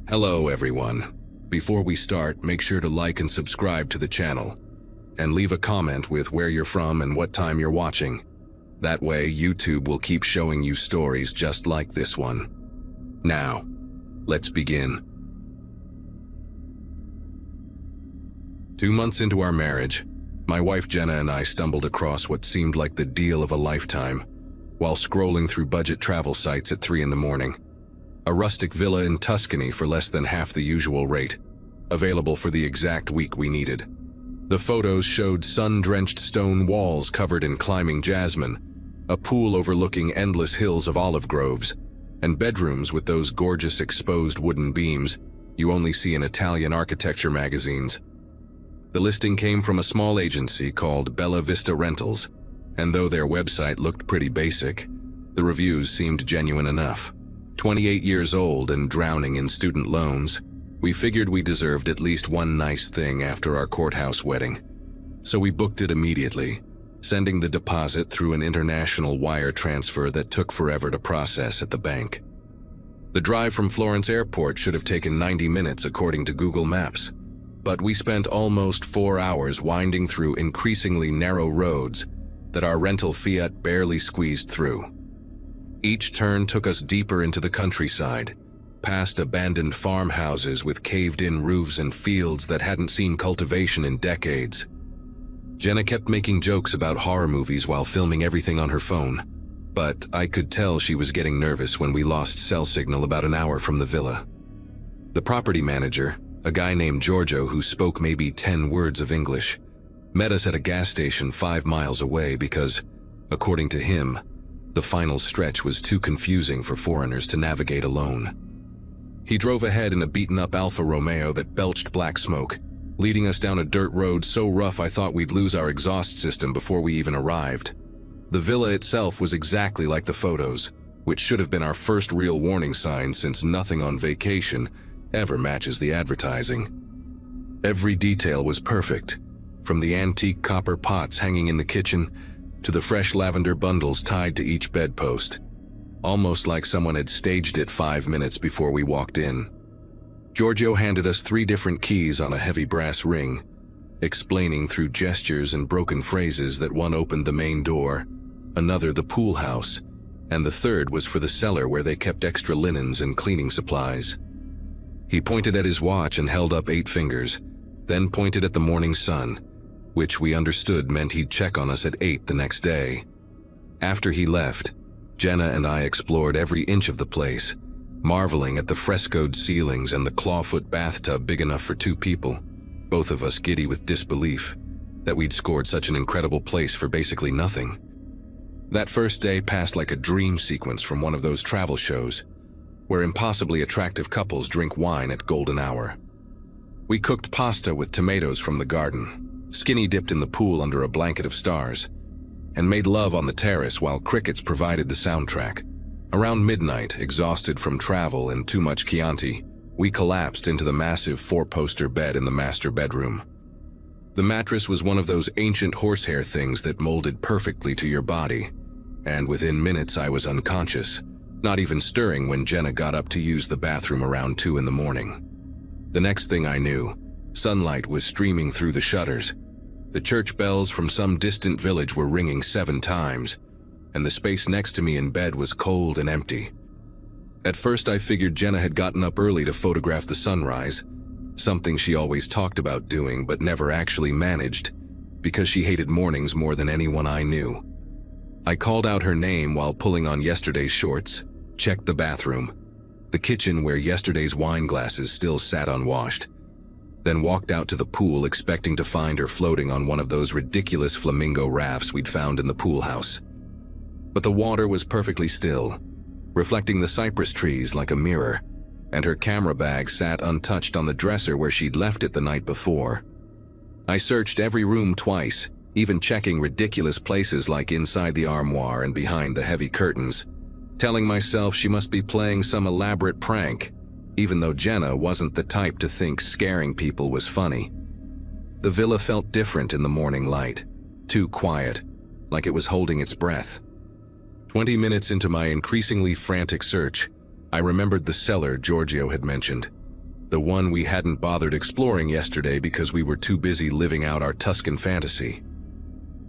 Hello everyone. Before we start, make sure to like and subscribe to the channel. And leave a comment with where you're from and what time you're watching. That way, YouTube will keep showing you stories just like this one. Now, let's begin. 2 months into our marriage, my wife Jenna and I stumbled across what seemed like the deal of a lifetime while scrolling through budget travel sites at 3 in the morning. A rustic villa in Tuscany for less than half the usual rate, available for the exact week we needed. The photos showed sun-drenched stone walls covered in climbing jasmine, a pool overlooking endless hills of olive groves, and bedrooms with those gorgeous exposed wooden beams you only see in Italian architecture magazines. The listing came from a small agency called Bella Vista Rentals, and though their website looked pretty basic, the reviews seemed genuine enough. 28 years old and drowning in student loans, we figured we deserved at least one nice thing after our courthouse wedding. So we booked it immediately, sending the deposit through an international wire transfer that took forever to process at the bank. The drive from Florence Airport should have taken 90 minutes according to Google Maps, but we spent almost 4 hours winding through increasingly narrow roads that our rental Fiat barely squeezed through. Each turn took us deeper into the countryside, past abandoned farmhouses with caved-in roofs and fields that hadn't seen cultivation in decades. Jenna kept making jokes about horror movies while filming everything on her phone, but I could tell she was getting nervous when we lost cell signal about an hour from the villa. The property manager, a guy named Giorgio who spoke maybe 10 words of English, met us at a gas station 5 miles away because, according to him, the final stretch was too confusing for foreigners to navigate alone. He drove ahead in a beaten-up Alfa Romeo that belched black smoke, leading us down a dirt road so rough I thought we'd lose our exhaust system before we even arrived. The villa itself was exactly like the photos, which should have been our first real warning sign since nothing on vacation ever matches the advertising. Every detail was perfect, from the antique copper pots hanging in the kitchen to the fresh lavender bundles tied to each bedpost, almost like someone had staged it 5 minutes before we walked in. Giorgio handed us 3 different keys on a heavy brass ring, explaining through gestures and broken phrases that one opened the main door, another the pool house, and the third was for the cellar where they kept extra linens and cleaning supplies. He pointed at his watch and held up 8 fingers, then pointed at the morning sun, which we understood meant he'd check on us at 8 the next day. After he left, Jenna and I explored every inch of the place, marveling at the frescoed ceilings and the clawfoot bathtub big enough for 2 people, both of us giddy with disbelief that we'd scored such an incredible place for basically nothing. That first day passed like a dream sequence from one of those travel shows, where impossibly attractive couples drink wine at golden hour. We cooked pasta with tomatoes from the garden, skinny dipped in the pool under a blanket of stars, and made love on the terrace while crickets provided the soundtrack. Around midnight, exhausted from travel and too much Chianti, we collapsed into the massive 4-poster bed in the master bedroom. The mattress was one of those ancient horsehair things that molded perfectly to your body, and within minutes I was unconscious, not even stirring when Jenna got up to use the bathroom around 2 in the morning. The next thing I knew, sunlight was streaming through the shutters. The church bells from some distant village were ringing 7 times, and the space next to me in bed was cold and empty. At first I figured Jenna had gotten up early to photograph the sunrise, something she always talked about doing but never actually managed, because she hated mornings more than anyone I knew. I called out her name while pulling on yesterday's shorts, checked the bathroom, the kitchen where yesterday's wine glasses still sat unwashed, then walked out to the pool expecting to find her floating on one of those ridiculous flamingo rafts we'd found in the pool house. But the water was perfectly still, reflecting the cypress trees like a mirror, and her camera bag sat untouched on the dresser where she'd left it the night before. I searched every room twice, even checking ridiculous places like inside the armoire and behind the heavy curtains, telling myself she must be playing some elaborate prank, even though Jenna wasn't the type to think scaring people was funny. The villa felt different in the morning light, too quiet, like it was holding its breath. 20 minutes into my increasingly frantic search, I remembered the cellar Giorgio had mentioned, The one we hadn't bothered exploring yesterday because we were too busy living out our Tuscan fantasy.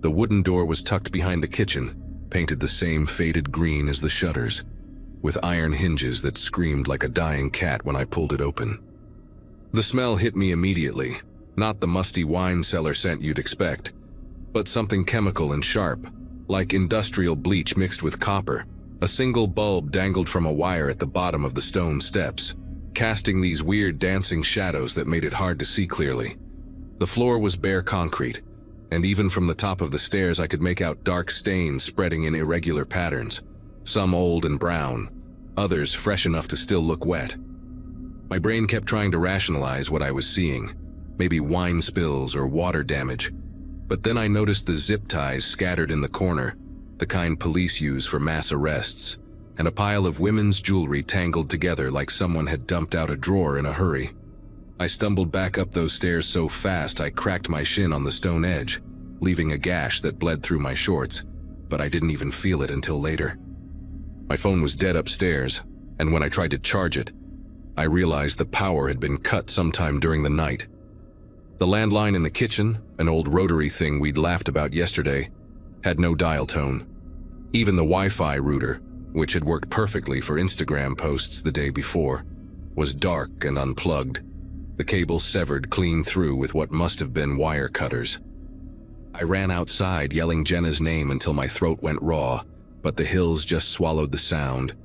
The wooden door was tucked behind the kitchen, painted the same faded green as the shutters, with iron hinges that screamed like a dying cat when I pulled it open. The smell hit me immediately, not the musty wine cellar scent you'd expect, but something chemical and sharp, like industrial bleach mixed with copper. A single bulb dangled from a wire at the bottom of the stone steps, casting these weird dancing shadows that made it hard to see clearly. The floor was bare concrete, and even from the top of the stairs I could make out dark stains spreading in irregular patterns, some old and brown, others fresh enough to still look wet. My brain kept trying to rationalize what I was seeing, maybe wine spills or water damage, but then I noticed the zip ties scattered in the corner, the kind police use for mass arrests, and a pile of women's jewelry tangled together like someone had dumped out a drawer in a hurry. I stumbled back up those stairs so fast I cracked my shin on the stone edge, leaving a gash that bled through my shorts, but I didn't even feel it until later. My phone was dead upstairs, and when I tried to charge it, I realized the power had been cut sometime during the night. The landline in the kitchen, an old rotary thing we'd laughed about yesterday, had no dial tone. Even the Wi-Fi router, which had worked perfectly for Instagram posts the day before, was dark and unplugged, the cable severed clean through with what must have been wire cutters. I ran outside yelling Jenna's name until my throat went raw, but the hills just swallowed the sound,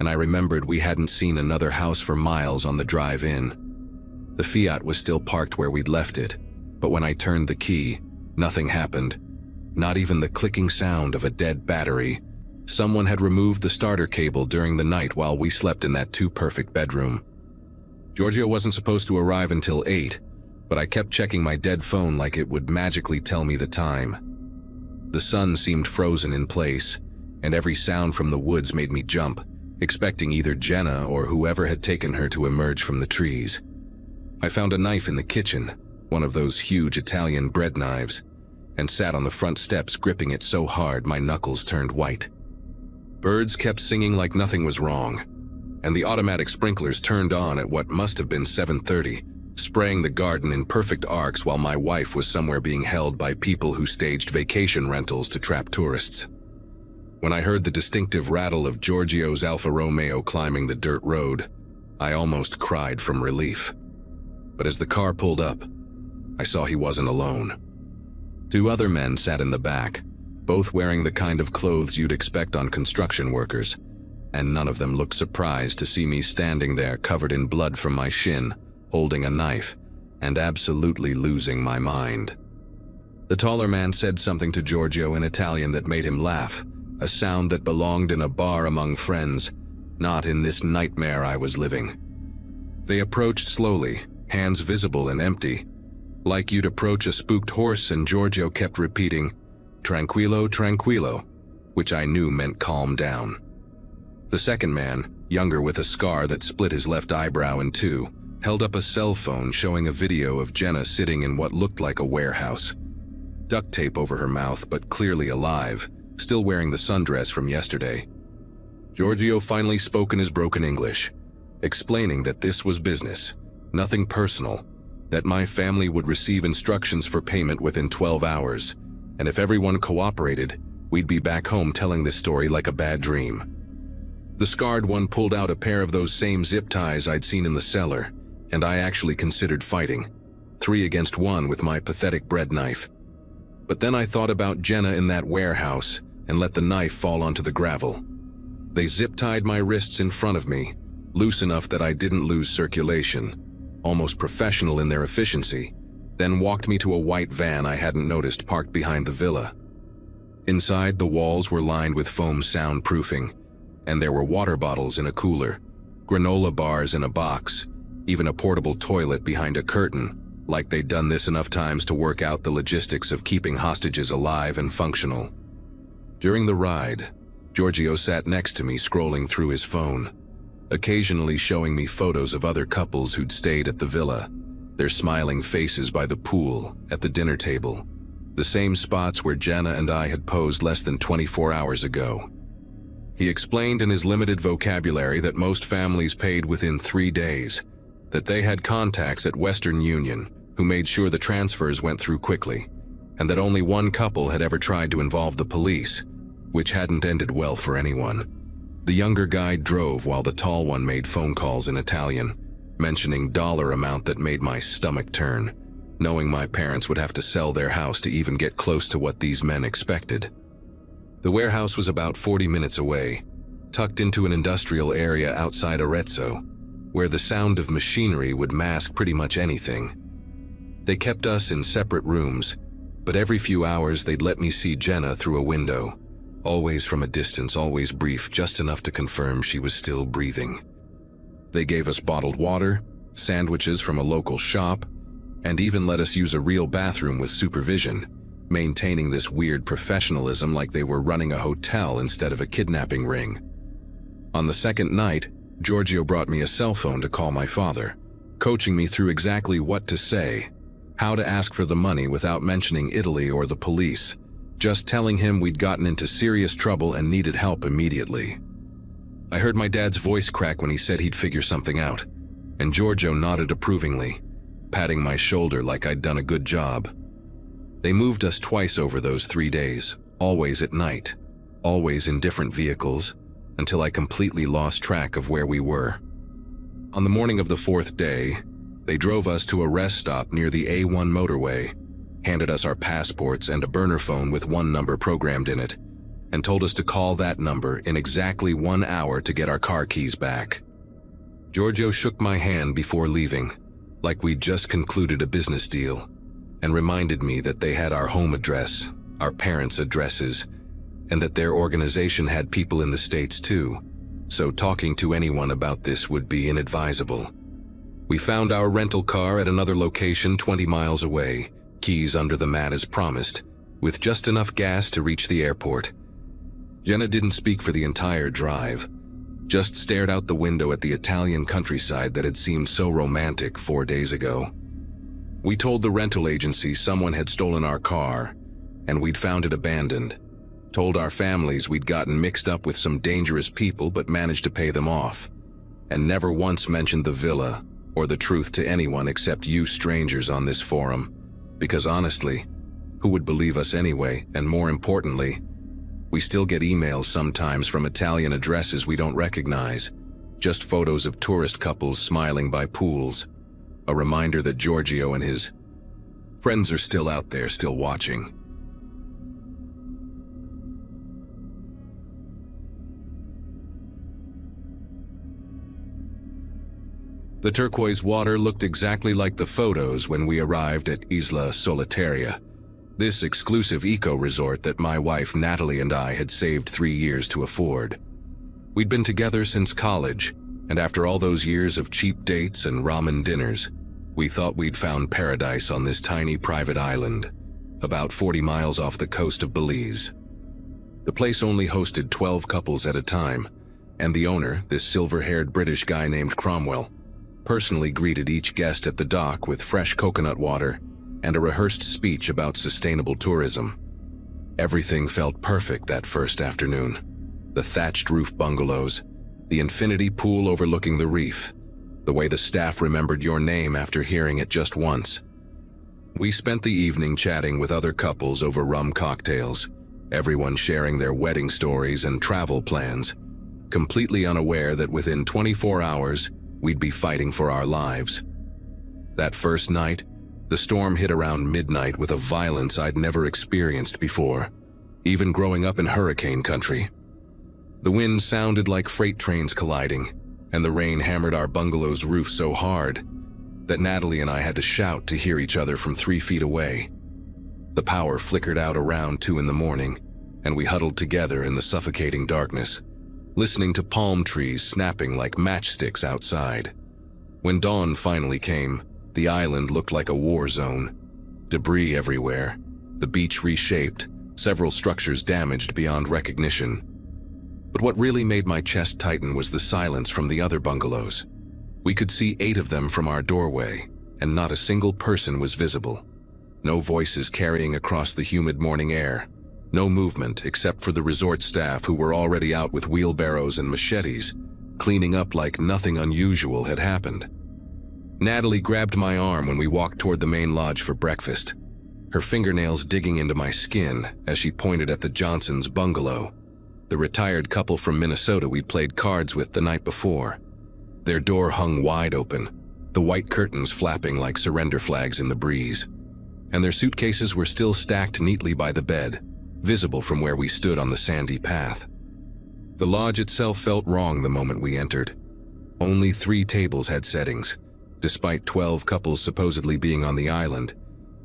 and I remembered we hadn't seen another house for miles on the drive in. The Fiat was still parked where we'd left it, but when I turned the key, nothing happened. Not even the clicking sound of a dead battery. Someone had removed the starter cable during the night while we slept in that too-perfect bedroom. Giorgio wasn't supposed to arrive until 8, but I kept checking my dead phone like it would magically tell me the time. The sun seemed frozen in place, and every sound from the woods made me jump, expecting either Jenna or whoever had taken her to emerge from the trees. I found a knife in the kitchen, one of those huge Italian bread knives, and sat on the front steps gripping it so hard my knuckles turned white. Birds kept singing like nothing was wrong, and the automatic sprinklers turned on at what must have been 7:30, spraying the garden in perfect arcs while my wife was somewhere being held by people who staged vacation rentals to trap tourists. When I heard the distinctive rattle of Giorgio's Alfa Romeo climbing the dirt road, I almost cried from relief. But as the car pulled up, I saw he wasn't alone. 2 other men sat in the back, both wearing the kind of clothes you'd expect on construction workers, and none of them looked surprised to see me standing there covered in blood from my shin, holding a knife, and absolutely losing my mind. The taller man said something to Giorgio in Italian that made him laugh, a sound that belonged in a bar among friends, not in this nightmare I was living. They approached slowly, hands visible and empty, like you'd approach a spooked horse, and Giorgio kept repeating, "Tranquillo, tranquillo," which I knew meant calm down. The second man, younger with a scar that split his left eyebrow in 2, held up a cell phone showing a video of Jenna sitting in what looked like a warehouse. Duct tape over her mouth, but clearly alive, still wearing the sundress from yesterday. Giorgio finally spoke in his broken English, explaining that this was business, nothing personal, that my family would receive instructions for payment within 12 hours, and if everyone cooperated, we'd be back home telling this story like a bad dream. The scarred one pulled out a pair of those same zip ties I'd seen in the cellar, and I actually considered fighting, 3 against 1 with my pathetic bread knife. But then I thought about Jenna in that warehouse and let the knife fall onto the gravel. They zip-tied my wrists in front of me, loose enough that I didn't lose circulation, almost professional in their efficiency, then walked me to a white van I hadn't noticed parked behind the villa. Inside, the walls were lined with foam soundproofing, and there were water bottles in a cooler, granola bars in a box, even a portable toilet behind a curtain, like they'd done this enough times to work out the logistics of keeping hostages alive and functional. During the ride, Giorgio sat next to me scrolling through his phone, occasionally showing me photos of other couples who'd stayed at the villa, their smiling faces by the pool, at the dinner table, the same spots where Jenna and I had posed less than 24 hours ago. He explained in his limited vocabulary that most families paid within 3 days, that they had contacts at Western Union who made sure the transfers went through quickly, and that only one couple had ever tried to involve the police, which hadn't ended well for anyone. The younger guy drove while the tall one made phone calls in Italian, mentioning dollar amount that made my stomach turn, knowing my parents would have to sell their house to even get close to what these men expected. The warehouse was about 40 minutes away, tucked into an industrial area outside Arezzo, where the sound of machinery would mask pretty much anything. They kept us in separate rooms, but every few hours they'd let me see Jenna through a window, always from a distance, always brief, just enough to confirm she was still breathing. They gave us bottled water, sandwiches from a local shop, and even let us use a real bathroom with supervision, maintaining this weird professionalism like they were running a hotel instead of a kidnapping ring. On the second night, Giorgio brought me a cell phone to call my father, coaching me through exactly what to say, how to ask for the money without mentioning Italy or the police, just telling him we'd gotten into serious trouble and needed help immediately. I heard my dad's voice crack when he said he'd figure something out, and Giorgio nodded approvingly, patting my shoulder like I'd done a good job. They moved us twice over those 3 days, always at night, always in different vehicles, until I completely lost track of where we were. On the morning of the fourth day, they drove us to a rest stop near the A1 motorway, handed us our passports and a burner phone with one number programmed in it, and told us to call that number in exactly 1 hour to get our car keys back. Giorgio shook my hand before leaving, like we'd just concluded a business deal, and reminded me that they had our home address, our parents' addresses, and that their organization had people in the States too, so talking to anyone about this would be inadvisable. We found our rental car at another location 20 miles away, keys under the mat as promised, with just enough gas to reach the airport. Jenna didn't speak for the entire drive, just stared out the window at the Italian countryside that had seemed so romantic 4 days ago. We told the rental agency someone had stolen our car, and we'd found it abandoned. Told our families we'd gotten mixed up with some dangerous people but managed to pay them off, and never once mentioned the villa or the truth to anyone except you strangers on this forum, because honestly, who would believe us anyway? And more importantly, we still get emails sometimes from Italian addresses we don't recognize, just photos of tourist couples smiling by pools, a reminder that Giorgio and his friends are still out there, still watching. The turquoise water looked exactly like the photos when we arrived at Isla Solitaria, this exclusive eco-resort that my wife Natalie and I had saved 3 years to afford. We'd been together since college, and after all those years of cheap dates and ramen dinners, we thought we'd found paradise on this tiny private island, about 40 miles off the coast of Belize. The place only hosted 12 couples at a time, and the owner, this silver-haired British guy named Cromwell, personally greeted each guest at the dock with fresh coconut water and a rehearsed speech about sustainable tourism. Everything felt perfect that first afternoon. The thatched roof bungalows, the infinity pool overlooking the reef, the way the staff remembered your name after hearing it just once. We spent the evening chatting with other couples over rum cocktails, everyone sharing their wedding stories and travel plans, completely unaware that within 24 hours, we'd be fighting for our lives. That first night, the storm hit around midnight with a violence I'd never experienced before, even growing up in hurricane country. The wind sounded like freight trains colliding, and the rain hammered our bungalow's roof so hard that Natalie and I had to shout to hear each other from 3 feet away. The power flickered out around 2 in the morning, and we huddled together in the suffocating darkness, listening to palm trees snapping like matchsticks outside. When dawn finally came, the island looked like a war zone. Debris everywhere, the beach reshaped, several structures damaged beyond recognition. But what really made my chest tighten was the silence from the other bungalows. We could see 8 of them from our doorway, and not a single person was visible. No voices carrying across the humid morning air. No movement except for the resort staff who were already out with wheelbarrows and machetes, cleaning up like nothing unusual had happened. Natalie grabbed my arm when we walked toward the main lodge for breakfast, her fingernails digging into my skin as she pointed at the Johnsons' bungalow, the retired couple from Minnesota we'd played cards with the night before. Their door hung wide open, the white curtains flapping like surrender flags in the breeze, and their suitcases were still stacked neatly by the bed, visible from where we stood on the sandy path. The lodge itself felt wrong the moment we entered. Only 3 tables had settings, despite 12 couples supposedly being on the island,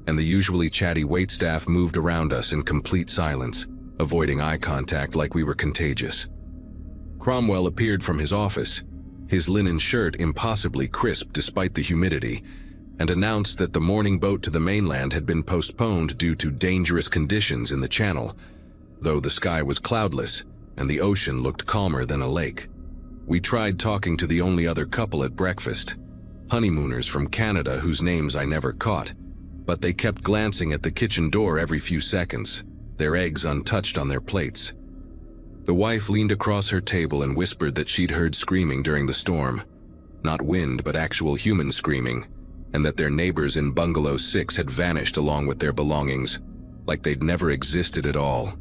and the usually chatty waitstaff moved around us in complete silence, avoiding eye contact like we were contagious. Cromwell appeared from his office, his linen shirt impossibly crisp despite the humidity, and announced that the morning boat to the mainland had been postponed due to dangerous conditions in the channel, though the sky was cloudless and the ocean looked calmer than a lake. We tried talking to the only other couple at breakfast, honeymooners from Canada whose names I never caught, but they kept glancing at the kitchen door every few seconds, their eggs untouched on their plates. The wife leaned across her table and whispered that she'd heard screaming during the storm, not wind but actual human screaming, and that their neighbors in Bungalow 6 had vanished along with their belongings, like they'd never existed at all.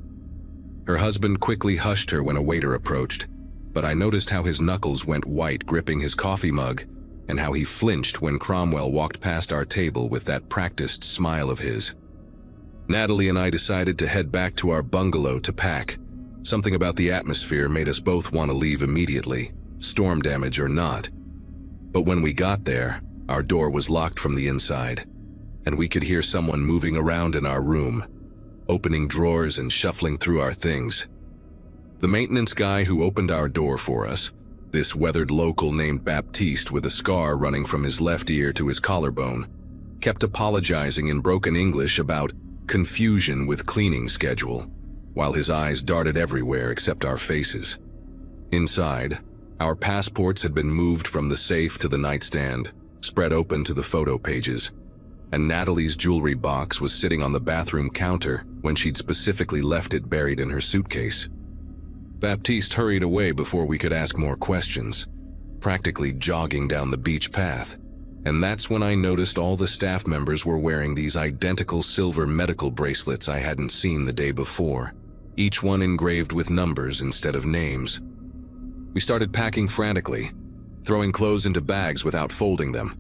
Her husband quickly hushed her when a waiter approached, but I noticed how his knuckles went white gripping his coffee mug, and how he flinched when Cromwell walked past our table with that practiced smile of his. Natalie and I decided to head back to our bungalow to pack. Something about the atmosphere made us both want to leave immediately, storm damage or not. But when we got there, our door was locked from the inside, and we could hear someone moving around in our room, opening drawers and shuffling through our things. The maintenance guy who opened our door for us, this weathered local named Baptiste with a scar running from his left ear to his collarbone, kept apologizing in broken English about confusion with cleaning schedule, while his eyes darted everywhere except our faces. Inside, our passports had been moved from the safe to the nightstand, spread open to the photo pages, and Natalie's jewelry box was sitting on the bathroom counter when she'd specifically left it buried in her suitcase. Baptiste hurried away before we could ask more questions, practically jogging down the beach path, and that's when I noticed all the staff members were wearing these identical silver medical bracelets I hadn't seen the day before, each one engraved with numbers instead of names. We started packing frantically, throwing clothes into bags without folding them,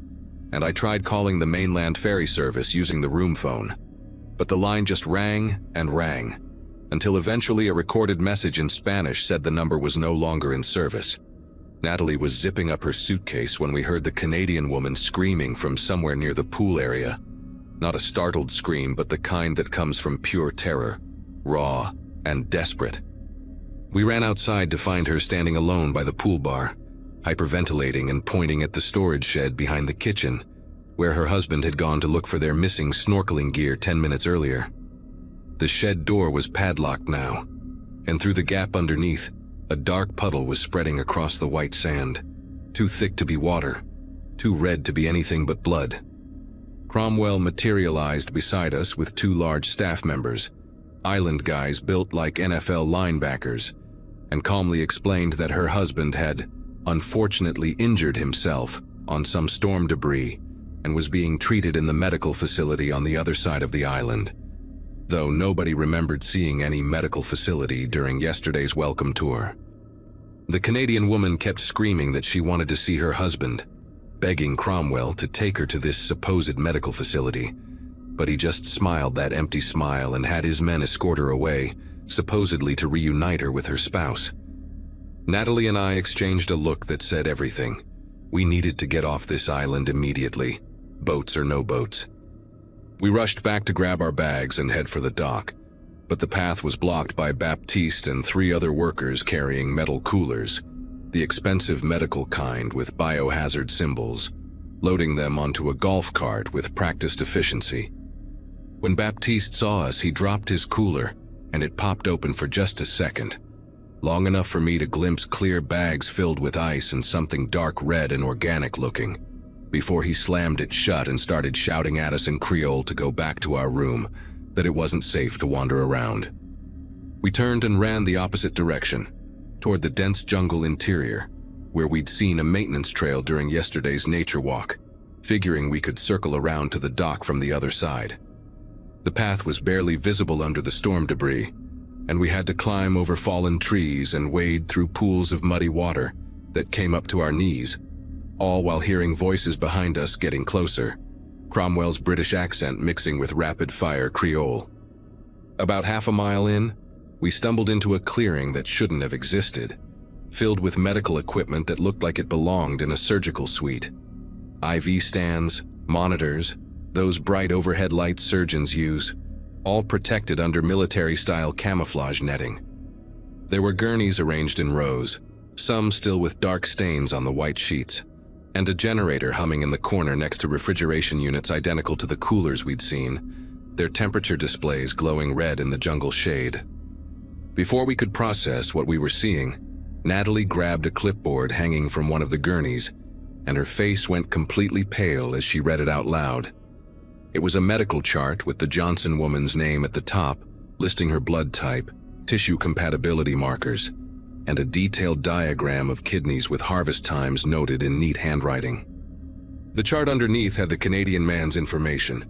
and I tried calling the mainland ferry service using the room phone, but the line just rang and rang, until eventually a recorded message in Spanish said the number was no longer in service. Natalie was zipping up her suitcase when we heard the Canadian woman screaming from somewhere near the pool area. Not a startled scream, but the kind that comes from pure terror, raw and desperate. We ran outside to find her standing alone by the pool bar, hyperventilating and pointing at the storage shed behind the kitchen, where her husband had gone to look for their missing snorkeling gear 10 minutes earlier. The shed door was padlocked now, and through the gap underneath, a dark puddle was spreading across the white sand, too thick to be water, too red to be anything but blood. Cromwell materialized beside us with 2 large staff members, island guys built like NFL linebackers, and calmly explained that her husband had unfortunately injured himself on some storm debris and was being treated in the medical facility on the other side of the island, though nobody remembered seeing any medical facility during yesterday's welcome tour. The Canadian woman kept screaming that she wanted to see her husband, begging Cromwell to take her to this supposed medical facility, but he just smiled that empty smile and had his men escort her away, supposedly to reunite her with her spouse. Natalie and I exchanged a look that said everything. We needed to get off this island immediately, boats or no boats. We rushed back to grab our bags and head for the dock, but the path was blocked by Baptiste and 3 other workers carrying metal coolers, the expensive medical kind with biohazard symbols, loading them onto a golf cart with practiced efficiency. When Baptiste saw us, he dropped his cooler, and it popped open for just a second, long enough for me to glimpse clear bags filled with ice and something dark red and organic looking, before he slammed it shut and started shouting at us in Creole to go back to our room, that it wasn't safe to wander around. We turned and ran the opposite direction, toward the dense jungle interior, where we'd seen a maintenance trail during yesterday's nature walk, figuring we could circle around to the dock from the other side. The path was barely visible under the storm debris, and we had to climb over fallen trees and wade through pools of muddy water that came up to our knees, all while hearing voices behind us getting closer, Cromwell's British accent mixing with rapid-fire Creole. About half a mile in, we stumbled into a clearing that shouldn't have existed, filled with medical equipment that looked like it belonged in a surgical suite. IV stands, monitors, those bright overhead lights surgeons use, all protected under military-style camouflage netting. There were gurneys arranged in rows, some still with dark stains on the white sheets, and a generator humming in the corner next to refrigeration units identical to the coolers we'd seen, their temperature displays glowing red in the jungle shade. Before we could process what we were seeing, Natalie grabbed a clipboard hanging from one of the gurneys, and her face went completely pale as she read it out loud. It was a medical chart with the Johnson woman's name at the top, listing her blood type, tissue compatibility markers, and a detailed diagram of kidneys with harvest times noted in neat handwriting. The chart underneath had the Canadian man's information,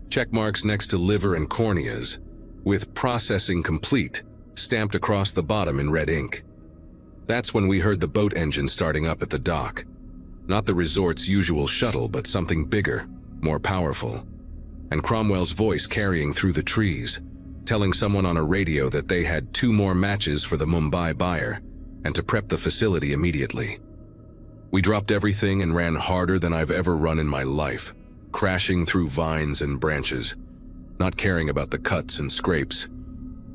check marks next to liver and corneas, with processing complete stamped across the bottom in red ink. That's when we heard the boat engine starting up at the dock. Not the resort's usual shuttle, but something bigger, more powerful. And Cromwell's voice carrying through the trees, telling someone on a radio that they had 2 more matches for the Mumbai buyer, and to prep the facility immediately. We dropped everything and ran harder than I've ever run in my life, crashing through vines and branches, not caring about the cuts and scrapes,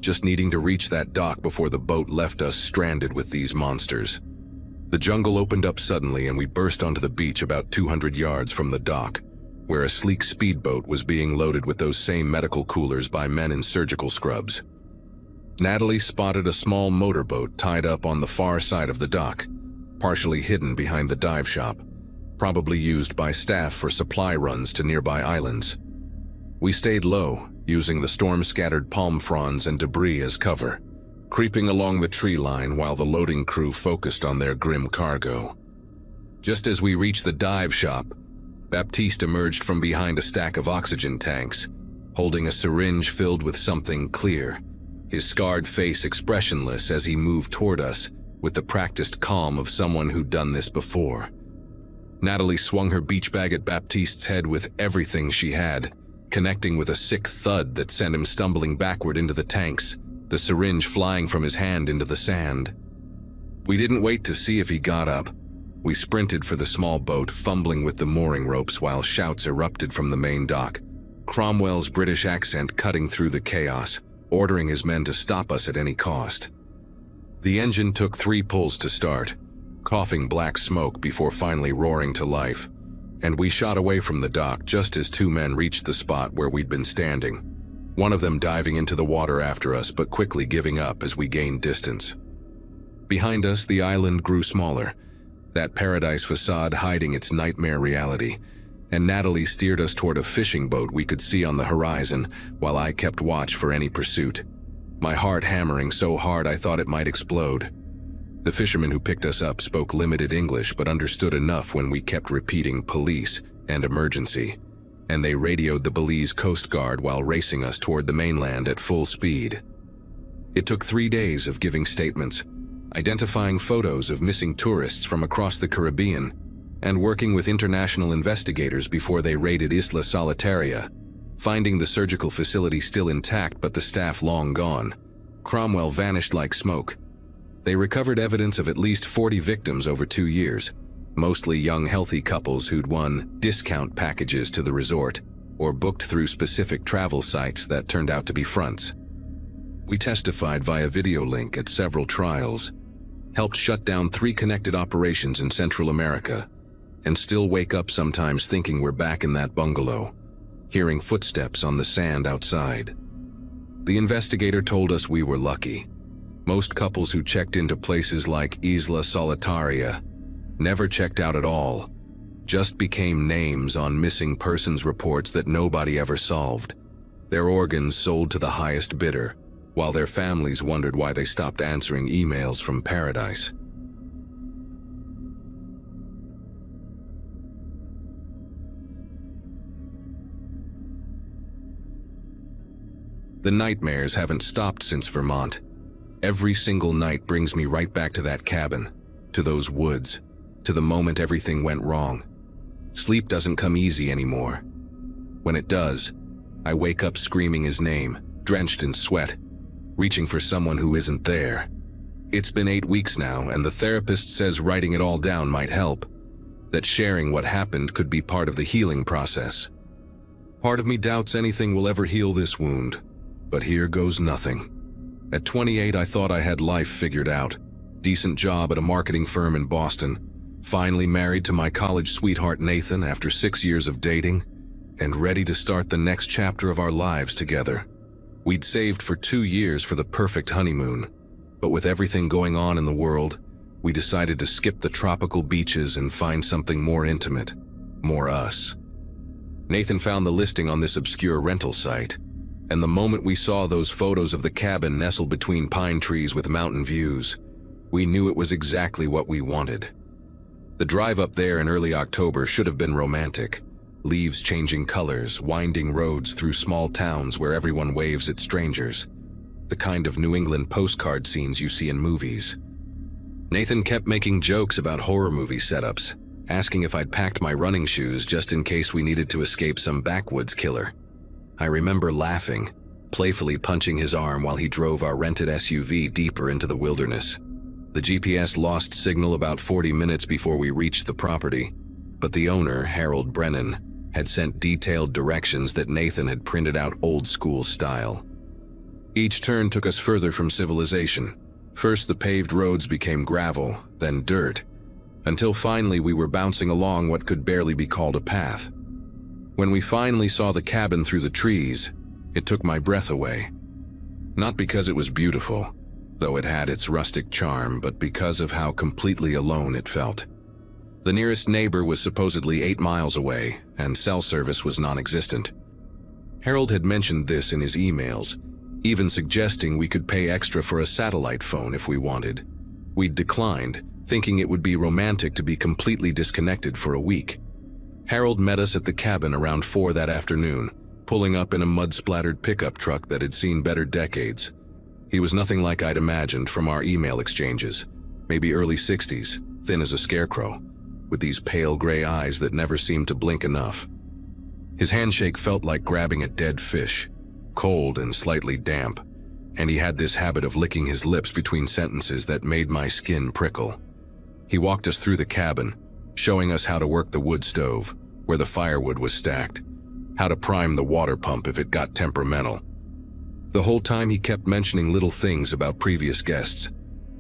just needing to reach that dock before the boat left us stranded with these monsters. The jungle opened up suddenly and we burst onto the beach about 200 yards from the dock, where a sleek speedboat was being loaded with those same medical coolers by men in surgical scrubs. Natalie spotted a small motorboat tied up on the far side of the dock, partially hidden behind the dive shop, probably used by staff for supply runs to nearby islands. We stayed low, using the storm-scattered palm fronds and debris as cover, creeping along the tree line while the loading crew focused on their grim cargo. Just as we reached the dive shop, Baptiste emerged from behind a stack of oxygen tanks, holding a syringe filled with something clear, his scarred face expressionless as he moved toward us with the practiced calm of someone who'd done this before. Natalie swung her beach bag at Baptiste's head with everything she had, connecting with a sick thud that sent him stumbling backward into the tanks, the syringe flying from his hand into the sand. We didn't wait to see if he got up. We sprinted for the small boat, fumbling with the mooring ropes while shouts erupted from the main dock, Cromwell's British accent cutting through the chaos, ordering his men to stop us at any cost. The engine took 3 pulls to start, coughing black smoke before finally roaring to life, and we shot away from the dock just as 2 men reached the spot where we'd been standing, one of them diving into the water after us but quickly giving up as we gained distance. Behind us, the island grew smaller, that paradise facade hiding its nightmare reality, and Natalie steered us toward a fishing boat we could see on the horizon while I kept watch for any pursuit, my heart hammering so hard I thought it might explode. The fisherman who picked us up spoke limited English but understood enough when we kept repeating police and emergency, and they radioed the Belize Coast Guard while racing us toward the mainland at full speed. It took 3 days of giving statements, identifying photos of missing tourists from across the Caribbean, and working with international investigators before they raided Isla Solitaria, finding the surgical facility still intact but the staff long gone. Cromwell vanished like smoke. They recovered evidence of at least 40 victims over 2 years, mostly young healthy couples who'd won discount packages to the resort or booked through specific travel sites that turned out to be fronts. We testified via video link at several trials, helped shut down 3 connected operations in Central America, and still wake up sometimes thinking we're back in that bungalow, hearing footsteps on the sand outside. The investigator told us we were lucky. Most couples who checked into places like Isla Solitaria never checked out at all, just became names on missing persons reports that nobody ever solved. Their organs sold to the highest bidder, while their families wondered why they stopped answering emails from paradise. The nightmares haven't stopped since Vermont. Every single night brings me right back to that cabin, to those woods, to the moment everything went wrong. Sleep doesn't come easy anymore. When it does, I wake up screaming his name, drenched in sweat, reaching for someone who isn't there. It's been 8 weeks now, and the therapist says writing it all down might help, that sharing what happened could be part of the healing process. Part of me doubts anything will ever heal this wound, but here goes nothing. At 28, I thought I had life figured out. Decent job at a marketing firm in Boston. Finally married to my college sweetheart Nathan after 6 years of dating, and ready to start the next chapter of our lives together. We'd saved for 2 years for the perfect honeymoon, but with everything going on in the world, we decided to skip the tropical beaches and find something more intimate, more us. Nathan found the listing on this obscure rental site, and the moment we saw those photos of the cabin nestled between pine trees with mountain views, we knew it was exactly what we wanted. The drive up there in early October should have been romantic. Leaves changing colors, winding roads through small towns where everyone waves at strangers. The kind of New England postcard scenes you see in movies. Nathan kept making jokes about horror movie setups, asking if I'd packed my running shoes just in case we needed to escape some backwoods killer. I remember laughing, playfully punching his arm while he drove our rented SUV deeper into the wilderness. The GPS lost signal about 40 minutes before we reached the property, but the owner, Harold Brennan, had sent detailed directions that Nathan had printed out old-school style. Each turn took us further from civilization. First the paved roads became gravel, then dirt, until finally we were bouncing along what could barely be called a path. When we finally saw the cabin through the trees, it took my breath away. Not because it was beautiful, though it had its rustic charm, but because of how completely alone it felt. The nearest neighbor was supposedly 8 miles away, and cell service was non-existent. Harold had mentioned this in his emails, even suggesting we could pay extra for a satellite phone if we wanted. We'd declined, thinking it would be romantic to be completely disconnected for a week. Harold met us at the cabin around 4 that afternoon, pulling up in a mud-splattered pickup truck that had seen better decades. He was nothing like I'd imagined from our email exchanges, maybe early 60s, thin as a scarecrow, with these pale gray eyes that never seemed to blink enough. His handshake felt like grabbing a dead fish, cold and slightly damp, and he had this habit of licking his lips between sentences that made my skin prickle. He walked us through the cabin, showing us how to work the wood stove, where the firewood was stacked, how to prime the water pump if it got temperamental. The whole time he kept mentioning little things about previous guests,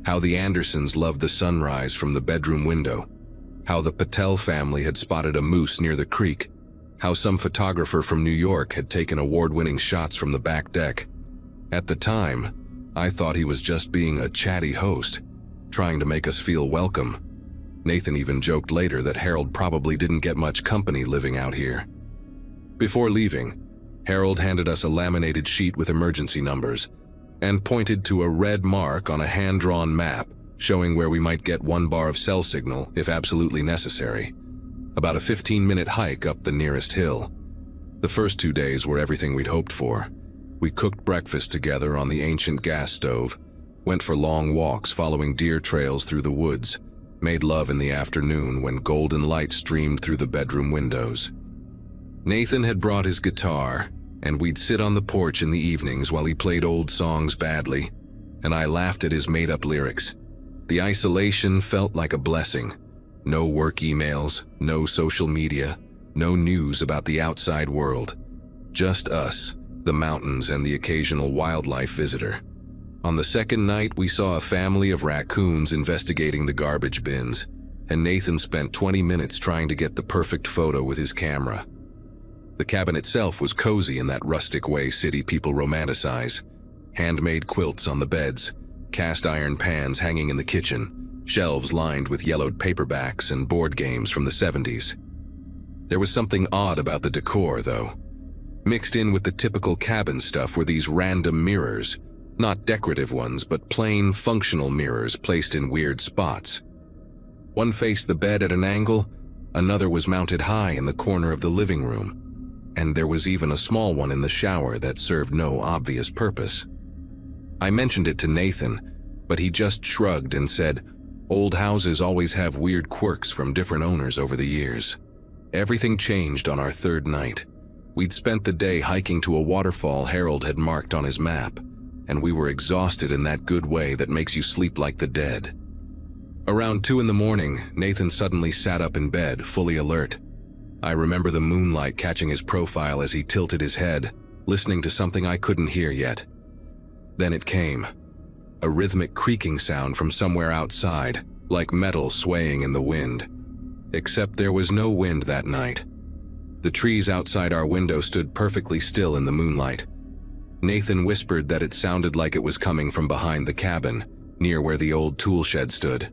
how the Andersons loved the sunrise from the bedroom window, how the Patel family had spotted a moose near the creek, how some photographer from New York had taken award-winning shots from the back deck. At the time, I thought he was just being a chatty host, trying to make us feel welcome. Nathan even joked later that Harold probably didn't get much company living out here. Before leaving, Harold handed us a laminated sheet with emergency numbers and pointed to a red mark on a hand-drawn map showing where we might get 1 bar of cell signal if absolutely necessary. About a 15-minute hike up the nearest hill. The first 2 days were everything we'd hoped for. We cooked breakfast together on the ancient gas stove, went for long walks following deer trails through the woods, made love in the afternoon when golden light streamed through the bedroom windows. Nathan had brought his guitar, and we'd sit on the porch in the evenings while he played old songs badly, and I laughed at his made-up lyrics. The isolation felt like a blessing. No work emails, no social media, no news about the outside world. Just us, the mountains, and the occasional wildlife visitor. On the second night, we saw a family of raccoons investigating the garbage bins, and Nathan spent 20 minutes trying to get the perfect photo with his camera. The cabin itself was cozy in that rustic way city people romanticize. Handmade quilts on the beds, cast iron pans hanging in the kitchen, shelves lined with yellowed paperbacks and board games from the 70s. There was something odd about the decor, though. Mixed in with the typical cabin stuff were these random mirrors, not decorative ones, but plain, functional mirrors placed in weird spots. One faced the bed at an angle, another was mounted high in the corner of the living room. and there was even a small one in the shower that served no obvious purpose. I mentioned it to Nathan, but he just shrugged and said, "Old houses always have weird quirks from different owners over the years." Everything changed on our third night. We'd spent the day hiking to a waterfall Harold had marked on his map, and we were exhausted in that good way that makes you sleep like the dead. Around 2 in the morning, Nathan suddenly sat up in bed, fully alert. I remember the moonlight catching his profile as he tilted his head, listening to something I couldn't hear yet. Then it came. A rhythmic creaking sound from somewhere outside, like metal swaying in the wind. Except there was no wind that night. The trees outside our window stood perfectly still in the moonlight. Nathan whispered that it sounded like it was coming from behind the cabin, near where the old tool shed stood.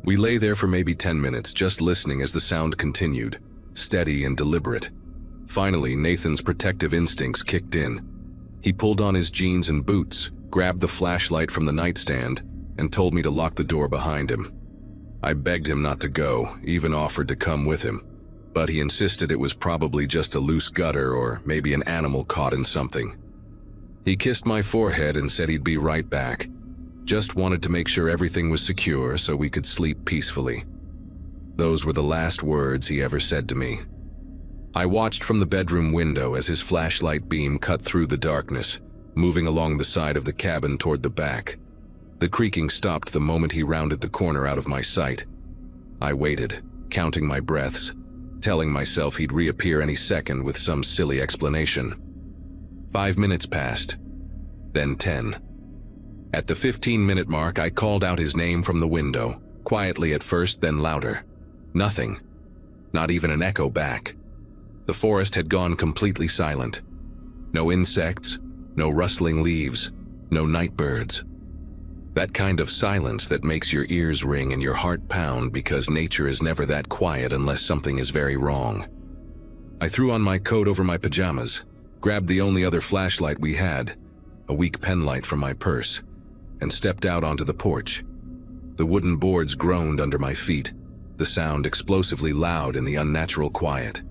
We lay there for maybe 10 minutes, just listening as the sound continued, steady and deliberate. Finally, Nathan's protective instincts kicked in. He pulled on his jeans and boots, grabbed the flashlight from the nightstand, and told me to lock the door behind him. I begged him not to go, even offered to come with him, but he insisted it was probably just a loose gutter or maybe an animal caught in something. He kissed my forehead and said he'd be right back. Just wanted to make sure everything was secure so we could sleep peacefully. Those were the last words he ever said to me. I watched from the bedroom window as his flashlight beam cut through the darkness, moving along the side of the cabin toward the back. The creaking stopped the moment he rounded the corner out of my sight. I waited, counting my breaths, telling myself he'd reappear any second with some silly explanation. 5 minutes passed, then 10. At the 15-minute mark, I called out his name from the window, quietly at first, then louder. Nothing. Not even an echo back. The forest had gone completely silent. No insects, no rustling leaves, no night birds. That kind of silence that makes your ears ring and your heart pound because nature is never that quiet unless something is very wrong. I threw on my coat over my pajamas, grabbed the only other flashlight we had, a weak penlight from my purse, and stepped out onto the porch. The wooden boards groaned under my feet, the sound explosively loud in the unnatural quiet.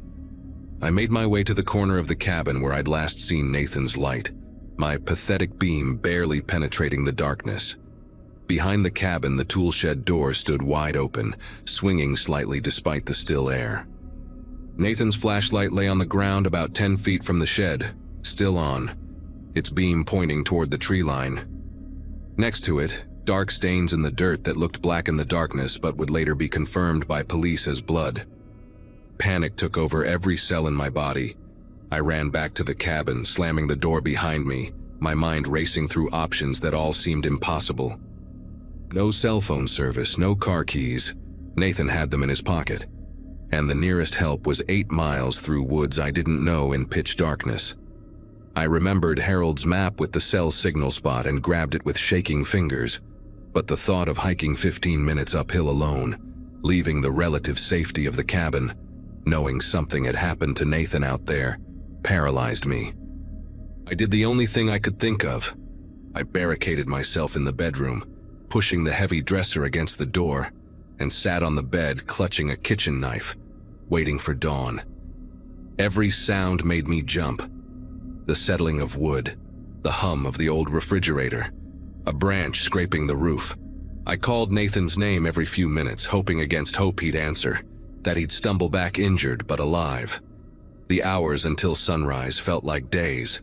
I made my way to the corner of the cabin where I'd last seen Nathan's light, my pathetic beam barely penetrating the darkness. Behind the cabin, the tool shed door stood wide open, swinging slightly despite the still air. Nathan's flashlight lay on the ground about 10 feet from the shed, still on, its beam pointing toward the tree line. Next to it, dark stains in the dirt that looked black in the darkness but would later be confirmed by police as blood. Panic took over every cell in my body. I ran back to the cabin, slamming the door behind me, my mind racing through options that all seemed impossible. No cell phone service, no car keys. Nathan had them in his pocket. And the nearest help was 8 miles through woods I didn't know in pitch darkness. I remembered Harold's map with the cell signal spot and grabbed it with shaking fingers. But the thought of hiking 15 minutes uphill alone, leaving the relative safety of the cabin, knowing something had happened to Nathan out there, paralyzed me. I did the only thing I could think of. I barricaded myself in the bedroom, pushing the heavy dresser against the door, and sat on the bed clutching a kitchen knife, waiting for dawn. Every sound made me jump. The settling of wood, the hum of the old refrigerator, a branch scraping the roof. I called Nathan's name every few minutes, hoping against hope he'd answer, that he'd stumble back injured but alive. The hours until sunrise felt like days.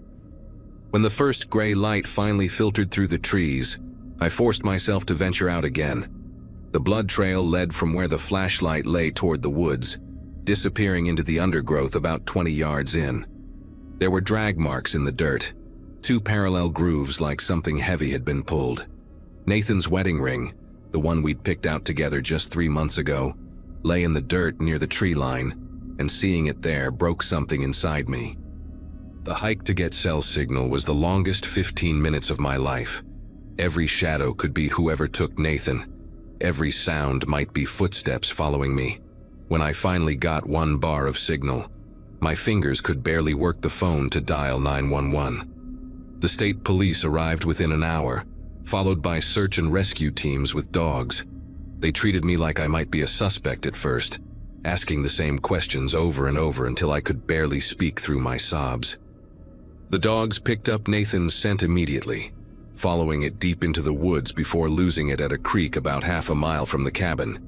When the first gray light finally filtered through the trees, I forced myself to venture out again. The blood trail led from where the flashlight lay toward the woods, disappearing into the undergrowth about 20 yards in. There were drag marks in the dirt, 2 parallel grooves like something heavy had been pulled. Nathan's wedding ring, the one we'd picked out together just 3 months ago, lay in the dirt near the tree line, and seeing it there broke something inside me. The hike to get cell signal was the longest 15 minutes of my life. Every shadow could be whoever took Nathan. Every sound might be footsteps following me. When I finally got 1 bar of signal, my fingers could barely work the phone to dial 911. The state police arrived within an hour, followed by search and rescue teams with dogs. They treated me like I might be a suspect at first, asking the same questions over and over until I could barely speak through my sobs. The dogs picked up Nathan's scent immediately, following it deep into the woods before losing it at a creek about half a mile from the cabin.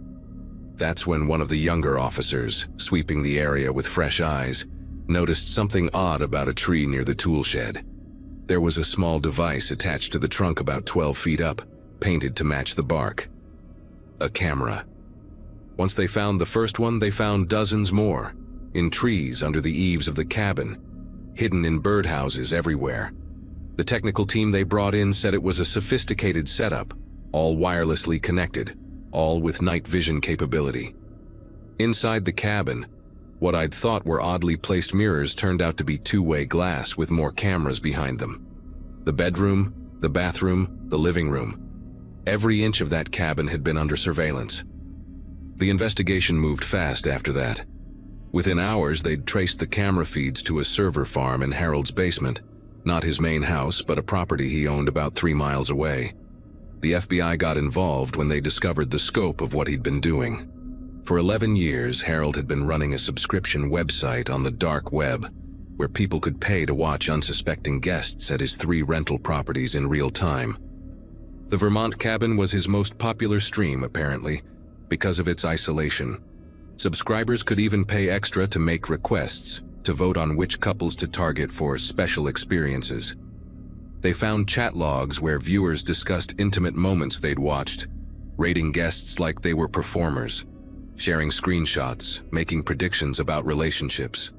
That's when one of the younger officers, sweeping the area with fresh eyes, noticed something odd about a tree near the tool shed. There was a small device attached to the trunk about 12 feet up, painted to match the bark. A camera. Once they found the first one, they found dozens more, in trees under the eaves of the cabin, hidden in birdhouses everywhere. The technical team they brought in said it was a sophisticated setup, all wirelessly connected, all with night vision capability. Inside the cabin, what I'd thought were oddly placed mirrors turned out to be two-way glass with more cameras behind them. The bedroom, the bathroom, the living room. Every inch of that cabin had been under surveillance. The investigation moved fast after that. Within hours, they'd traced the camera feeds to a server farm in Harold's basement, not his main house, but a property he owned about 3 miles away. The FBI got involved when they discovered the scope of what he'd been doing. For 11 years, Harold had been running a subscription website on the dark web, where people could pay to watch unsuspecting guests at his 3 rental properties in real time. The Vermont cabin was his most popular stream, apparently, because of its isolation. Subscribers could even pay extra to make requests, to vote on which couples to target for special experiences. They found chat logs where viewers discussed intimate moments they'd watched, rating guests like they were performers, sharing screenshots, making predictions about relationships.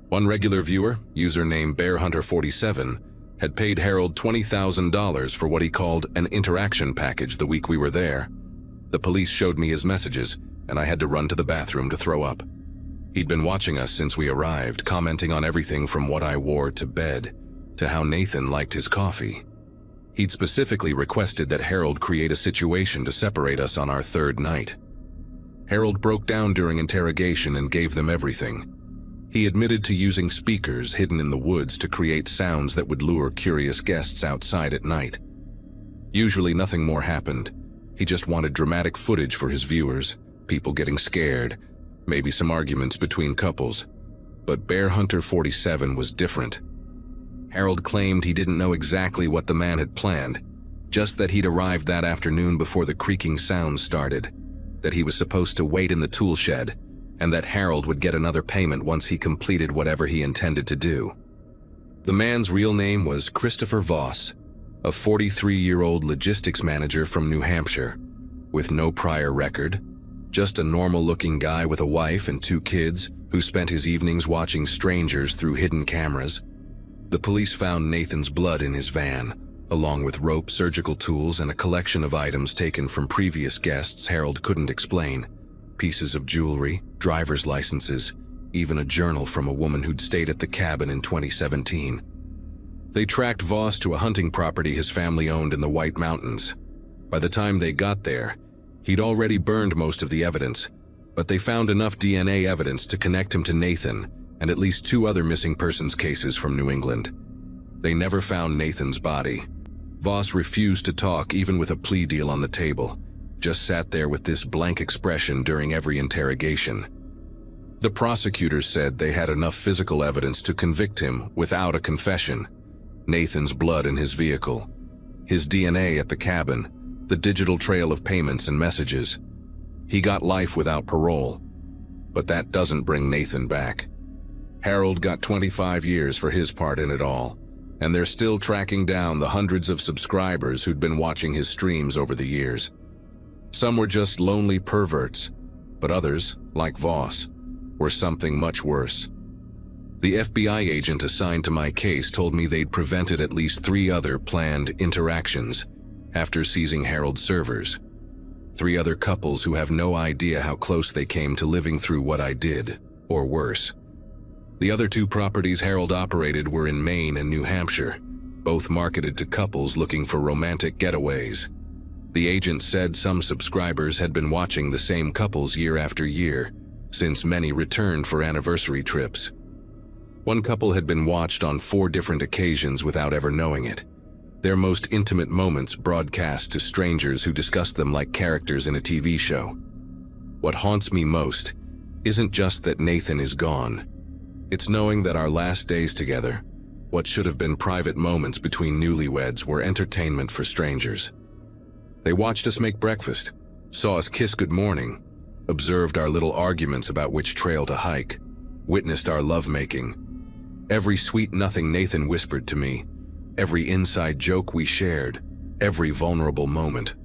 One regular viewer, username BearHunter47, had paid Harold $20,000 for what he called an interaction package the week we were there. The police showed me his messages, and I had to run to the bathroom to throw up. He'd been watching us since we arrived, commenting on everything from what I wore to bed, to how Nathan liked his coffee. He'd specifically requested that Harold create a situation to separate us on our 3rd night. Harold broke down during interrogation and gave them everything. He admitted to using speakers hidden in the woods to create sounds that would lure curious guests outside at night. Usually nothing more happened. He just wanted dramatic footage for his viewers, people getting scared, maybe some arguments between couples. But BearHunter47 was different. Harold claimed he didn't know exactly what the man had planned, just that he'd arrived that afternoon before the creaking sounds started, that he was supposed to wait in the tool shed, and that Harold would get another payment once he completed whatever he intended to do. The man's real name was Christopher Voss, a 43-year-old logistics manager from New Hampshire, with no prior record, just a normal-looking guy with a wife and 2 kids who spent his evenings watching strangers through hidden cameras. The police found Nathan's blood in his van, along with rope, surgical tools, and a collection of items taken from previous guests Harold couldn't explain. Pieces of jewelry, driver's licenses, even a journal from a woman who'd stayed at the cabin in 2017. They tracked Voss to a hunting property his family owned in the White Mountains. By the time they got there, he'd already burned most of the evidence, but they found enough DNA evidence to connect him to Nathan and at least 2 other missing persons cases from New England. They never found Nathan's body. Voss refused to talk even with a plea deal on the table, just sat there with this blank expression during every interrogation. The prosecutors said they had enough physical evidence to convict him without a confession. Nathan's blood in his vehicle, his DNA at the cabin, the digital trail of payments and messages. He got life without parole, but that doesn't bring Nathan back. Harold got 25 years for his part in it all, and they're still tracking down the hundreds of subscribers who'd been watching his streams over the years. Some were just lonely perverts, but others, like Voss, were something much worse. The FBI agent assigned to my case told me they'd prevented at least 3 other planned interactions after seizing Harold's servers. 3 other couples who have no idea how close they came to living through what I did, or worse. The other 2 properties Harold operated were in Maine and New Hampshire, both marketed to couples looking for romantic getaways. The agent said some subscribers had been watching the same couples year after year, since many returned for anniversary trips. One couple had been watched on 4 different occasions without ever knowing it, their most intimate moments broadcast to strangers who discussed them like characters in a TV show. What haunts me most isn't just that Nathan is gone. It's knowing that our last days together, what should have been private moments between newlyweds, were entertainment for strangers. They watched us make breakfast, saw us kiss goodmorning, observed our little arguments about which trail to hike, witnessed our lovemaking. Every sweet nothing Nathan whispered to me, every inside joke we shared, every vulnerable moment.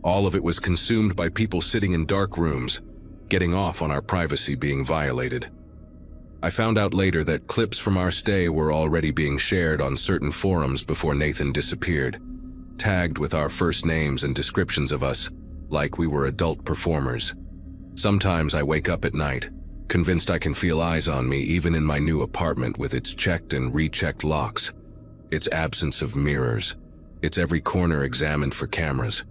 All of it was consumed by people sitting in dark rooms, getting off on our privacy being violated. I found out later that clips from our stay were already being shared on certain forums before Nathan disappeared, tagged with our first names and descriptions of us, like we were adult performers. Sometimes I wake up at night, convinced I can feel eyes on me even in my new apartment with its checked and rechecked locks, its absence of mirrors, its every corner examined for cameras.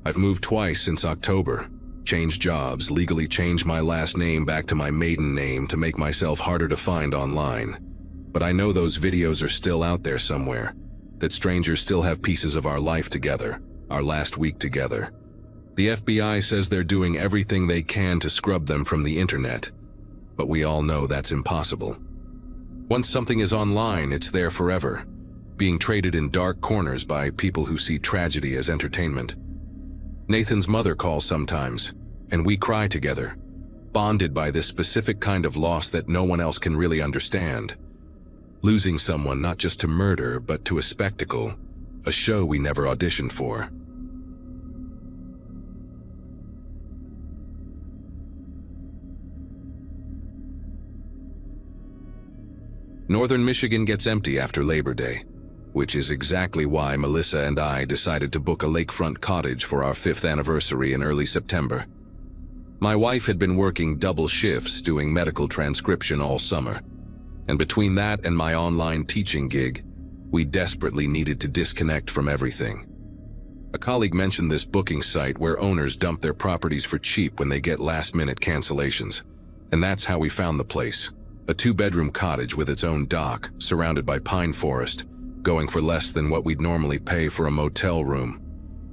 I've moved twice since October, changed jobs, legally changed my last name back to my maiden name to make myself harder to find online. But I know those videos are still out there somewhere, that strangers still have pieces of our life together, our last week together. The FBI says they're doing everything they can to scrub them from the internet, but we all know that's impossible. Once something is online, it's there forever, being traded in dark corners by people who see tragedy as entertainment. Nathan's mother calls sometimes, and we cry together, bonded by this specific kind of loss that no one else can really understand. Losing someone not just to murder, but to a spectacle, a show we never auditioned for. Northern Michigan gets empty after Labor Day, which is exactly why Melissa and I decided to book a lakefront cottage for our 5th anniversary in early September. My wife had been working double shifts doing medical transcription all summer, and between that and my online teaching gig, we desperately needed to disconnect from everything. A colleague mentioned this booking site where owners dump their properties for cheap when they get last-minute cancellations, and that's how we found the place, a 2-bedroom cottage with its own dock, surrounded by pine forest, going for less than what we'd normally pay for a motel room.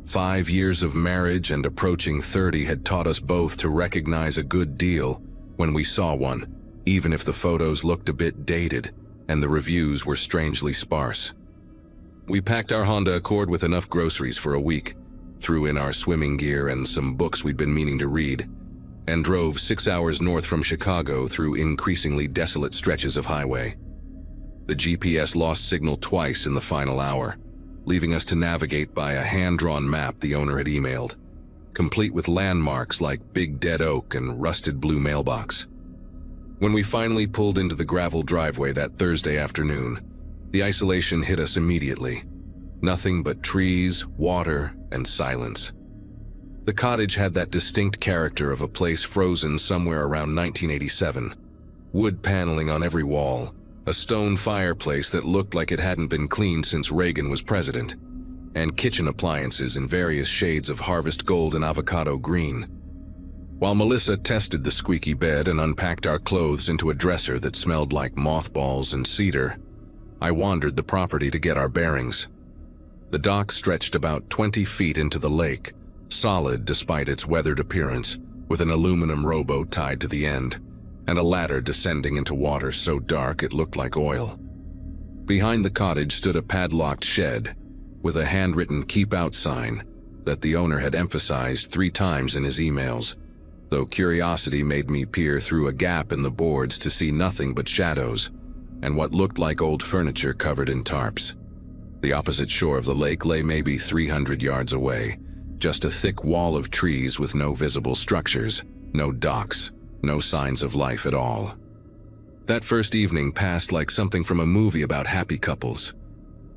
5 years of marriage and approaching 30 had taught us both to recognize a good deal when we saw one, even if the photos looked a bit dated and the reviews were strangely sparse. We packed our Honda Accord with enough groceries for a week, threw in our swimming gear and some books we'd been meaning to read, and drove 6 hours north from Chicago through increasingly desolate stretches of highway. The GPS lost signal twice in the final hour, leaving us to navigate by a hand-drawn map the owner had emailed, complete with landmarks like Big Dead Oak and rusted blue mailbox. When we finally pulled into the gravel driveway that Thursday afternoon, the isolation hit us immediately. Nothing but trees, water, and silence. The cottage had that distinct character of a place frozen somewhere around 1987. Wood paneling on every wall, a stone fireplace that looked like it hadn't been cleaned since Reagan was president, and kitchen appliances in various shades of harvest gold and avocado green. While Melissa tested the squeaky bed and unpacked our clothes into a dresser that smelled like mothballs and cedar, I wandered the property to get our bearings. The dock stretched about 20 feet into the lake, solid despite its weathered appearance, with an aluminum rowboat tied to the end, and a ladder descending into water so dark it looked like oil. Behind the cottage stood a padlocked shed, with a handwritten "Keep Out" sign that the owner had emphasized 3 times in his emails, though curiosity made me peer through a gap in the boards to see nothing but shadows and what looked like old furniture covered in tarps. The opposite shore of the lake lay maybe 300 yards away, just a thick wall of trees with no visible structures, no docks, no signs of life at all. That first evening passed like something from a movie about happy couples.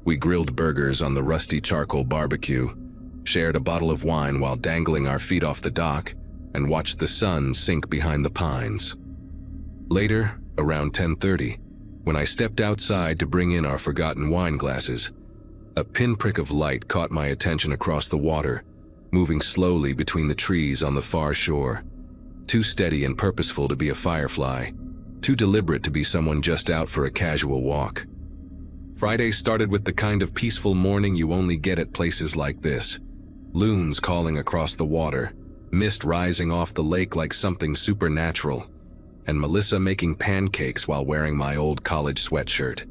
We grilled burgers on the rusty charcoal barbecue, shared a bottle of wine while dangling our feet off the dock, and watched the sun sink behind the pines. Later, around 10:30, when I stepped outside to bring in our forgotten wine glasses, a pinprick of light caught my attention across the water, moving slowly between the trees on the far shore. Too steady and purposeful to be a firefly, too deliberate to be someone just out for a casual walk. Friday started with the kind of peaceful morning you only get at places like this. Loons calling across the water, mist rising off the lake like something supernatural, and Melissa making pancakes while wearing my old college sweatshirt.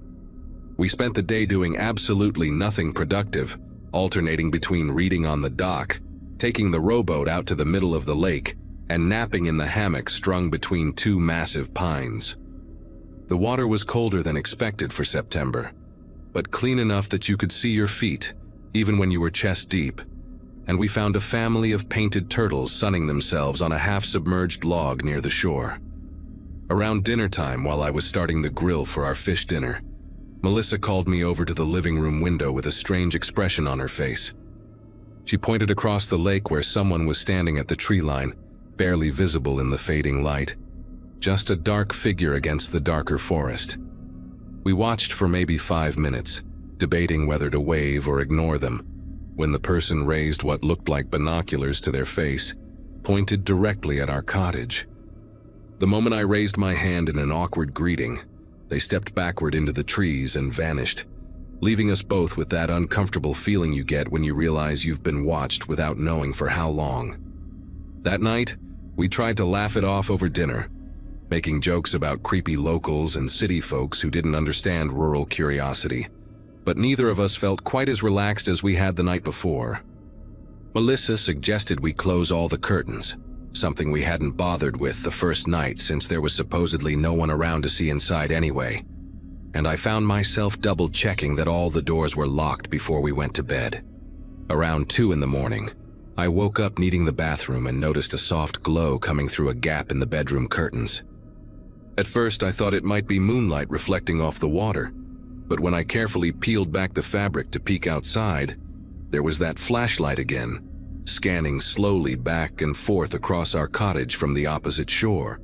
We spent the day doing absolutely nothing productive, alternating between reading on the dock, taking the rowboat out to the middle of the lake, and napping in the hammock strung between two massive pines. The water was colder than expected for September, but clean enough that you could see your feet, even when you were chest deep, and we found a family of painted turtles sunning themselves on a half-submerged log near the shore. Around dinner time, while I was starting the grill for our fish dinner, Melissa called me over to the living room window with a strange expression on her face. She pointed across the lake where someone was standing at the tree line, barely visible in the fading light, just a dark figure against the darker forest. We watched for maybe 5 minutes, debating whether to wave or ignore them, when the person raised what looked like binoculars to their face, pointed directly at our cottage. The moment I raised my hand in an awkward greeting, they stepped backward into the trees and vanished, leaving us both with that uncomfortable feeling you get when you realize you've been watched without knowing for how long. That night, we tried to laugh it off over dinner, making jokes about creepy locals and city folks who didn't understand rural curiosity, but neither of us felt quite as relaxed as we had the night before. Melissa suggested we close all the curtains, something we hadn't bothered with the first night since there was supposedly no one around to see inside anyway, and I found myself double-checking that all the doors were locked before we went to bed. Around 2 in the morning, I woke up needing the bathroom and noticed a soft glow coming through a gap in the bedroom curtains. At first, I thought it might be moonlight reflecting off the water, but when I carefully peeled back the fabric to peek outside, there was that flashlight again, scanning slowly back and forth across our cottage from the opposite shore.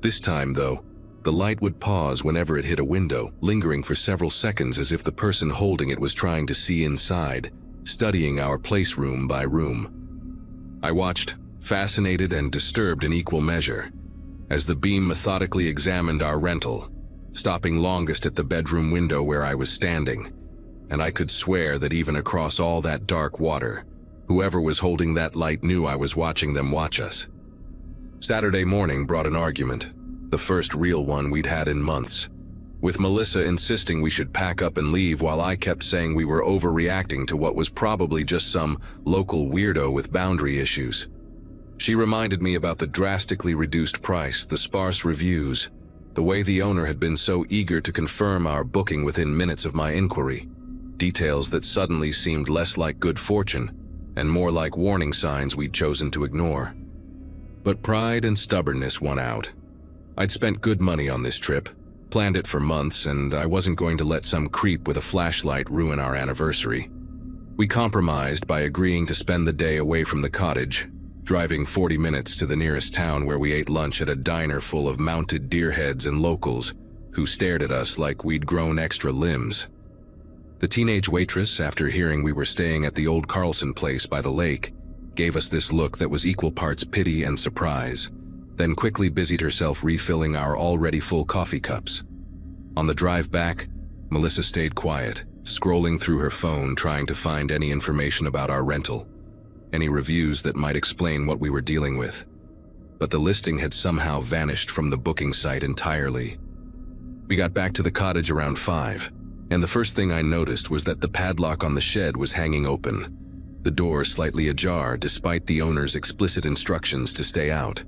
This time, though, the light would pause whenever it hit a window, lingering for several seconds as if the person holding it was trying to see inside, studying our place room by room. I watched, fascinated and disturbed in equal measure, as the beam methodically examined our rental, stopping longest at the bedroom window where I was standing, and I could swear that even across all that dark water, whoever was holding that light knew I was watching them watch us. Saturday morning brought an argument, the first real one we'd had in months, with Melissa insisting we should pack up and leave while I kept saying we were overreacting to what was probably just some local weirdo with boundary issues. She reminded me about the drastically reduced price, the sparse reviews, the way the owner had been so eager to confirm our booking within minutes of my inquiry, details that suddenly seemed less like good fortune and more like warning signs we'd chosen to ignore. But pride and stubbornness won out. I'd spent good money on this trip, planned it for months, and I wasn't going to let some creep with a flashlight ruin our anniversary. We compromised by agreeing to spend the day away from the cottage, driving 40 minutes to the nearest town where we ate lunch at a diner full of mounted deer heads and locals who stared at us like we'd grown extra limbs. The teenage waitress, after hearing we were staying at the old Carlson place by the lake, gave us this look that was equal parts pity and surprise, then quickly busied herself refilling our already full coffee cups. On the drive back, Melissa stayed quiet, scrolling through her phone trying to find any information about our rental, any reviews that might explain what we were dealing with. But the listing had somehow vanished from the booking site entirely. We got back to the cottage around 5, and the first thing I noticed was that the padlock on the shed was hanging open, the door slightly ajar despite the owner's explicit instructions to stay out.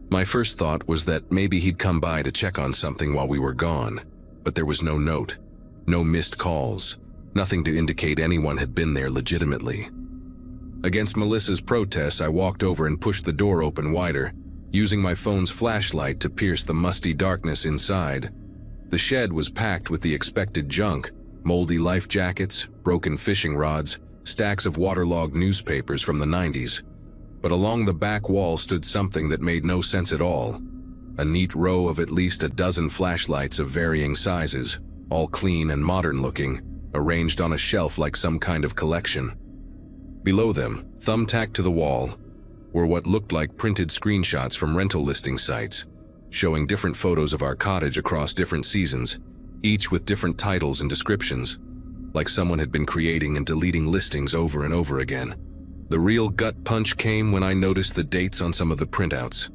My first thought was that maybe he'd come by to check on something while we were gone, but there was no note, no missed calls, nothing to indicate anyone had been there legitimately. Against Melissa's protests, I walked over and pushed the door open wider, using my phone's flashlight to pierce the musty darkness inside. The shed was packed with the expected junk, moldy life jackets, broken fishing rods, stacks of waterlogged newspapers from the 90s. But along the back wall stood something that made no sense at all. A neat row of at least a dozen flashlights of varying sizes, all clean and modern looking, arranged on a shelf like some kind of collection. Below them, thumbtacked to the wall, were what looked like printed screenshots from rental listing sites, showing different photos of our cottage across different seasons, each with different titles and descriptions, like someone had been creating and deleting listings over and over again. The real gut punch came when I noticed the dates on some of the printouts.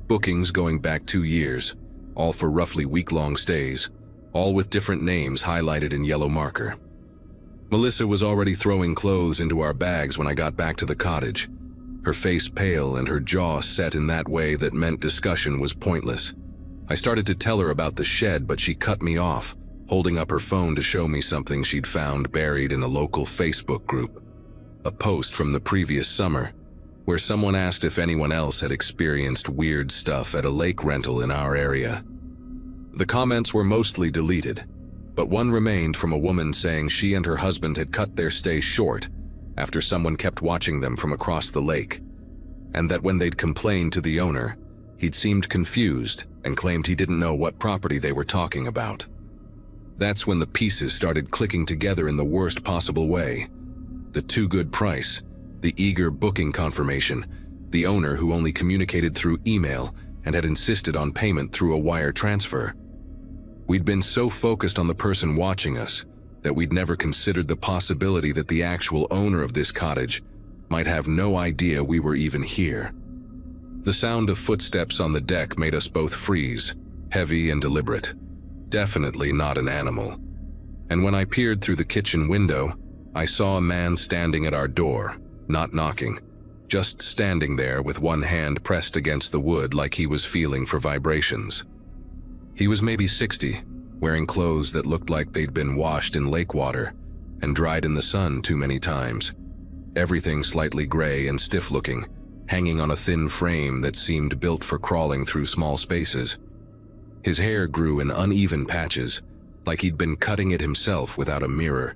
Bookings going back 2 years, all for roughly week-long stays, all with different names highlighted in yellow marker. Melissa was already throwing clothes into our bags when I got back to the cottage, her face pale and her jaw set in that way that meant discussion was pointless. I started to tell her about the shed, but she cut me off, holding up her phone to show me something she'd found buried in a local Facebook group. A post from the previous summer, where someone asked if anyone else had experienced weird stuff at a lake rental in our area. The comments were mostly deleted, but one remained from a woman saying she and her husband had cut their stay short after someone kept watching them from across the lake, and that when they'd complained to the owner, he'd seemed confused and claimed he didn't know what property they were talking about. That's when the pieces started clicking together in the worst possible way. The too good price, the eager booking confirmation, the owner who only communicated through email and had insisted on payment through a wire transfer. We'd been so focused on the person watching us that we'd never considered the possibility that the actual owner of this cottage might have no idea we were even here. The sound of footsteps on the deck made us both freeze, heavy and deliberate. Definitely not an animal. And when I peered through the kitchen window, I saw a man standing at our door, not knocking, just standing there with one hand pressed against the wood like he was feeling for vibrations. He was maybe 60, wearing clothes that looked like they'd been washed in lake water and dried in the sun too many times. Everything slightly gray and stiff-looking, hanging on a thin frame that seemed built for crawling through small spaces. His hair grew in uneven patches, like he'd been cutting it himself without a mirror,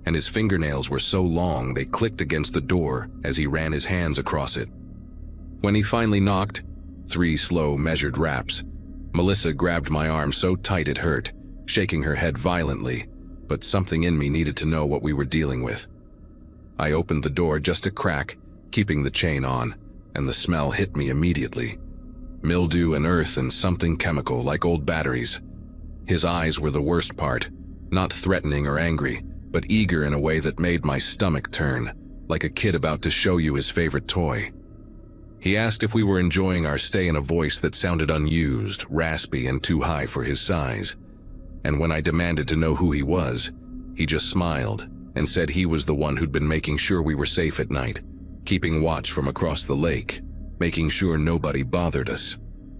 and his fingernails were so long they clicked against the door as he ran his hands across it. When he finally knocked, 3 slow, measured raps, Melissa grabbed my arm so tight it hurt, shaking her head violently, but something in me needed to know what we were dealing with. I opened the door just a crack, keeping the chain on, and the smell hit me immediately. Mildew and earth and something chemical like old batteries. His eyes were the worst part, not threatening or angry, but eager in a way that made my stomach turn, like a kid about to show you his favorite toy. He asked if we were enjoying our stay in a voice that sounded unused, raspy, and too high for his size. And when I demanded to know who he was, he just smiled and said he was the one who'd been making sure we were safe at night, keeping watch from across the lake, making sure nobody bothered us.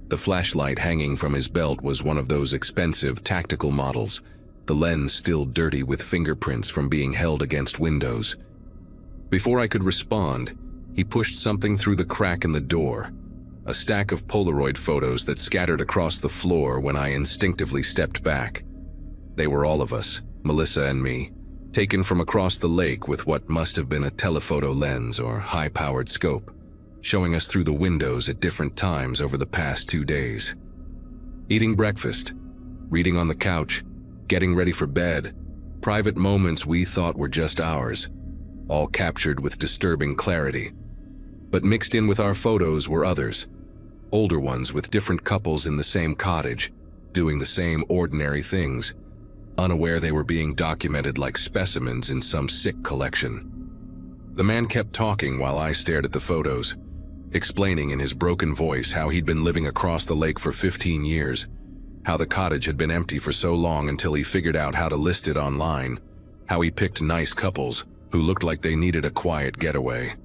The flashlight hanging from his belt was one of those expensive tactical models, the lens still dirty with fingerprints from being held against windows. Before I could respond, he pushed something through the crack in the door, a stack of Polaroid photos that scattered across the floor when I instinctively stepped back. They were all of us, Melissa and me, taken from across the lake with what must have been a telephoto lens or high-powered scope, showing us through the windows at different times over the past 2 days. Eating breakfast, reading on the couch, getting ready for bed, private moments we thought were just ours, all captured with disturbing clarity. But mixed in with our photos were others, older ones with different couples in the same cottage, doing the same ordinary things, unaware they were being documented like specimens in some sick collection. The man kept talking while I stared at the photos, explaining in his broken voice how he'd been living across the lake for 15 years, how the cottage had been empty for so long until he figured out how to list it online, how he picked nice couples who looked like they needed a quiet getaway.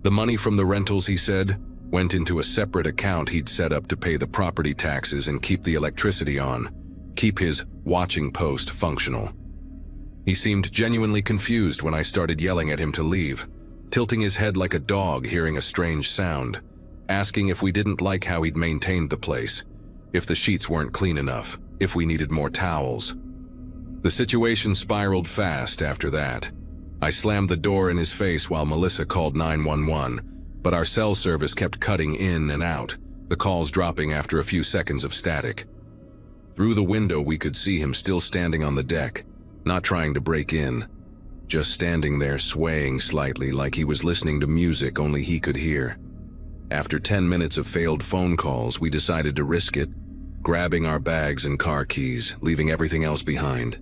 The money from the rentals, he said, went into a separate account he'd set up to pay the property taxes and keep the electricity on, keep his watching post functional. He seemed genuinely confused when I started yelling at him to leave, tilting his head like a dog hearing a strange sound, asking if we didn't like how he'd maintained the place, if the sheets weren't clean enough, if we needed more towels. The situation spiraled fast after that. I slammed the door in his face while Melissa called 911, but our cell service kept cutting in and out, the calls dropping after a few seconds of static. Through the window we could see him still standing on the deck, not trying to break in, just standing there swaying slightly like he was listening to music only he could hear. After 10 minutes of failed phone calls, we decided to risk it, grabbing our bags and car keys, leaving everything else behind.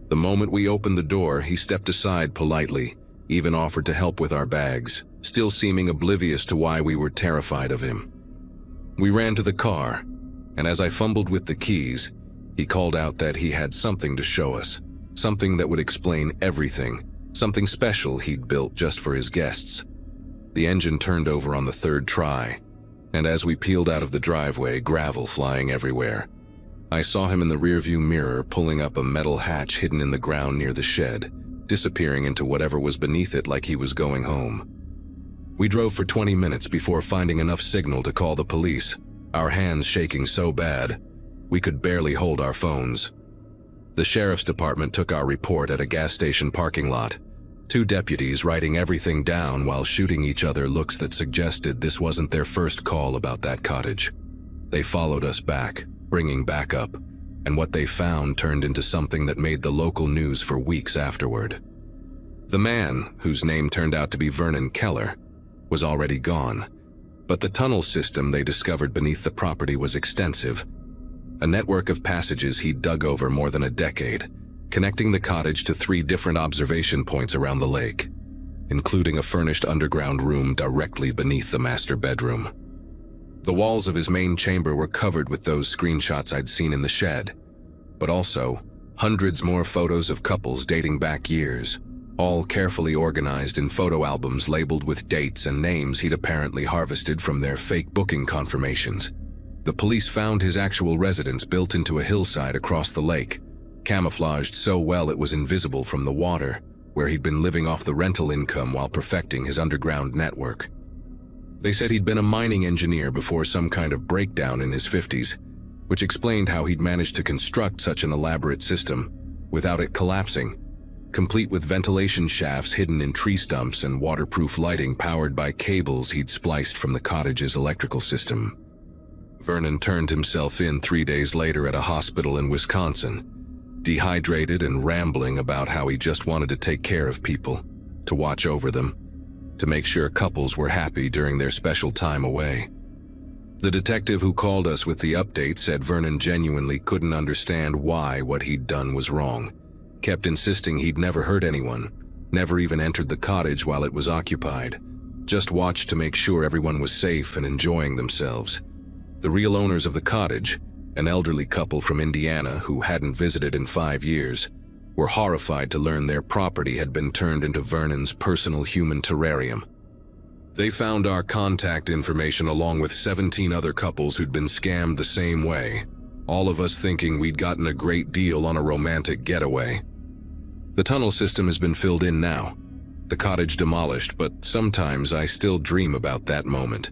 The moment we opened the door, he stepped aside politely, even offered to help with our bags. still seeming oblivious to why we were terrified of him. We ran to the car, and as I fumbled with the keys, he called out that he had something to show us, something that would explain everything, something special he'd built just for his guests. The engine turned over on the third try, and as we peeled out of the driveway, gravel flying everywhere. I saw him in the rearview mirror pulling up a metal hatch hidden in the ground near the shed, disappearing into whatever was beneath it like he was going home. We drove for 20 minutes before finding enough signal to call the police, our hands shaking so bad we could barely hold our phones. The sheriff's department took our report at a gas station parking lot, 2 deputies writing everything down while shooting each other looks that suggested this wasn't their first call about that cottage. They followed us back, bringing backup, and what they found turned into something that made the local news for weeks afterward. The man, whose name turned out to be Vernon Keller, was already gone, but the tunnel system they discovered beneath the property was extensive, a network of passages he'd dug over more than a decade, connecting the cottage to 3 different observation points around the lake, including a furnished underground room directly beneath the master bedroom. The walls of his main chamber were covered with those screenshots I'd seen in the shed, but also hundreds more photos of couples dating back years, all carefully organized in photo albums labeled with dates and names he'd apparently harvested from their fake booking confirmations. The police found his actual residence built into a hillside across the lake, camouflaged so well it was invisible from the water, where he'd been living off the rental income while perfecting his underground network. They said he'd been a mining engineer before some kind of breakdown in his 50s, which explained how he'd managed to construct such an elaborate system without it collapsing, complete with ventilation shafts hidden in tree stumps and waterproof lighting powered by cables he'd spliced from the cottage's electrical system. Vernon turned himself in 3 days later at a hospital in Wisconsin, dehydrated and rambling about how he just wanted to take care of people, to watch over them, to make sure couples were happy during their special time away. The detective who called us with the update said Vernon genuinely couldn't understand why what he'd done was wrong, kept insisting he'd never hurt anyone, never even entered the cottage while it was occupied, just watched to make sure everyone was safe and enjoying themselves. The real owners of the cottage, an elderly couple from Indiana who hadn't visited in 5 years, were horrified to learn their property had been turned into Vernon's personal human terrarium. They found our contact information along with 17 other couples who'd been scammed the same way, all of us thinking we'd gotten a great deal on a romantic getaway. The tunnel system has been filled in now, the cottage demolished, but sometimes I still dream about that moment,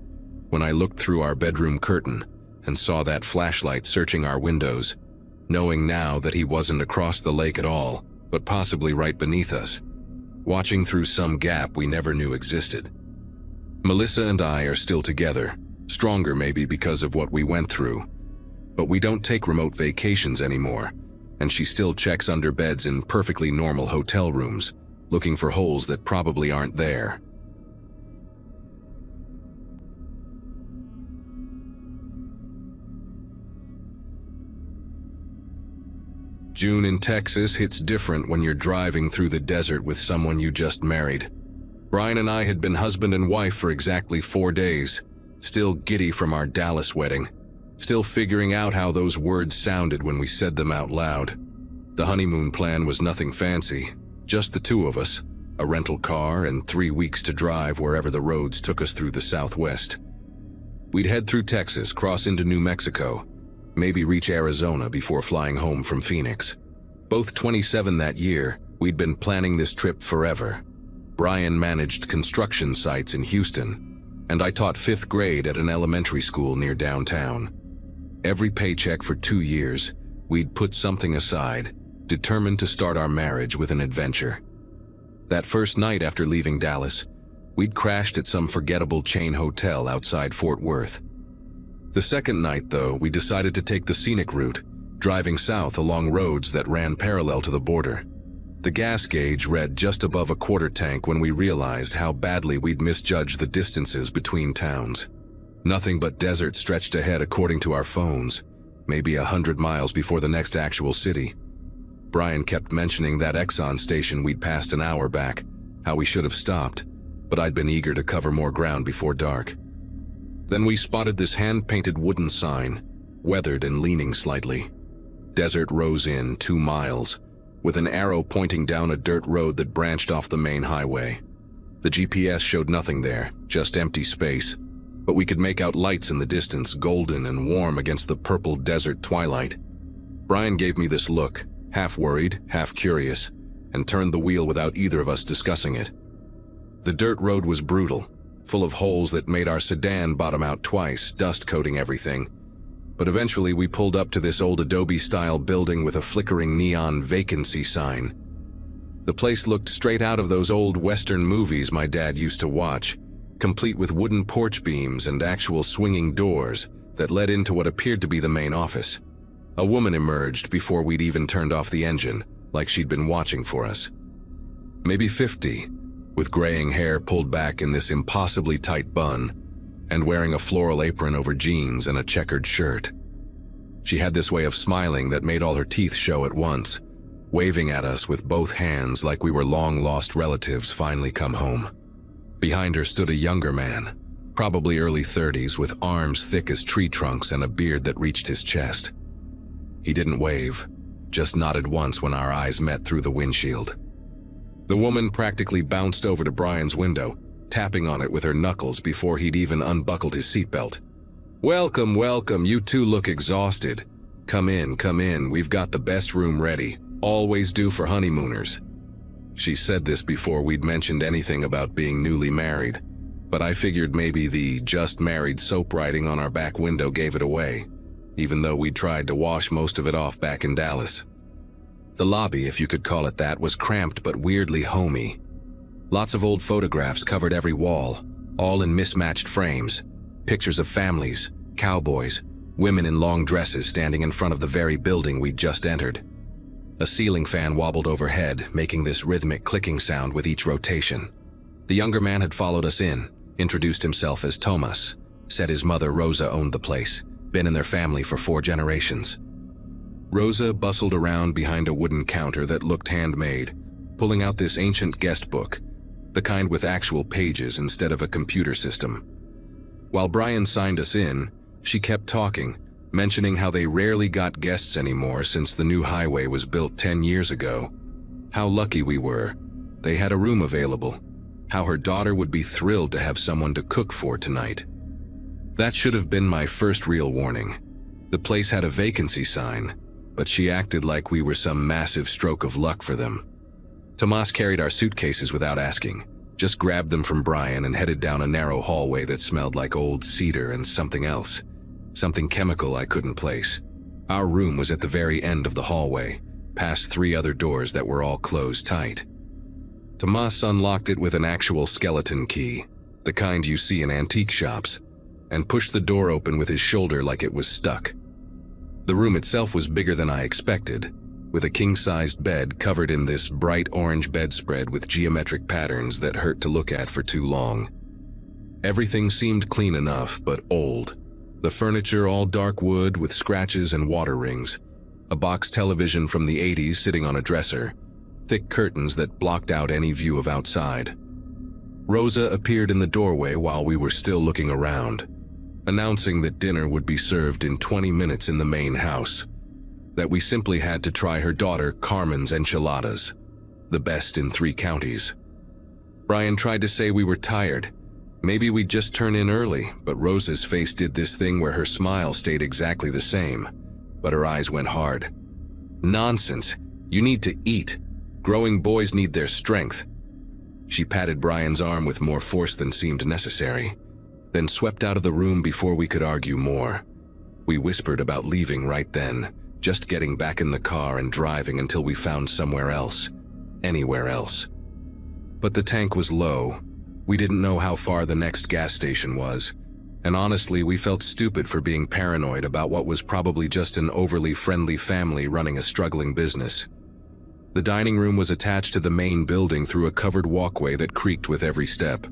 when I looked through our bedroom curtain and saw that flashlight searching our windows, knowing now that he wasn't across the lake at all, but possibly right beneath us, watching through some gap we never knew existed. Melissa and I are still together, stronger maybe because of what we went through, but we don't take remote vacations anymore, and she still checks under beds in perfectly normal hotel rooms, looking for holes that probably aren't there. June in Texas hits different when you're driving through the desert with someone you just married. Brian and I had been husband and wife for exactly 4 days, still giddy from our Dallas wedding, still figuring out how those words sounded when we said them out loud. The honeymoon plan was nothing fancy, just the 2 of us, a rental car and 3 weeks to drive wherever the roads took us through the Southwest. We'd head through Texas, cross into New Mexico, maybe reach Arizona before flying home from Phoenix. Both 27 that year, we'd been planning this trip forever. Brian managed construction sites in Houston, and I taught 5th grade at an elementary school near downtown. Every paycheck for 2 years, we'd put something aside, determined to start our marriage with an adventure. That first night after leaving Dallas, we'd crashed at some forgettable chain hotel outside Fort Worth. The second night, though, we decided to take the scenic route, driving south along roads that ran parallel to the border. The gas gauge read just above a quarter tank when we realized how badly we'd misjudged the distances between towns. Nothing but desert stretched ahead according to our phones, maybe 100 miles before the next actual city. Brian kept mentioning that Exxon station we'd passed an hour back, how we should have stopped, but I'd been eager to cover more ground before dark. Then we spotted this hand-painted wooden sign, weathered and leaning slightly. Desert Rose Inn, 2 miles, with an arrow pointing down a dirt road that branched off the main highway. The GPS showed nothing there, just empty space, but we could make out lights in the distance, golden and warm against the purple desert twilight. Brian gave me this look, half worried, half curious, and turned the wheel without either of us discussing it. The dirt road was brutal, full of holes that made our sedan bottom out twice, dust coating everything. But eventually we pulled up to this old adobe-style building with a flickering neon vacancy sign. The place looked straight out of those old Western movies my dad used to watch, complete with wooden porch beams and actual swinging doors that led into what appeared to be the main office. A woman emerged before we'd even turned off the engine, like she'd been watching for us. Maybe 50, with graying hair pulled back in this impossibly tight bun, and wearing a floral apron over jeans and a checkered shirt. She had this way of smiling that made all her teeth show at once, waving at us with both hands like we were long-lost relatives finally come home. Behind her stood a younger man, probably early 30s, with arms thick as tree trunks and a beard that reached his chest. He didn't wave, just nodded once when our eyes met through the windshield. The woman practically bounced over to Brian's window, tapping on it with her knuckles before he'd even unbuckled his seatbelt. "Welcome, welcome, you two look exhausted. Come in, we've got the best room ready, always do for honeymooners." She said this before we'd mentioned anything about being newly married, but I figured maybe the just married soap writing on our back window gave it away, even though we'd tried to wash most of it off back in Dallas. The lobby, if you could call it that, was cramped but weirdly homey. Lots of old photographs covered every wall, all in mismatched frames. Pictures of families, cowboys, women in long dresses standing in front of the very building we'd just entered. A ceiling fan wobbled overhead, making this rhythmic clicking sound with each rotation. The younger man had followed us in, introduced himself as Thomas, said his mother Rosa owned the place, been in their family for 4 generations. Rosa bustled around behind a wooden counter that looked handmade, pulling out this ancient guest book, the kind with actual pages instead of a computer system. While Brian signed us in, she kept talking, mentioning how they rarely got guests anymore since the new highway was built 10 years ago. How lucky we were. They had a room available. How her daughter would be thrilled to have someone to cook for tonight. That should have been my first real warning. The place had a vacancy sign, but she acted like we were some massive stroke of luck for them. Tomas carried our suitcases without asking, just grabbed them from Brian and headed down a narrow hallway that smelled like old cedar and something else. Something chemical I couldn't place. Our room was at the very end of the hallway, past 3 other doors that were all closed tight. Tomas unlocked it with an actual skeleton key, the kind you see in antique shops, and pushed the door open with his shoulder like it was stuck. The room itself was bigger than I expected, with a king-sized bed covered in this bright orange bedspread with geometric patterns that hurt to look at for too long. Everything seemed clean enough, but old. The furniture all dark wood with scratches and water rings, a box television from the 80s sitting on a dresser, thick curtains that blocked out any view of outside. Rosa appeared in the doorway while we were still looking around, announcing that dinner would be served in 20 minutes in the main house, that we simply had to try her daughter Carmen's enchiladas, the best in 3 counties. Brian tried to say we were tired. Maybe we'd just turn in early, but Rosa's face did this thing where her smile stayed exactly the same, but her eyes went hard. "Nonsense. You need to eat. Growing boys need their strength." She patted Brian's arm with more force than seemed necessary, then swept out of the room before we could argue more. We whispered about leaving right then, just getting back in the car and driving until we found somewhere else, anywhere else. But the tank was low. We didn't know how far the next gas station was, and honestly, we felt stupid for being paranoid about what was probably just an overly friendly family running a struggling business. The dining room was attached to the main building through a covered walkway that creaked with every step.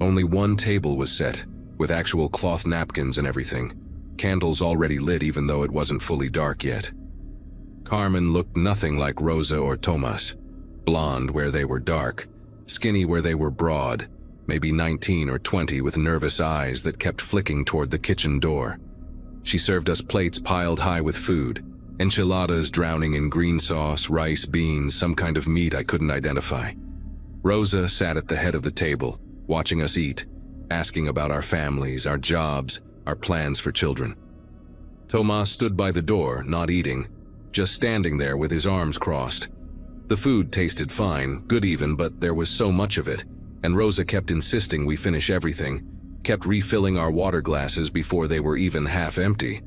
Only 1 table was set, with actual cloth napkins and everything, candles already lit even though it wasn't fully dark yet. Carmen looked nothing like Rosa or Tomas, blonde where they were dark, skinny where they were broad, maybe 19 or 20, with nervous eyes that kept flicking toward the kitchen door. She served us plates piled high with food, enchiladas drowning in green sauce, rice, beans, some kind of meat I couldn't identify. Rosa sat at the head of the table, watching us eat, asking about our families, our jobs, our plans for children. Tomas stood by the door, not eating, just standing there with his arms crossed. The food tasted fine, good even, but there was so much of it, and Rosa kept insisting we finish everything, kept refilling our water glasses before they were even half empty.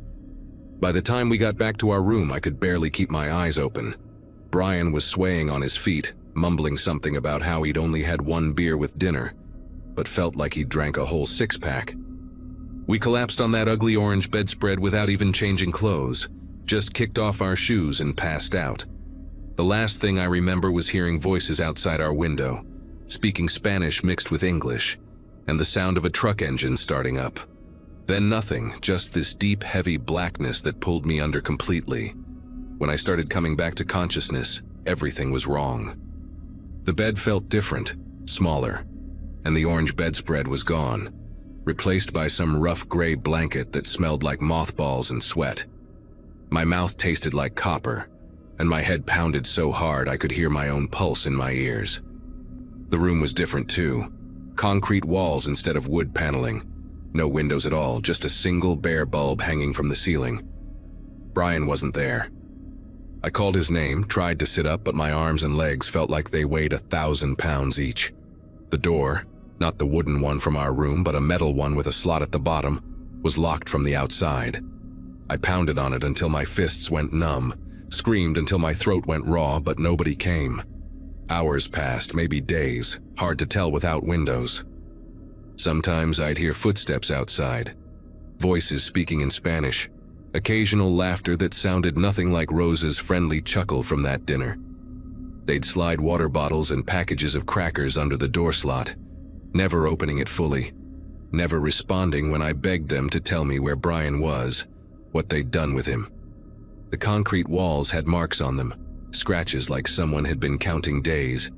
By the time we got back to our room, I could barely keep my eyes open. Brian was swaying on his feet, mumbling something about how he'd only had one beer with dinner, but felt like he'd drank a whole six-pack. We collapsed on that ugly orange bedspread without even changing clothes, just kicked off our shoes and passed out. The last thing I remember was hearing voices outside our window, speaking Spanish mixed with English, and the sound of a truck engine starting up. Then nothing, just this deep, heavy blackness that pulled me under completely. When I started coming back to consciousness, everything was wrong. The bed felt different, smaller, and the orange bedspread was gone, replaced by some rough gray blanket that smelled like mothballs and sweat. My mouth tasted like copper, and my head pounded so hard I could hear my own pulse in my ears. The room was different too. Concrete walls instead of wood paneling. No windows at all, just a single bare bulb hanging from the ceiling. Brian wasn't there. I called his name, tried to sit up, but my arms and legs felt like they weighed 1,000 pounds each. The door, not the wooden one from our room, but a metal one with a slot at the bottom, was locked from the outside. I pounded on it until my fists went numb, screamed until my throat went raw, but nobody came. Hours passed, maybe days, hard to tell without windows. Sometimes I'd hear footsteps outside, voices speaking in Spanish, occasional laughter that sounded nothing like Rosa's friendly chuckle from that dinner. They'd slide water bottles and packages of crackers under the door slot, never opening it fully, never responding when I begged them to tell me where Brian was, what they'd done with him. The concrete walls had marks on them, scratches like someone had been counting days,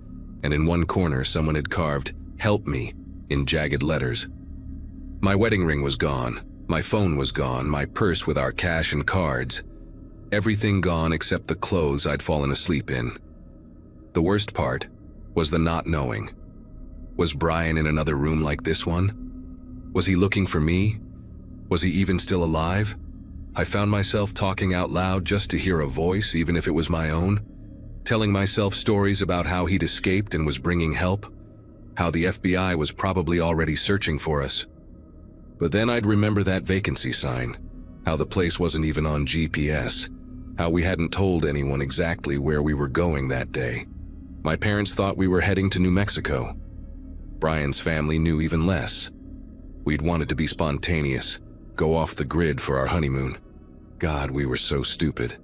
and in one corner someone had carved, "Help me," in jagged letters. My wedding ring was gone, my phone was gone, my purse with our cash and cards. Everything gone except the clothes I'd fallen asleep in. The worst part was the not knowing. Was Brian in another room like this one? Was he looking for me? Was he even still alive? I found myself talking out loud just to hear a voice, even if it was my own, telling myself stories about how he'd escaped and was bringing help, how the FBI was probably already searching for us. But then I'd remember that vacancy sign, how the place wasn't even on GPS, how we hadn't told anyone exactly where we were going that day. My parents thought we were heading to New Mexico. Brian's family knew even less. We'd wanted to be spontaneous, go off the grid for our honeymoon. God, we were so stupid.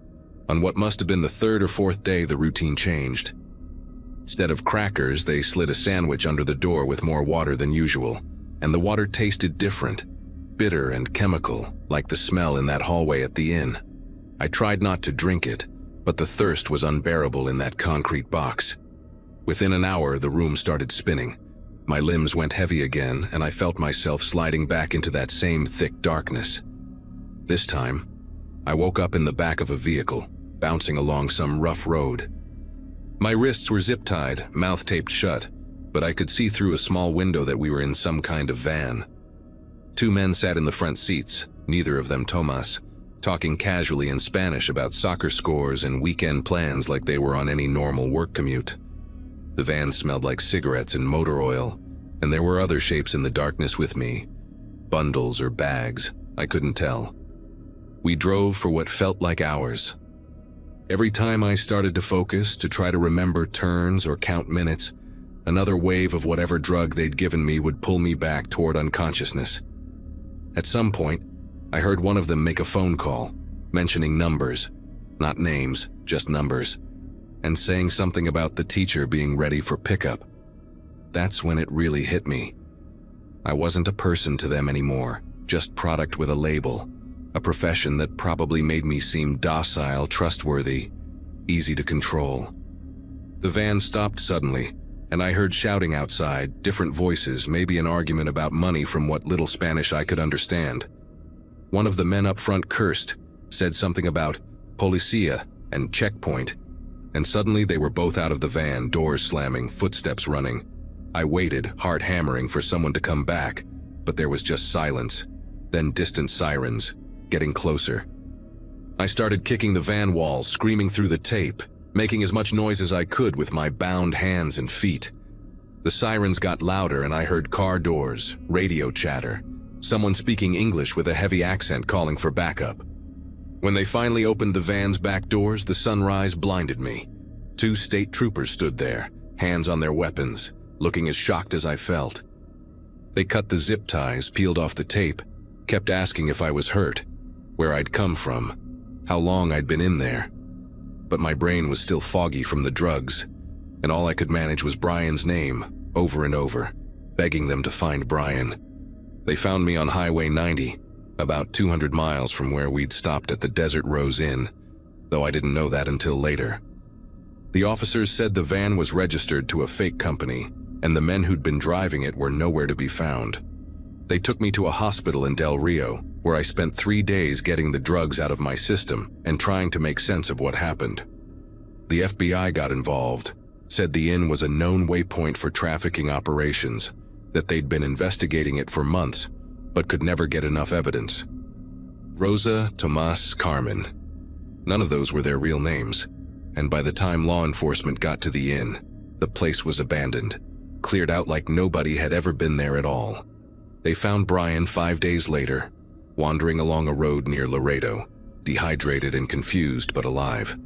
On what must have been the third or fourth day, the routine changed. Instead of crackers, they slid a sandwich under the door with more water than usual, and the water tasted different, bitter and chemical, like the smell in that hallway at the inn. I tried not to drink it, but the thirst was unbearable in that concrete box. Within an hour, the room started spinning. My limbs went heavy again, and I felt myself sliding back into that same thick darkness. This time, I woke up in the back of a vehicle, bouncing along some rough road. My wrists were zip-tied, mouth taped shut, but I could see through a small window that we were in some kind of van. Two men sat in the front seats, neither of them Tomas, talking casually in Spanish about soccer scores and weekend plans like they were on any normal work commute. The van smelled like cigarettes and motor oil, and there were other shapes in the darkness with me. Bundles or bags, I couldn't tell. We drove for what felt like hours. Every time I started to focus, to try to remember turns or count minutes, another wave of whatever drug they'd given me would pull me back toward unconsciousness. At some point, I heard one of them make a phone call, mentioning numbers, not names, just numbers, and saying something about the teacher being ready for pickup. That's when it really hit me. I wasn't a person to them anymore, just product with a label, a profession that probably made me seem docile, trustworthy, easy to control. The van stopped suddenly, and I heard shouting outside, different voices, maybe an argument about money from what little Spanish I could understand. One of the men up front cursed, said something about "policía" and "checkpoint," and suddenly they were both out of the van, doors slamming, footsteps running. I waited, heart hammering, for someone to come back, but there was just silence, then distant sirens, getting closer. I started kicking the van walls, screaming through the tape, making as much noise as I could with my bound hands and feet. The sirens got louder and I heard car doors, radio chatter, someone speaking English with a heavy accent calling for backup. When they finally opened the van's back doors, the sunrise blinded me. 2 state troopers stood there, hands on their weapons, looking as shocked as I felt. They cut the zip ties, peeled off the tape, kept asking if I was hurt, where I'd come from, how long I'd been in there. But my brain was still foggy from the drugs, and all I could manage was Brian's name, over and over, begging them to find Brian. They found me on Highway 90, about 200 miles from where we'd stopped at the Desert Rose Inn, though I didn't know that until later. The officers said the van was registered to a fake company, and the men who'd been driving it were nowhere to be found. They took me to a hospital in Del Rio, where I spent 3 days getting the drugs out of my system and trying to make sense of what happened. The FBI got involved, said the inn was a known waypoint for trafficking operations, that they'd been investigating it for months, but could never get enough evidence. Rosa, Tomas, Carmen. None of those were their real names, and by the time law enforcement got to the inn, the place was abandoned, cleared out like nobody had ever been there at all. They found Brian 5 days later, wandering along a road near Laredo, dehydrated and confused but alive.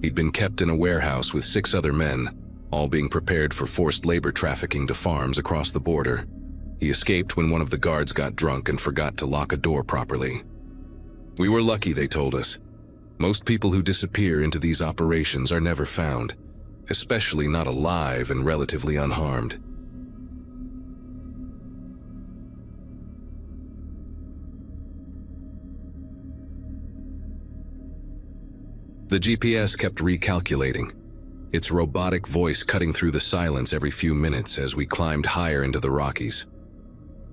He'd been kept in a warehouse with 6 other men, all being prepared for forced labor trafficking to farms across the border. He escaped when one of the guards got drunk and forgot to lock a door properly. We were lucky, they told us. Most people who disappear into these operations are never found, especially not alive and relatively unharmed. The GPS kept recalculating, its robotic voice cutting through the silence every few minutes as we climbed higher into the Rockies.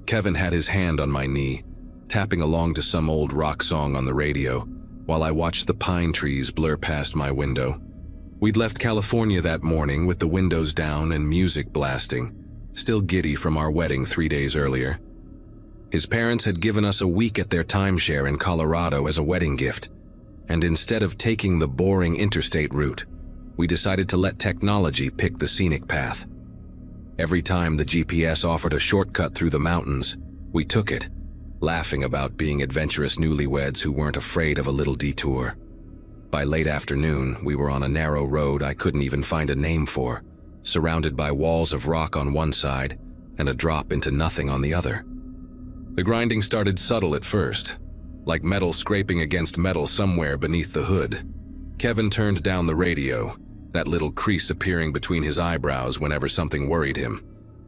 Kevin had his hand on my knee, tapping along to some old rock song on the radio, while I watched the pine trees blur past my window. We'd left California that morning with the windows down and music blasting, still giddy from our wedding 3 days earlier. His parents had given us a week at their timeshare in Colorado as a wedding gift, and instead of taking the boring interstate route, we decided to let technology pick the scenic path. Every time the GPS offered a shortcut through the mountains, we took it, laughing about being adventurous newlyweds who weren't afraid of a little detour. By late afternoon, we were on a narrow road I couldn't even find a name for, surrounded by walls of rock on one side and a drop into nothing on the other. The grinding started subtle at first, like metal scraping against metal somewhere beneath the hood. Kevin turned down the radio, that little crease appearing between his eyebrows whenever something worried him.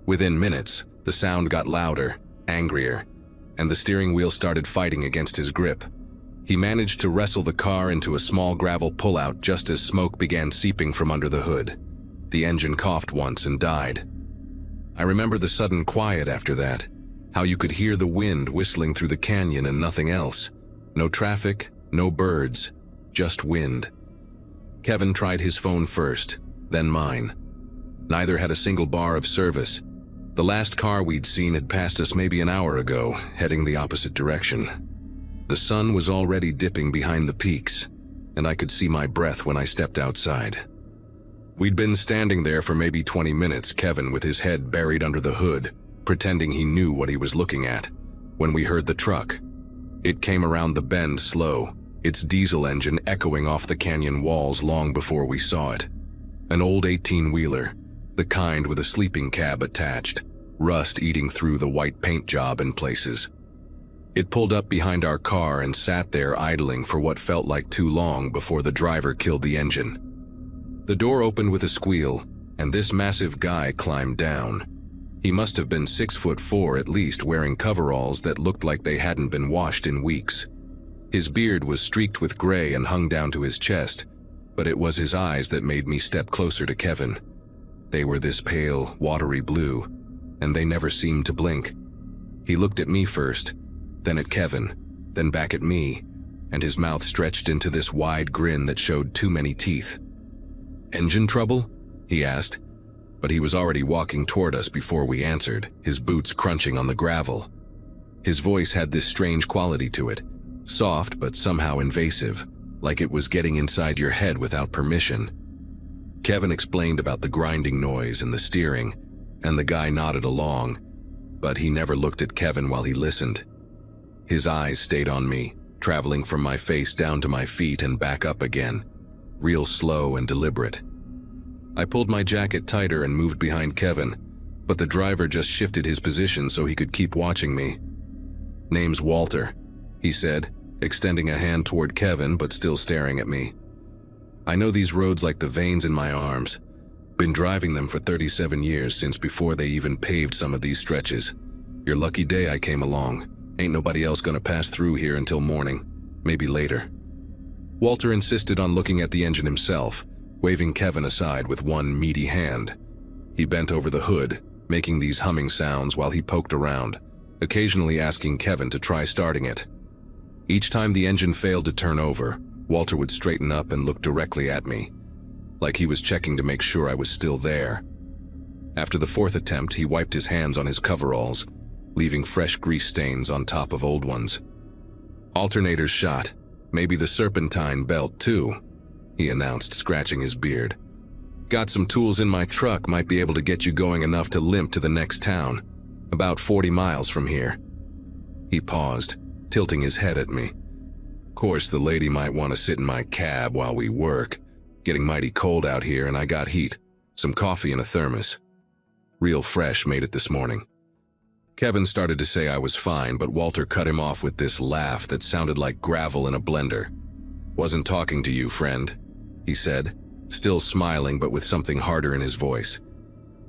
Within minutes, the sound got louder, angrier, and the steering wheel started fighting against his grip. He managed to wrestle the car into a small gravel pullout just as smoke began seeping from under the hood. The engine coughed once and died. I remember the sudden quiet after that, how you could hear the wind whistling through the canyon and nothing else. No traffic, no birds, just wind. Kevin tried his phone first, then mine. Neither had a single bar of service. The last car we'd seen had passed us maybe an hour ago, heading the opposite direction. The sun was already dipping behind the peaks, and I could see my breath when I stepped outside. We'd been standing there for maybe 20 minutes, Kevin with his head buried under the hood, pretending he knew what he was looking at, when we heard the truck. It came around the bend slow, its diesel engine echoing off the canyon walls long before we saw it. An old 18-wheeler, the kind with a sleeping cab attached, rust eating through the white paint job in places. It pulled up behind our car and sat there idling for what felt like too long before the driver killed the engine. The door opened with a squeal, and this massive guy climbed down. He must have been 6'4" at least, wearing coveralls that looked like they hadn't been washed in weeks. His beard was streaked with gray and hung down to his chest, but it was his eyes that made me step closer to Kevin. They were this pale, watery blue, and they never seemed to blink. He looked at me first, then at Kevin, then back at me, and his mouth stretched into this wide grin that showed too many teeth. "Engine trouble?" he asked, but he was already walking toward us before we answered, his boots crunching on the gravel. His voice had this strange quality to it, soft but somehow invasive, like it was getting inside your head without permission. Kevin explained about the grinding noise and the steering, and the guy nodded along, but he never looked at Kevin while he listened. His eyes stayed on me, traveling from my face down to my feet and back up again, real slow and deliberate. I pulled my jacket tighter and moved behind Kevin, but the driver just shifted his position so he could keep watching me. "Name's Walter," he said, extending a hand toward Kevin but still staring at me. "I know these roads like the veins in my arms. Been driving them for 37 years, since before they even paved some of these stretches. Your lucky day I came along. Ain't nobody else gonna pass through here until morning, maybe later." Walter insisted on looking at the engine himself, waving Kevin aside with one meaty hand. He bent over the hood, making these humming sounds while he poked around, occasionally asking Kevin to try starting it. Each time the engine failed to turn over, Walter would straighten up and look directly at me, like he was checking to make sure I was still there. After the fourth attempt, he wiped his hands on his coveralls, leaving fresh grease stains on top of old ones. "Alternator's shot, maybe the serpentine belt too," he announced, scratching his beard. "Got some tools in my truck, might be able to get you going enough to limp to the next town, about 40 miles from here." He paused, tilting his head at me. "Course the lady might want to sit in my cab while we work. Getting mighty cold out here and I got heat, some coffee in a thermos. Real fresh, made it this morning." Kevin started to say I was fine, but Walter cut him off with this laugh that sounded like gravel in a blender. "Wasn't talking to you, friend," he said, still smiling but with something harder in his voice.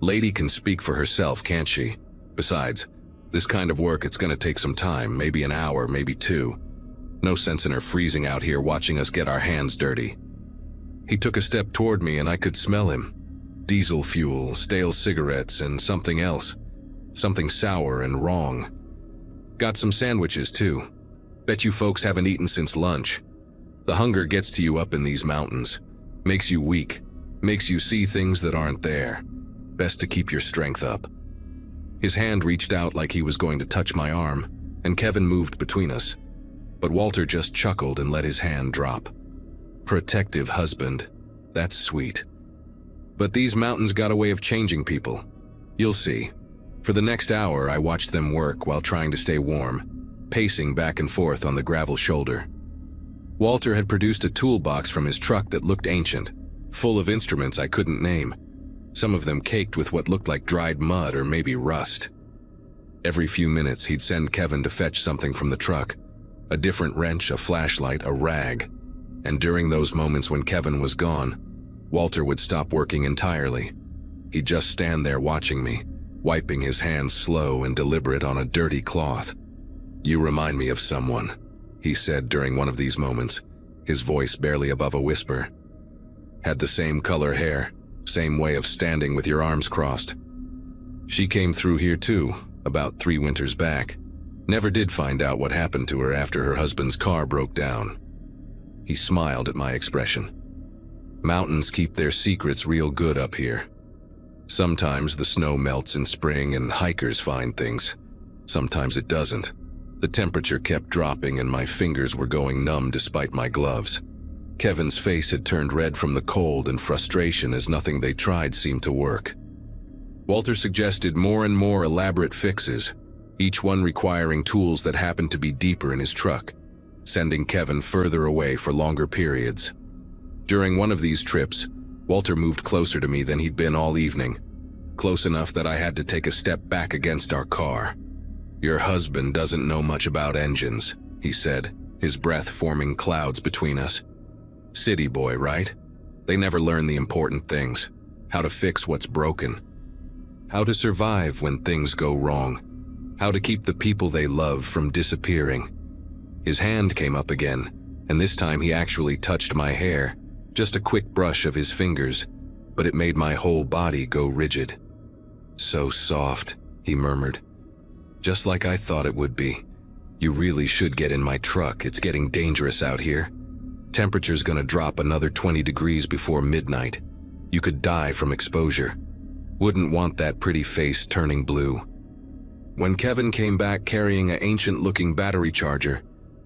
"Lady can speak for herself, can't she? Besides, this kind of work, it's gonna take some time, maybe an hour, maybe two. No sense in her freezing out here watching us get our hands dirty." He took a step toward me and I could smell him. Diesel fuel, stale cigarettes, and something else. Something sour and wrong. "Got some sandwiches too. Bet you folks haven't eaten since lunch. The hunger gets to you up in these mountains. Makes you weak. Makes you see things that aren't there. Best to keep your strength up." His hand reached out like he was going to touch my arm, and Kevin moved between us. But Walter just chuckled and let his hand drop. "Protective husband. That's sweet. But these mountains got a way of changing people. You'll see." For the next hour, I watched them work while trying to stay warm, pacing back and forth on the gravel shoulder. Walter had produced a toolbox from his truck that looked ancient, full of instruments I couldn't name, some of them caked with what looked like dried mud or maybe rust. Every few minutes, he'd send Kevin to fetch something from the truck, a different wrench, a flashlight, a rag. And during those moments when Kevin was gone, Walter would stop working entirely. He'd just stand there watching me, wiping his hands slow and deliberate on a dirty cloth. "You remind me of someone," he said during one of these moments, his voice barely above a whisper. "Had the same color hair, same way of standing with your arms crossed. She came through here too, about 3 winters back. Never did find out what happened to her after her husband's car broke down." He smiled at my expression. "Mountains keep their secrets real good up here. Sometimes the snow melts in spring and hikers find things. Sometimes it doesn't. The temperature kept dropping and my fingers were going numb despite my gloves." Kevin's face had turned red from the cold and frustration as nothing they tried seemed to work. Walter suggested more and more elaborate fixes, each one requiring tools that happened to be deeper in his truck, sending Kevin further away for longer periods. During one of these trips, Walter moved closer to me than he'd been all evening, close enough that I had to take a step back against our car. "Your husband doesn't know much about engines," he said, his breath forming clouds between us. "City boy, right? They never learn the important things, how to fix what's broken, how to survive when things go wrong, how to keep the people they love from disappearing." His hand came up again, and this time he actually touched my hair, just a quick brush of his fingers, but it made my whole body go rigid. "So soft," he murmured. "Just like I thought it would be. You really should get in my truck. It's getting dangerous out here. Temperature's gonna drop another 20 degrees before midnight. You could die from exposure. Wouldn't want that pretty face turning blue." When Kevin came back carrying an ancient-looking battery charger,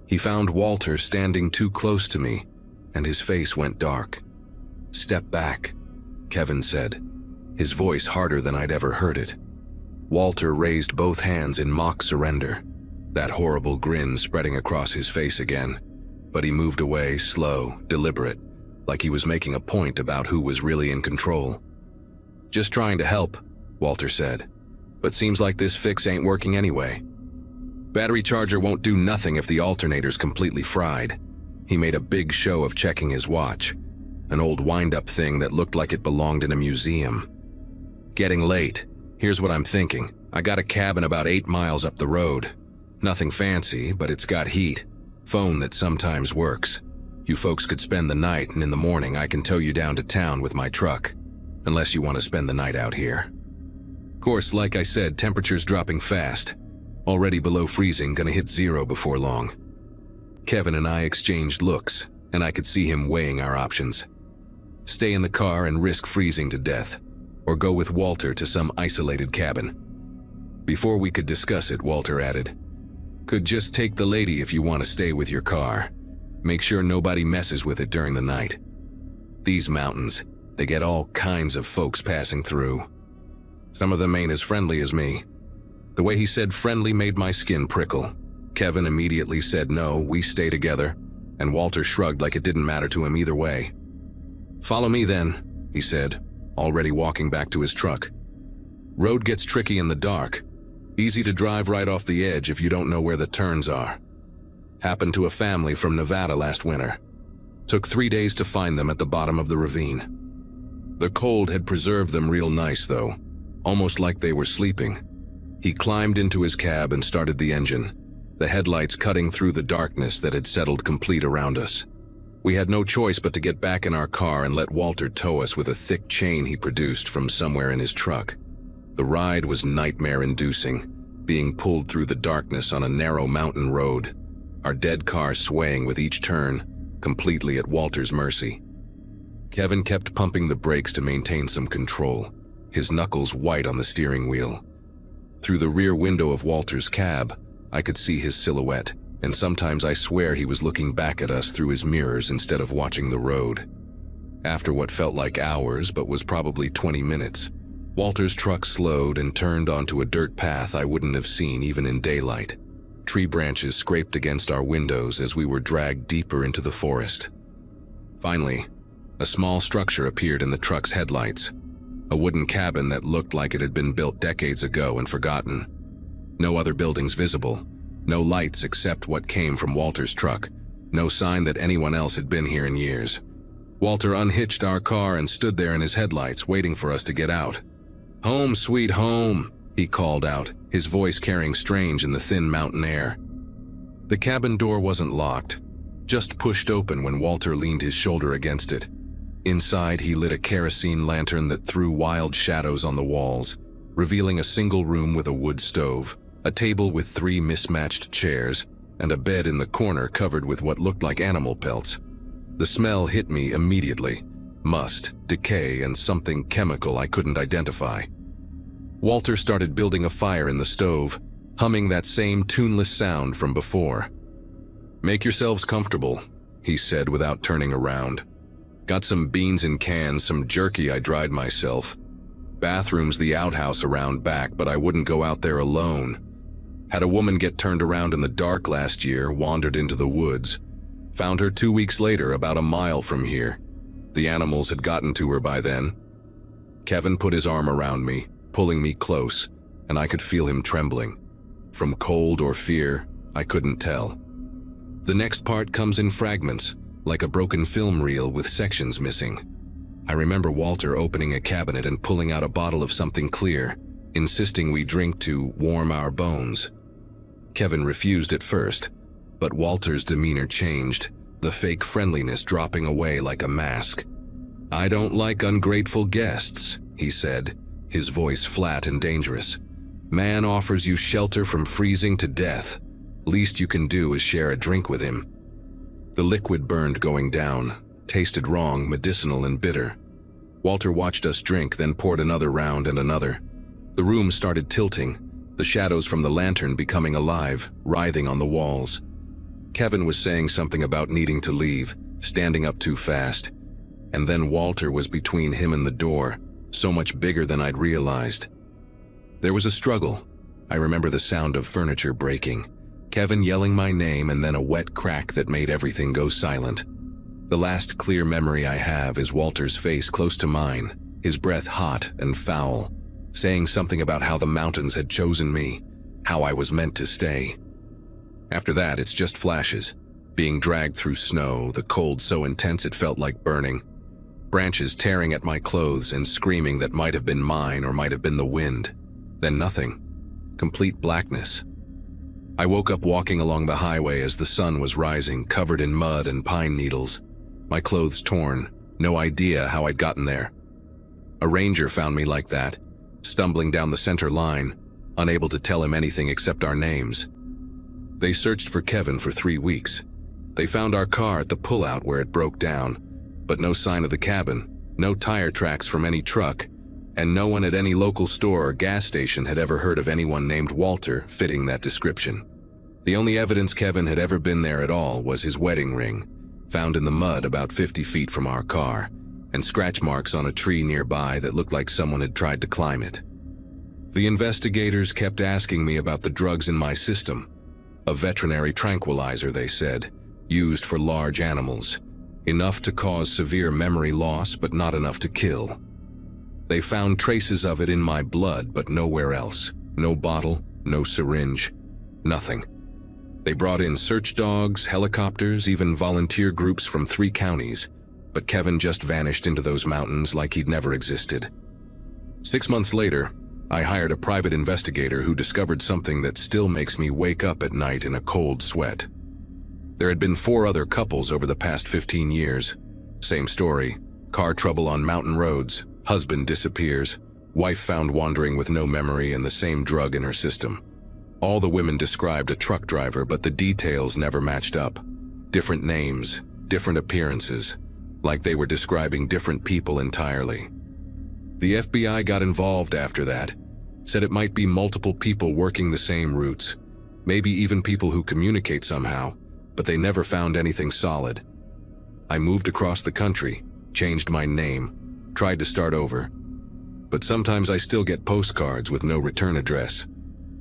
he found Walter standing too close to me, and his face went dark. "Step back," Kevin said, his voice harder than I'd ever heard it. Walter raised both hands in mock surrender, that horrible grin spreading across his face again, but he moved away, slow, deliberate, like he was making a point about who was really in control. "Just trying to help," Walter said, "but seems like this fix ain't working anyway. Battery charger won't do nothing if the alternator's completely fried." He made a big show of checking his watch, an old wind-up thing that looked like it belonged in a museum. "Getting late. Here's what I'm thinking. I got a cabin about 8 miles up the road. Nothing fancy, but it's got heat. Phone that sometimes works. You folks could spend the night, and in the morning I can tow you down to town with my truck, unless you want to spend the night out here." Of course, like I said, temperature's dropping fast. Already below freezing, gonna hit 0 before long. Kevin and I exchanged looks, and I could see him weighing our options. Stay in the car and risk freezing to death, or go with Walter to some isolated cabin. Before we could discuss it, Walter added, "Could just take the lady if you want to stay with your car. Make sure nobody messes with it during the night. These mountains, they get all kinds of folks passing through. Some of them ain't as friendly as me." The way he said friendly made my skin prickle. Kevin immediately said no, we stay together, and Walter shrugged like it didn't matter to him either way. "Follow me then," he said, already walking back to his truck. "Road gets tricky in the dark. Easy to drive right off the edge if you don't know where the turns are. Happened to a family from Nevada last winter. Took 3 days to find them at the bottom of the ravine. The cold had preserved them real nice though, almost like they were sleeping." He climbed into his cab and started the engine, the headlights cutting through the darkness that had settled complete around us. We had no choice but to get back in our car and let Walter tow us with a thick chain he produced from somewhere in his truck. The ride was nightmare-inducing, being pulled through the darkness on a narrow mountain road, our dead car swaying with each turn, completely at Walter's mercy. Kevin kept pumping the brakes to maintain some control, his knuckles white on the steering wheel. Through the rear window of Walter's cab, I could see his silhouette, and sometimes I swear he was looking back at us through his mirrors instead of watching the road. After what felt like hours but was probably 20 minutes, Walter's truck slowed and turned onto a dirt path I wouldn't have seen even in daylight. Tree branches scraped against our windows as we were dragged deeper into the forest. Finally, a small structure appeared in the truck's headlights, a wooden cabin that looked like it had been built decades ago and forgotten. No other buildings visible, no lights except what came from Walter's truck, no sign that anyone else had been here in years. Walter unhitched our car and stood there in his headlights waiting for us to get out. "Home, sweet home," he called out, his voice carrying strange in the thin mountain air. The cabin door wasn't locked, just pushed open when Walter leaned his shoulder against it. Inside, he lit a kerosene lantern that threw wild shadows on the walls, revealing a single room with a wood stove, a table with 3 mismatched chairs, and a bed in the corner covered with what looked like animal pelts. The smell hit me immediately. Must, decay, and something chemical I couldn't identify. Walter started building a fire in the stove, humming that same tuneless sound from before. "Make yourselves comfortable," he said without turning around. "Got some beans in cans, some jerky I dried myself. Bathroom's the outhouse around back, but I wouldn't go out there alone. Had a woman get turned around in the dark last year, wandered into the woods. Found her 2 weeks later, about a mile from here. The animals had gotten to her by then." Kevin put his arm around me, pulling me close, and I could feel him trembling. From cold or fear, I couldn't tell. The next part comes in fragments, like a broken film reel with sections missing. I remember Walter opening a cabinet and pulling out a bottle of something clear, insisting we drink to warm our bones. Kevin refused at first, but Walter's demeanor changed, the fake friendliness dropping away like a mask. "I don't like ungrateful guests," he said, his voice flat and dangerous. "Man offers you shelter from freezing to death. Least you can do is share a drink with him." The liquid burned going down, tasted wrong, medicinal and bitter. Walter watched us drink, then poured another round and another. The room started tilting, the shadows from the lantern becoming alive, writhing on the walls. Kevin was saying something about needing to leave, standing up too fast. And then Walter was between him and the door, so much bigger than I'd realized. There was a struggle. I remember the sound of furniture breaking, Kevin yelling my name, and then a wet crack that made everything go silent. The last clear memory I have is Walter's face close to mine, his breath hot and foul, saying something about how the mountains had chosen me, how I was meant to stay. After that, it's just flashes, being dragged through snow, the cold so intense it felt like burning, branches tearing at my clothes and screaming that might have been mine or might have been the wind. Then nothing. Complete blackness. I woke up walking along the highway as the sun was rising, covered in mud and pine needles. My clothes torn, no idea how I'd gotten there. A ranger found me like that, stumbling down the center line, unable to tell him anything except our names. They searched for Kevin for 3 weeks. They found our car at the pullout where it broke down, but no sign of the cabin, no tire tracks from any truck, and no one at any local store or gas station had ever heard of anyone named Walter fitting that description. The only evidence Kevin had ever been there at all was his wedding ring, found in the mud about 50 feet from our car, and scratch marks on a tree nearby that looked like someone had tried to climb it. The investigators kept asking me about the drugs in my system. A veterinary tranquilizer, they said, used for large animals, enough to cause severe memory loss but not enough to kill. They found traces of it in my blood but nowhere else. No bottle, no syringe, nothing. They brought in search dogs, helicopters, even volunteer groups from 3 counties, but Kevin just vanished into those mountains like he'd never existed. 6 months later, I hired a private investigator who discovered something that still makes me wake up at night in a cold sweat. There had been 4 other couples over the past 15 years. Same story, car trouble on mountain roads, husband disappears, wife found wandering with no memory and the same drug in her system. All the women described a truck driver, but the details never matched up. Different names, different appearances, like they were describing different people entirely. The FBI got involved after that, said it might be multiple people working the same routes, maybe even people who communicate somehow, but they never found anything solid. I moved across the country, changed my name, tried to start over, but sometimes I still get postcards with no return address.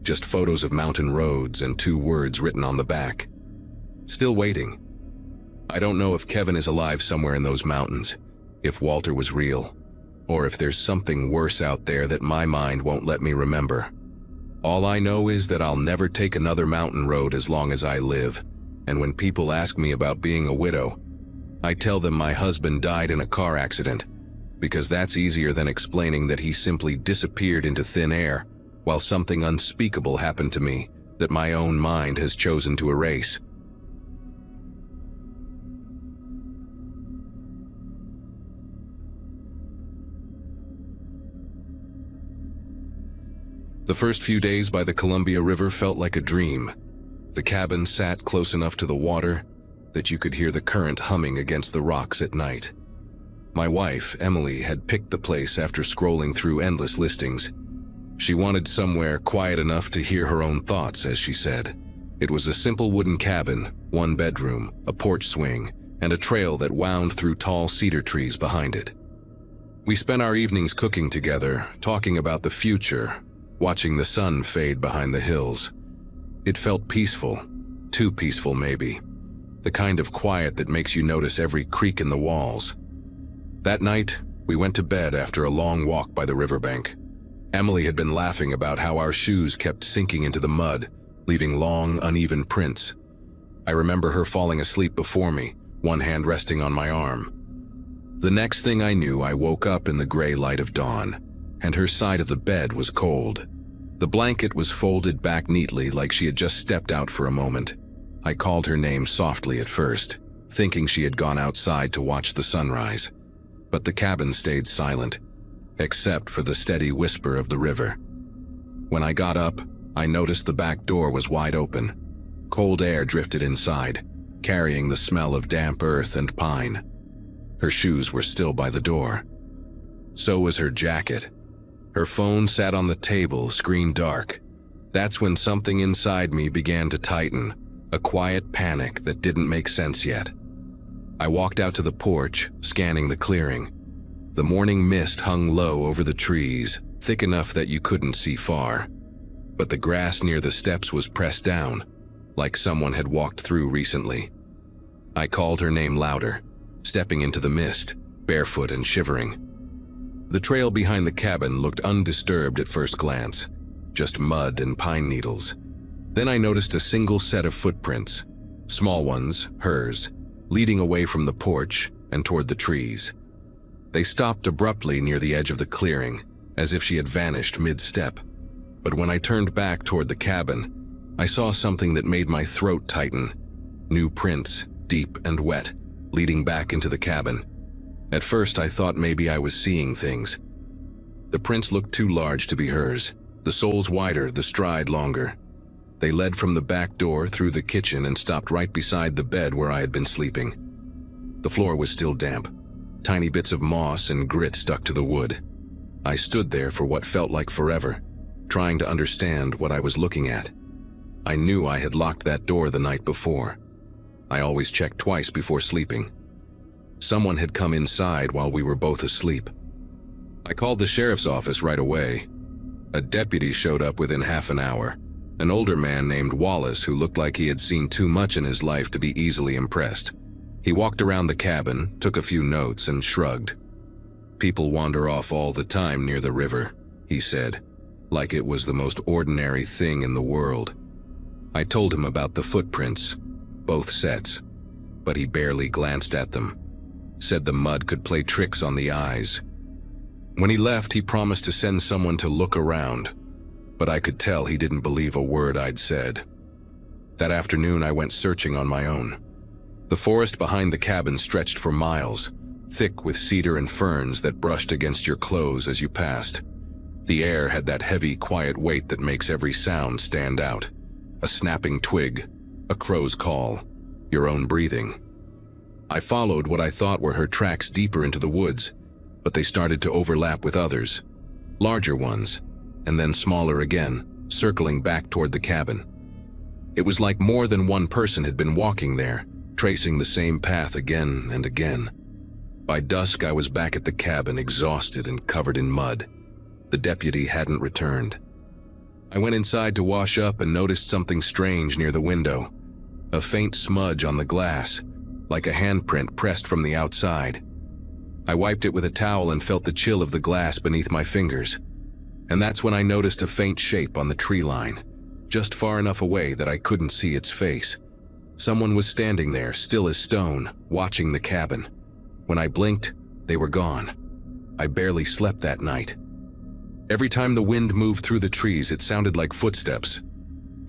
Just photos of mountain roads and 2 words written on the back. Still waiting. I don't know if Kevin is alive somewhere in those mountains, if Walter was real, or if there's something worse out there that my mind won't let me remember. All I know is that I'll never take another mountain road as long as I live, and when people ask me about being a widow, I tell them my husband died in a car accident, because that's easier than explaining that he simply disappeared into thin air while something unspeakable happened to me that my own mind has chosen to erase. The first few days by the Columbia River felt like a dream. The cabin sat close enough to the water that you could hear the current humming against the rocks at night. My wife, Emily, had picked the place after scrolling through endless listings. She wanted somewhere quiet enough to hear her own thoughts, as she said. It was a simple wooden cabin, 1 bedroom, a porch swing, and a trail that wound through tall cedar trees behind it. We spent our evenings cooking together, talking about the future, watching the sun fade behind the hills. It felt peaceful, too peaceful maybe, the kind of quiet that makes you notice every creak in the walls. That night, we went to bed after a long walk by the riverbank. Emily had been laughing about how our shoes kept sinking into the mud, leaving long, uneven prints. I remember her falling asleep before me, one hand resting on my arm. The next thing I knew, I woke up in the gray light of dawn, and her side of the bed was cold. The blanket was folded back neatly like she had just stepped out for a moment. I called her name softly at first, thinking she had gone outside to watch the sunrise. but the cabin stayed silent, except for the steady whisper of the river. When I got up, I noticed the back door was wide open. Cold air drifted inside, carrying the smell of damp earth and pine. Her shoes were still by the door. So was her jacket. Her phone sat on the table, screen dark. That's when something inside me began to tighten, a quiet panic that didn't make sense yet. I walked out to the porch, scanning the clearing. The morning mist hung low over the trees, thick enough that you couldn't see far. But the grass near the steps was pressed down, like someone had walked through recently. I called her name louder, stepping into the mist, barefoot and shivering. The trail behind the cabin looked undisturbed at first glance, just mud and pine needles. Then I noticed a single set of footprints, small ones, hers, leading away from the porch and toward the trees. They stopped abruptly near the edge of the clearing, as if she had vanished mid-step. But when I turned back toward the cabin, I saw something that made my throat tighten. New prints, deep and wet, leading back into the cabin. At first I thought maybe I was seeing things. The prints looked too large to be hers, the soles wider, the stride longer. They led from the back door through the kitchen and stopped right beside the bed where I had been sleeping. The floor was still damp. Tiny bits of moss and grit stuck to the wood. I stood there for what felt like forever, trying to understand what I was looking at. I knew I had locked that door the night before. I always checked twice before sleeping. Someone had come inside while we were both asleep. I called the sheriff's office right away. A deputy showed up within half an hour, an older man named Wallace who looked like he had seen too much in his life to be easily impressed. He walked around the cabin, took a few notes, and shrugged. "People wander off all the time near the river," he said, like it was the most ordinary thing in the world. I told him about the footprints, both sets, but he barely glanced at them. Said the mud could play tricks on the eyes. When he left, he promised to send someone to look around, but I could tell he didn't believe a word I'd said. That afternoon, I went searching on my own. The forest behind the cabin stretched for miles, thick with cedar and ferns that brushed against your clothes as you passed. The air had that heavy, quiet weight that makes every sound stand out. A snapping twig, a crow's call, your own breathing. I followed what I thought were her tracks deeper into the woods, but they started to overlap with others, larger ones, and then smaller again, circling back toward the cabin. It was like more than one person had been walking there, tracing the same path again and again. By dusk, I was back at the cabin, exhausted and covered in mud. The deputy hadn't returned. I went inside to wash up and noticed something strange near the window. A faint smudge on the glass, like a handprint pressed from the outside. I wiped it with a towel and felt the chill of the glass beneath my fingers. And that's when I noticed a faint shape on the tree line, just far enough away that I couldn't see its face. Someone was standing there, still as stone, watching the cabin. When I blinked, they were gone. I barely slept that night. Every time the wind moved through the trees, it sounded like footsteps.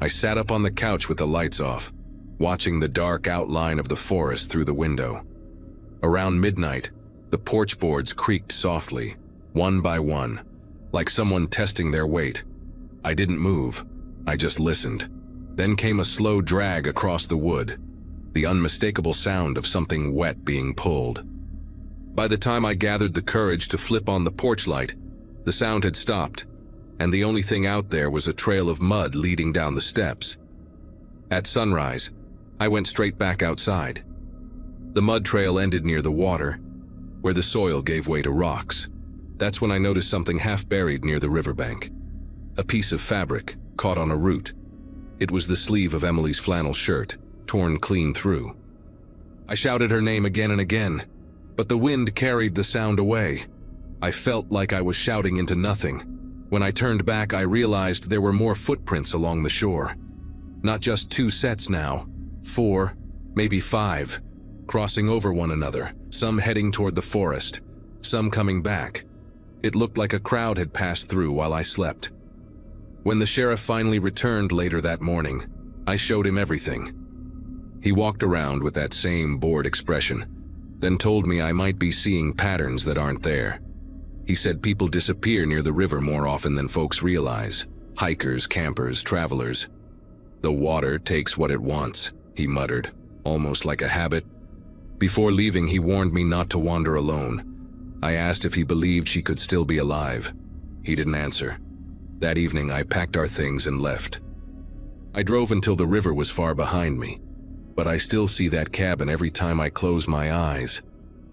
I sat up on the couch with the lights off, watching the dark outline of the forest through the window. Around midnight, the porch boards creaked softly, one by one, like someone testing their weight. I didn't move, I just listened. Then came a slow drag across the wood, the unmistakable sound of something wet being pulled. By the time I gathered the courage to flip on the porch light, the sound had stopped, and the only thing out there was a trail of mud leading down the steps. At sunrise, I went straight back outside. The mud trail ended near the water, where the soil gave way to rocks. That's when I noticed something half buried near the riverbank. A piece of fabric caught on a root. It was the sleeve of Emily's flannel shirt, torn clean through. I shouted her name again and again, but the wind carried the sound away. I felt like I was shouting into nothing. When I turned back, I realized there were more footprints along the shore. Not just 2 sets now, 4, maybe 5, crossing over one another, some heading toward the forest, some coming back. It looked like a crowd had passed through while I slept. When the sheriff finally returned later that morning, I showed him everything. He walked around with that same bored expression, then told me I might be seeing patterns that aren't there. He said people disappear near the river more often than folks realize. Hikers, campers, travelers. The water takes what it wants, he muttered, almost like a habit. Before leaving, he warned me not to wander alone. I asked if he believed she could still be alive. He didn't answer. That evening, I packed our things and left. I drove until the river was far behind me, but I still see that cabin every time I close my eyes.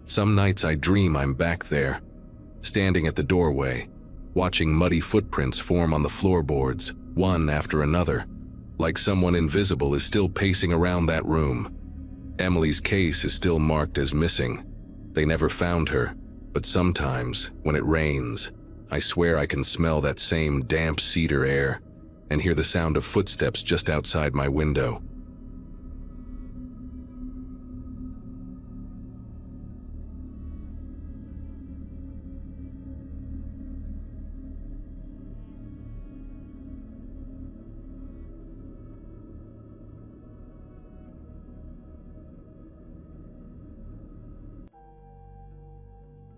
Some nights I dream I'm back there, standing at the doorway, watching muddy footprints form on the floorboards, one after another, like someone invisible is still pacing around that room. Emily's case is still marked as missing. They never found her, but sometimes, when it rains, I swear I can smell that same damp cedar air and hear the sound of footsteps just outside my window.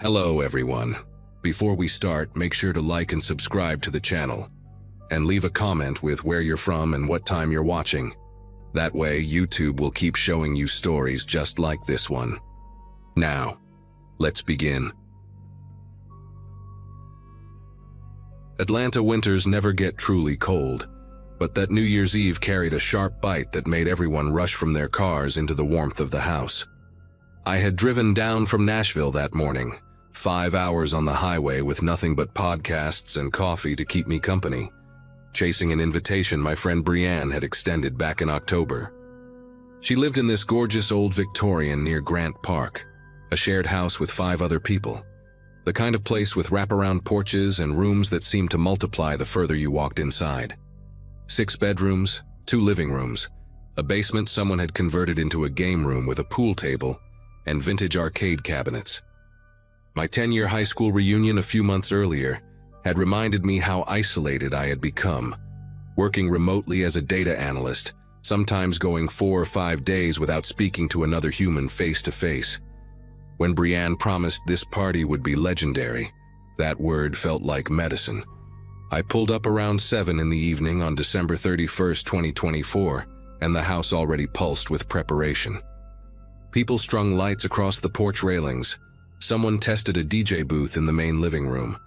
Hello everyone. Before we start, make sure to like and subscribe to the channel, and leave a comment with where you're from and what time you're watching. That way, YouTube will keep showing you stories just like this one. Now, let's begin. Atlanta winters never get truly cold, but that New Year's Eve carried a sharp bite that made everyone rush from their cars into the warmth of the house. I had driven down from Nashville that morning, 5 hours on the highway with nothing but podcasts and coffee to keep me company, chasing an invitation my friend Brianne had extended back in October. She lived in this gorgeous old Victorian near Grant Park, a shared house with 5 other people, the kind of place with wraparound porches and rooms that seemed to multiply the further you walked inside. 6 bedrooms, 2 living rooms, a basement someone had converted into a game room with a pool table, and vintage arcade cabinets. My 10-year high school reunion a few months earlier had reminded me how isolated I had become, working remotely as a data analyst, sometimes going 4 or 5 days without speaking to another human face to face. When Brianne promised this party would be legendary, that word felt like medicine. I pulled up around 7 in the evening on December 31st, 2024, and the house already pulsed with preparation. People strung lights across the porch railings. Someone tested a DJ booth in the main living room,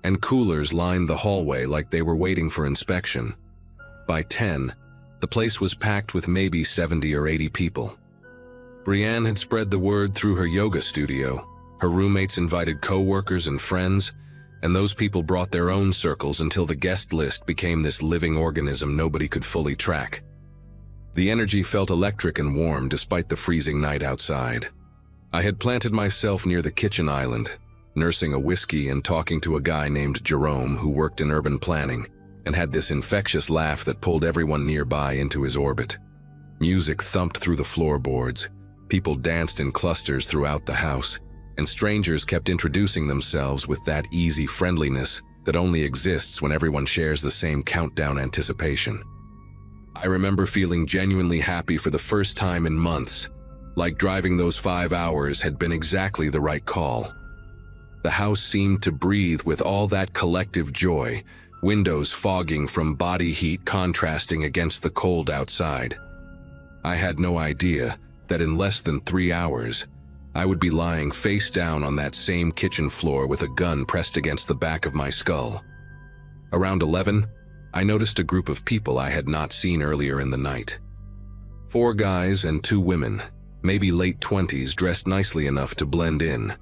and coolers lined the hallway like they were waiting for inspection. By 10, the place was packed with maybe 70 or 80 people. Brianne had spread the word through her yoga studio. Her roommates invited co-workers and friends, and those people brought their own circles until the guest list became this living organism nobody could fully track. The energy felt electric and warm despite the freezing night outside. I had planted myself near the kitchen island, nursing a whiskey and talking to a guy named Jerome who worked in urban planning and had this infectious laugh that pulled everyone nearby into his orbit. Music thumped through the floorboards, people danced in clusters throughout the house, and strangers kept introducing themselves with that easy friendliness that only exists when everyone shares the same countdown anticipation. I remember feeling genuinely happy for the first time in months, like driving those 5 hours had been exactly the right call. The house seemed to breathe with all that collective joy, windows fogging from body heat contrasting against the cold outside. I had no idea that in less than 3 hours, I would be lying face down on that same kitchen floor with a gun pressed against the back of my skull. Around 11, I noticed a group of people I had not seen earlier in the night. 4 guys and 2 women, maybe late 20s, dressed nicely enough to blend in,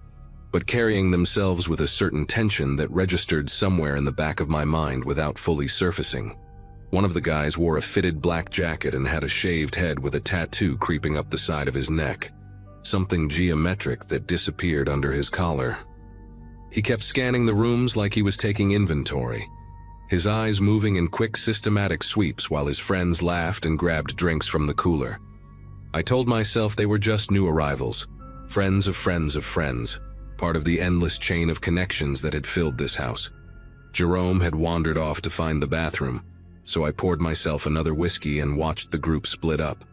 but carrying themselves with a certain tension that registered somewhere in the back of my mind without fully surfacing. One of the guys wore a fitted black jacket and had a shaved head with a tattoo creeping up the side of his neck, something geometric that disappeared under his collar. He kept scanning the rooms like he was taking inventory, his eyes moving in quick, systematic sweeps while his friends laughed and grabbed drinks from the cooler. I told myself they were just new arrivals, friends of friends of friends, part of the endless chain of connections that had filled this house. Jerome had wandered off to find the bathroom, so I poured myself another whiskey and watched the group split up.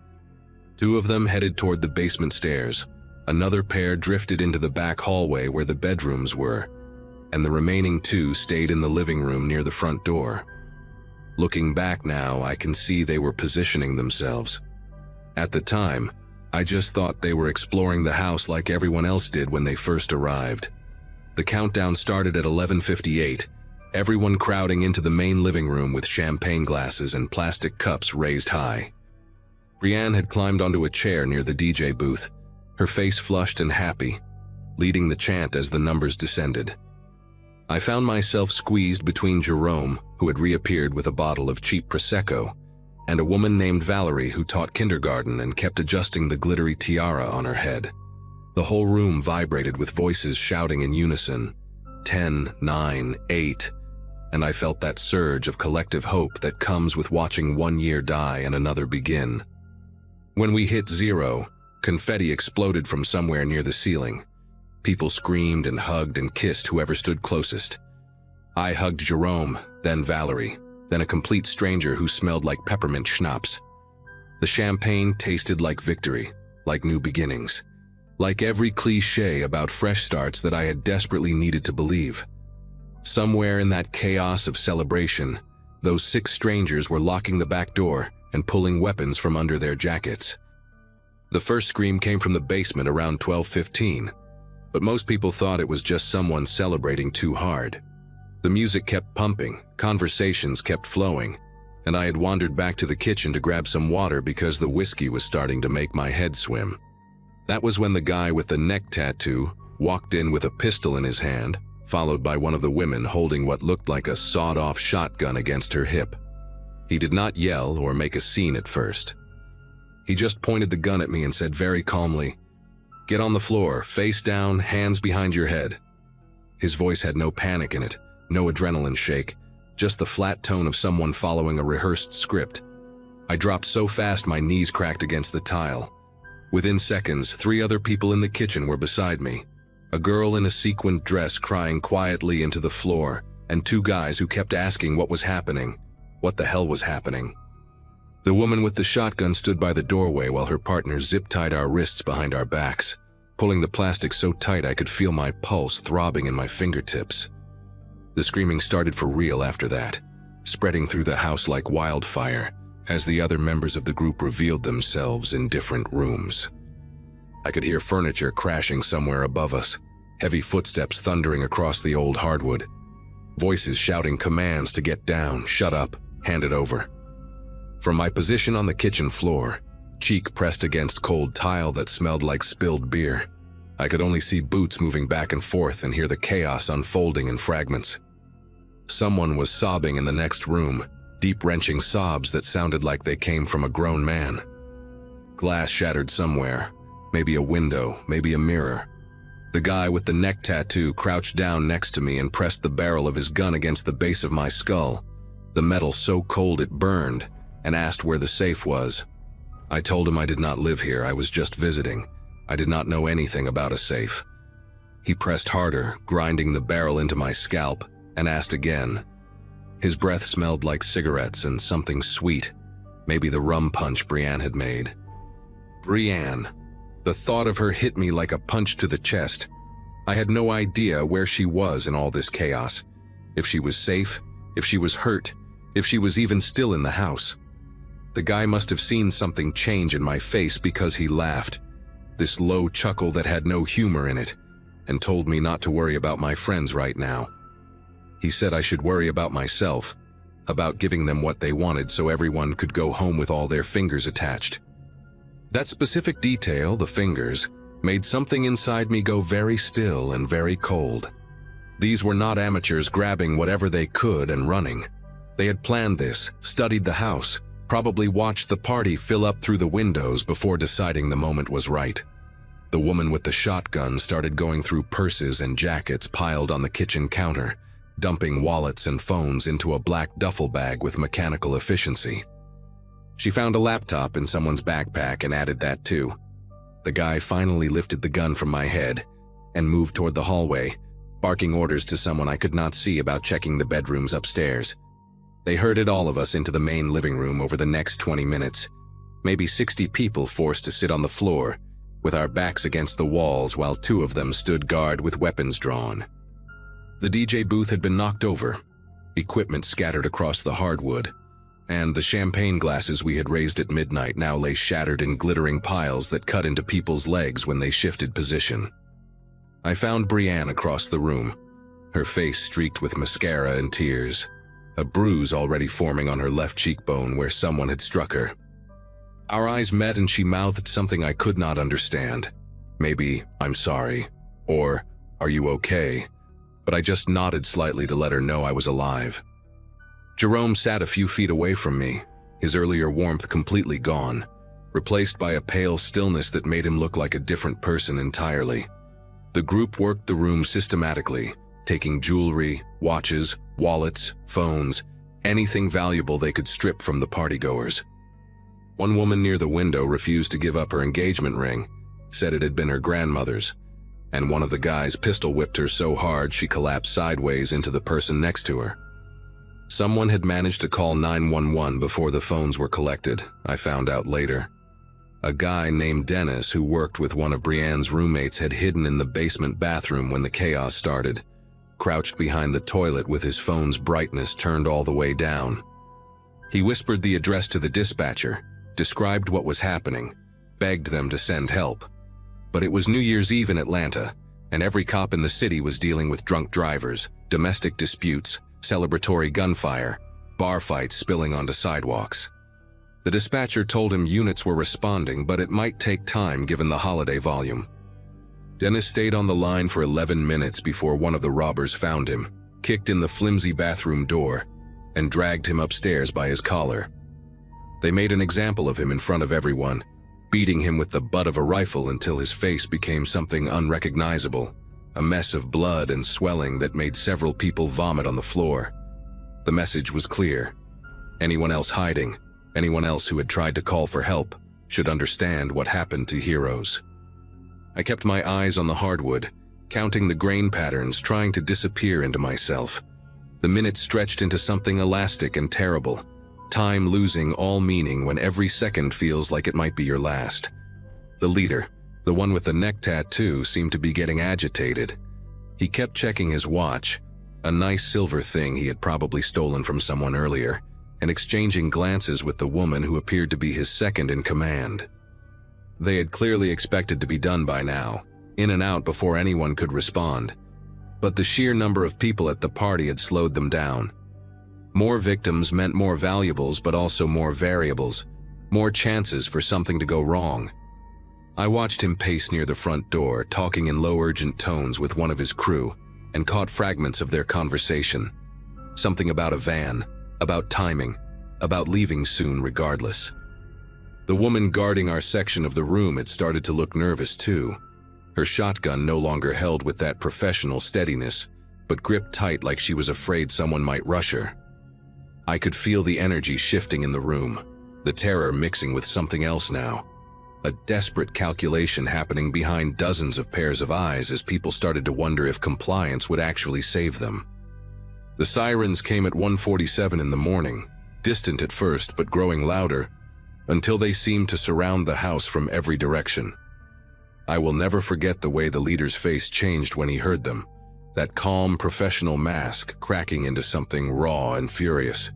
2 of them headed toward the basement stairs, Another pair drifted into the back hallway where the bedrooms were, and the remaining two stayed in the living room near the front door. Looking back now, I can see they were positioning themselves. At the time, I just thought they were exploring the house like everyone else did when they first arrived. The countdown started at 11:58, everyone crowding into the main living room with champagne glasses and plastic cups raised high. Brienne had climbed onto a chair near the DJ booth, her face flushed and happy, leading the chant as the numbers descended. I found myself squeezed between Jerome, who had reappeared with a bottle of cheap Prosecco, and a woman named Valerie who taught kindergarten and kept adjusting the glittery tiara on her head. The whole room vibrated with voices shouting in unison, 10, 9, 8, and I felt that surge of collective hope that comes with watching one year die and another begin. When we hit 0, confetti exploded from somewhere near the ceiling. People screamed and hugged and kissed whoever stood closest. I hugged Jerome, then Valerie, then a complete stranger who smelled like peppermint schnapps. The champagne tasted like victory, like new beginnings, like every cliché about fresh starts that I had desperately needed to believe. Somewhere in that chaos of celebration, those 6 strangers were locking the back door and pulling weapons from under their jackets. The first scream came from the basement around 12:15, but most people thought it was just someone celebrating too hard. The music kept pumping, conversations kept flowing, and I had wandered back to the kitchen to grab some water because the whiskey was starting to make my head swim. That was when the guy with the neck tattoo walked in with a pistol in his hand, followed by one of the women holding what looked like a sawed-off shotgun against her hip. He did not yell or make a scene at first. He just pointed the gun at me and said very calmly, "Get on the floor, face down, hands behind your head." His voice had no panic in it, no adrenaline shake, just the flat tone of someone following a rehearsed script. I dropped so fast my knees cracked against the tile. Within seconds, 3 other people in the kitchen were beside me. A girl in a sequined dress crying quietly into the floor, and 2 guys who kept asking what was happening, what the hell was happening. The woman with the shotgun stood by the doorway while her partner zip-tied our wrists behind our backs, pulling the plastic so tight I could feel my pulse throbbing in my fingertips. The screaming started for real after that, spreading through the house like wildfire as the other members of the group revealed themselves in different rooms. I could hear furniture crashing somewhere above us, heavy footsteps thundering across the old hardwood, voices shouting commands to get down, shut up, hand it over. From my position on the kitchen floor, cheek pressed against cold tile that smelled like spilled beer, I could only see boots moving back and forth and hear the chaos unfolding in fragments. Someone was sobbing in the next room, deep wrenching sobs that sounded like they came from a grown man. Glass shattered somewhere, maybe a window, maybe a mirror. The guy with the neck tattoo crouched down next to me and pressed the barrel of his gun against the base of my skull, the metal so cold it burned, and asked where the safe was. I told him I did not live here, I was just visiting. I did not know anything about a safe. He pressed harder, grinding the barrel into my scalp, and asked again. His breath smelled like cigarettes and something sweet, maybe the rum punch Brienne had made. Brienne. The thought of her hit me like a punch to the chest. I had no idea where she was in all this chaos. If she was safe, if she was hurt, if she was even still in the house. The guy must have seen something change in my face because he laughed, this low chuckle that had no humor in it, and told me not to worry about my friends right now. He said I should worry about myself, about giving them what they wanted so everyone could go home with all their fingers attached. That specific detail, the fingers, made something inside me go very still and very cold. These were not amateurs grabbing whatever they could and running. They had planned this, studied the house, probably watched the party fill up through the windows before deciding the moment was right. The woman with the shotgun started going through purses and jackets piled on the kitchen counter, dumping wallets and phones into a black duffel bag with mechanical efficiency. She found a laptop in someone's backpack and added that too. The guy finally lifted the gun from my head and moved toward the hallway, barking orders to someone I could not see about checking the bedrooms upstairs. They herded all of us into the main living room over the next 20 minutes, maybe 60 people forced to sit on the floor, with our backs against the walls while two of them stood guard with weapons drawn. The DJ booth had been knocked over, equipment scattered across the hardwood, and the champagne glasses we had raised at midnight now lay shattered in glittering piles that cut into people's legs when they shifted position. I found Brienne across the room, her face streaked with mascara and tears, a bruise already forming on her left cheekbone where someone had struck her. Our eyes met and she mouthed something I could not understand. Maybe, "I'm sorry," or "Are you okay?" But I just nodded slightly to let her know I was alive. Jerome sat a few feet away from me, his earlier warmth completely gone, replaced by a pale stillness that made him look like a different person entirely. The group worked the room systematically, taking jewelry, watches, wallets, phones, anything valuable they could strip from the partygoers. One woman near the window refused to give up her engagement ring, said it had been her grandmother's, and one of the guys pistol whipped her so hard she collapsed sideways into the person next to her. Someone had managed to call 911 before the phones were collected, I found out later. A guy named Dennis who worked with one of Brienne's roommates had hidden in the basement bathroom when the chaos started, crouched behind the toilet with his phone's brightness turned all the way down. He whispered the address to the dispatcher, described what was happening, begged them to send help. But it was New Year's Eve in Atlanta, and every cop in the city was dealing with drunk drivers, domestic disputes, celebratory gunfire, bar fights spilling onto sidewalks. The dispatcher told him units were responding, but it might take time given the holiday volume. Dennis stayed on the line for 11 minutes before one of the robbers found him, kicked in the flimsy bathroom door, and dragged him upstairs by his collar. They made an example of him in front of everyone, beating him with the butt of a rifle until his face became something unrecognizable, a mess of blood and swelling that made several people vomit on the floor. The message was clear. Anyone else hiding, anyone else who had tried to call for help, should understand what happened to heroes. I kept my eyes on the hardwood, counting the grain patterns, trying to disappear into myself. The minutes stretched into something elastic and terrible, time losing all meaning when every second feels like it might be your last. The leader, the one with the neck tattoo, seemed to be getting agitated. He kept checking his watch, a nice silver thing he had probably stolen from someone earlier, and exchanging glances with the woman who appeared to be his second in command. They had clearly expected to be done by now, in and out before anyone could respond. But the sheer number of people at the party had slowed them down. More victims meant more valuables, but also more variables, more chances for something to go wrong. I watched him pace near the front door, talking in low urgent tones with one of his crew, and caught fragments of their conversation. Something about a van, about timing, about leaving soon regardless. The woman guarding our section of the room had started to look nervous too. Her shotgun no longer held with that professional steadiness, but gripped tight like she was afraid someone might rush her. I could feel the energy shifting in the room, the terror mixing with something else now. A desperate calculation happening behind dozens of pairs of eyes as people started to wonder if compliance would actually save them. The sirens came at 1:47 in the morning, distant at first but growing louder, until they seemed to surround the house from every direction. I will never forget the way the leader's face changed when he heard them, that calm professional mask cracking into something raw and furious.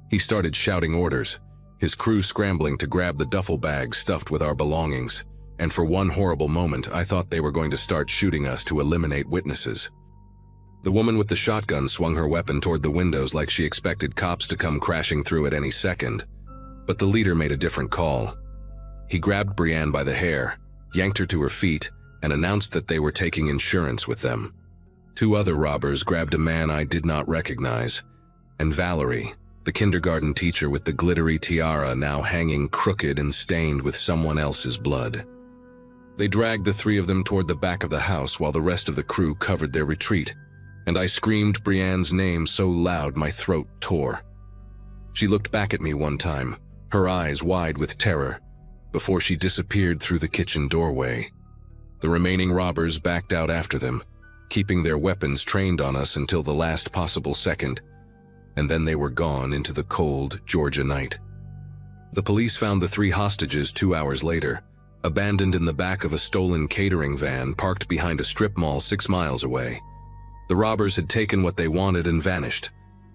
He started shouting orders, his crew scrambling to grab the duffel bags stuffed with our belongings, and for one horrible moment I thought they were going to start shooting us to eliminate witnesses. The woman with the shotgun swung her weapon toward the windows like she expected cops to come crashing through at any second. But the leader made a different call. He grabbed Brienne by the hair, yanked her to her feet, and announced that they were taking insurance with them. Two other robbers grabbed a man I did not recognize, and Valerie, the kindergarten teacher with the glittery tiara now hanging crooked and stained with someone else's blood. They dragged the three of them toward the back of the house while the rest of the crew covered their retreat, and I screamed Brienne's name so loud my throat tore. She looked back at me one time, her eyes wide with terror, before she disappeared through the kitchen doorway. The remaining robbers backed out after them, keeping their weapons trained on us until the last possible second, and then they were gone into the cold Georgia night. The police found the three hostages 2 hours later, abandoned in the back of a stolen catering van parked behind a strip mall 6 miles away. The robbers had taken what they wanted and vanished,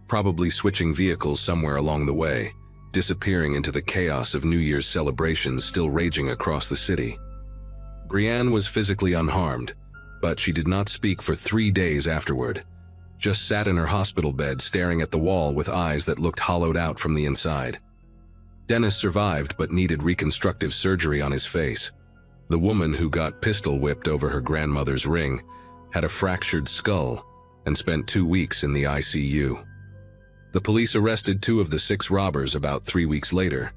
probably switching vehicles somewhere along the way, disappearing into the chaos of New Year's celebrations still raging across the city. Brienne was physically unharmed, but she did not speak for 3 days afterward, just sat in her hospital bed staring at the wall with eyes that looked hollowed out from the inside. Dennis survived but needed reconstructive surgery on his face. The woman who got pistol whipped over her grandmother's ring had a fractured skull and spent 2 weeks in the ICU. The police arrested 2 of the 6 robbers about 3 weeks later,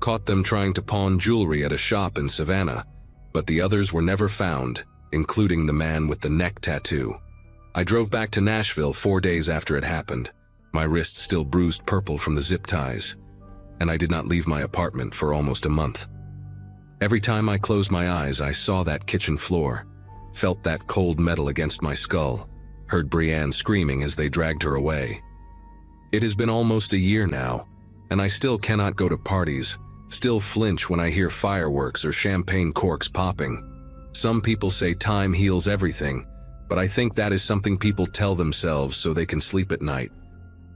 caught them trying to pawn jewelry at a shop in Savannah, but the others were never found, including the man with the neck tattoo. I drove back to Nashville 4 days after it happened, my wrist still bruised purple from the zip ties, and I did not leave my apartment for almost a month. Every time I closed my eyes, I saw that kitchen floor, felt that cold metal against my skull, heard Brienne screaming as they dragged her away. It has been almost a year now, and I still cannot go to parties, still flinch when I hear fireworks or champagne corks popping. Some people say time heals everything, but I think that is something people tell themselves so they can sleep at night.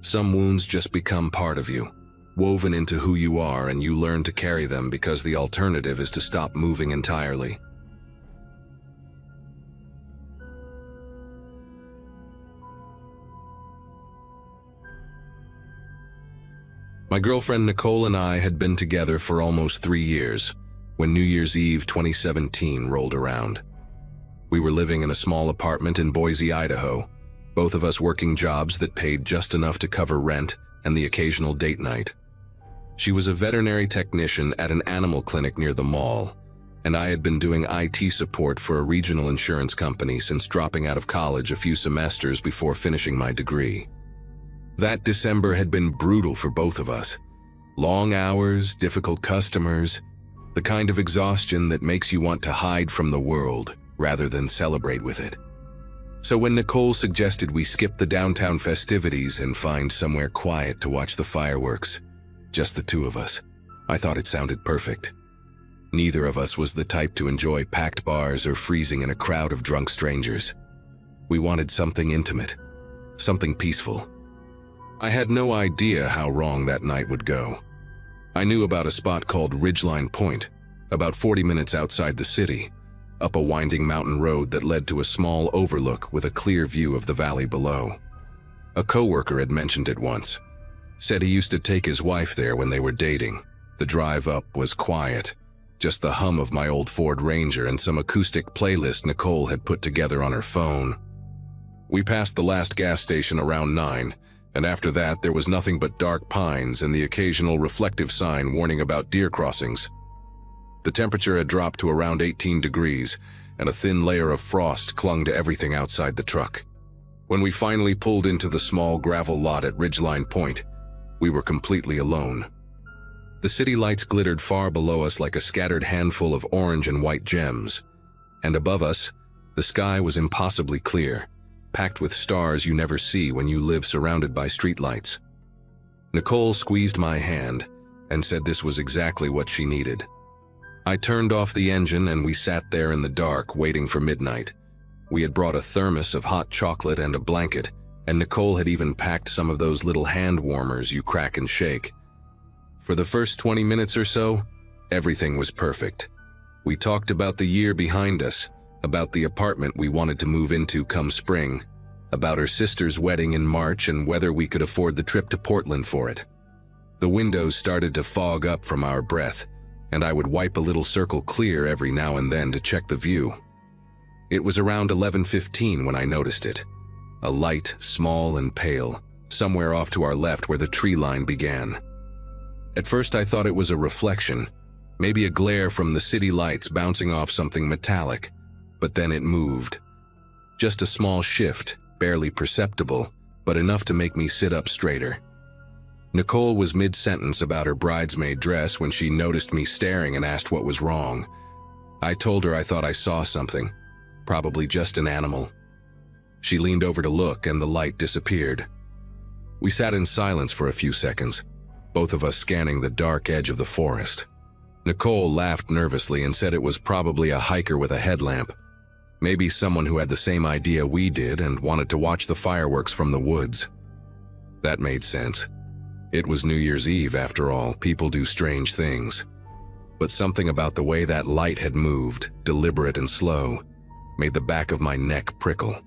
Some wounds just become part of you, woven into who you are, and you learn to carry them because the alternative is to stop moving entirely. My girlfriend Nicole and I had been together for almost 3 years when New Year's Eve 2017 rolled around. We were living in a small apartment in Boise, Idaho, both of us working jobs that paid just enough to cover rent and the occasional date night. She was a veterinary technician at an animal clinic near the mall, and I had been doing IT support for a regional insurance company since dropping out of college a few semesters before finishing my degree. That December had been brutal for both of us. Long hours, difficult customers, the kind of exhaustion that makes you want to hide from the world rather than celebrate with it. So when Nicole suggested we skip the downtown festivities and find somewhere quiet to watch the fireworks, just the 2 of us, I thought it sounded perfect. Neither of us was the type to enjoy packed bars or freezing in a crowd of drunk strangers. We wanted something intimate, something peaceful. I had no idea how wrong that night would go. I knew about a spot called Ridgeline Point, about 40 minutes outside the city, up a winding mountain road that led to a small overlook with a clear view of the valley below. A coworker had mentioned it once, said he used to take his wife there when they were dating. The drive up was quiet, just the hum of my old Ford Ranger and some acoustic playlist Nicole had put together on her phone. We passed the last gas station around 9, and after that there was nothing but dark pines and the occasional reflective sign warning about deer crossings. The temperature had dropped to around 18 degrees, and a thin layer of frost clung to everything outside the truck. When we finally pulled into the small gravel lot at Ridgeline Point, we were completely alone. The city lights glittered far below us like a scattered handful of orange and white gems, and above us, the sky was impossibly clear, packed with stars you never see when you live surrounded by streetlights. Nicole squeezed my hand and said this was exactly what she needed. I turned off the engine and we sat there in the dark waiting for midnight. We had brought a thermos of hot chocolate and a blanket, and Nicole had even packed some of those little hand warmers you crack and shake. For the first 20 minutes or so, everything was perfect. We talked about the year behind us, about the apartment we wanted to move into come spring, about her sister's wedding in March and whether we could afford the trip to Portland for it. The windows started to fog up from our breath, and I would wipe a little circle clear every now and then to check the view. It was around 11:15 when I noticed it. A light, small and pale, somewhere off to our left where the tree line began. At first I thought it was a reflection, maybe a glare from the city lights bouncing off something metallic, but then it moved. Just a small shift, barely perceptible, but enough to make me sit up straighter. Nicole was mid-sentence about her bridesmaid dress when she noticed me staring and asked what was wrong. I told her I thought I saw something, probably just an animal. She leaned over to look and the light disappeared. We sat in silence for a few seconds, both of us scanning the dark edge of the forest. Nicole laughed nervously and said it was probably a hiker with a headlamp. Maybe someone who had the same idea we did and wanted to watch the fireworks from the woods. That made sense. It was New Year's Eve after all, people do strange things. But something about the way that light had moved, deliberate and slow, made the back of my neck prickle.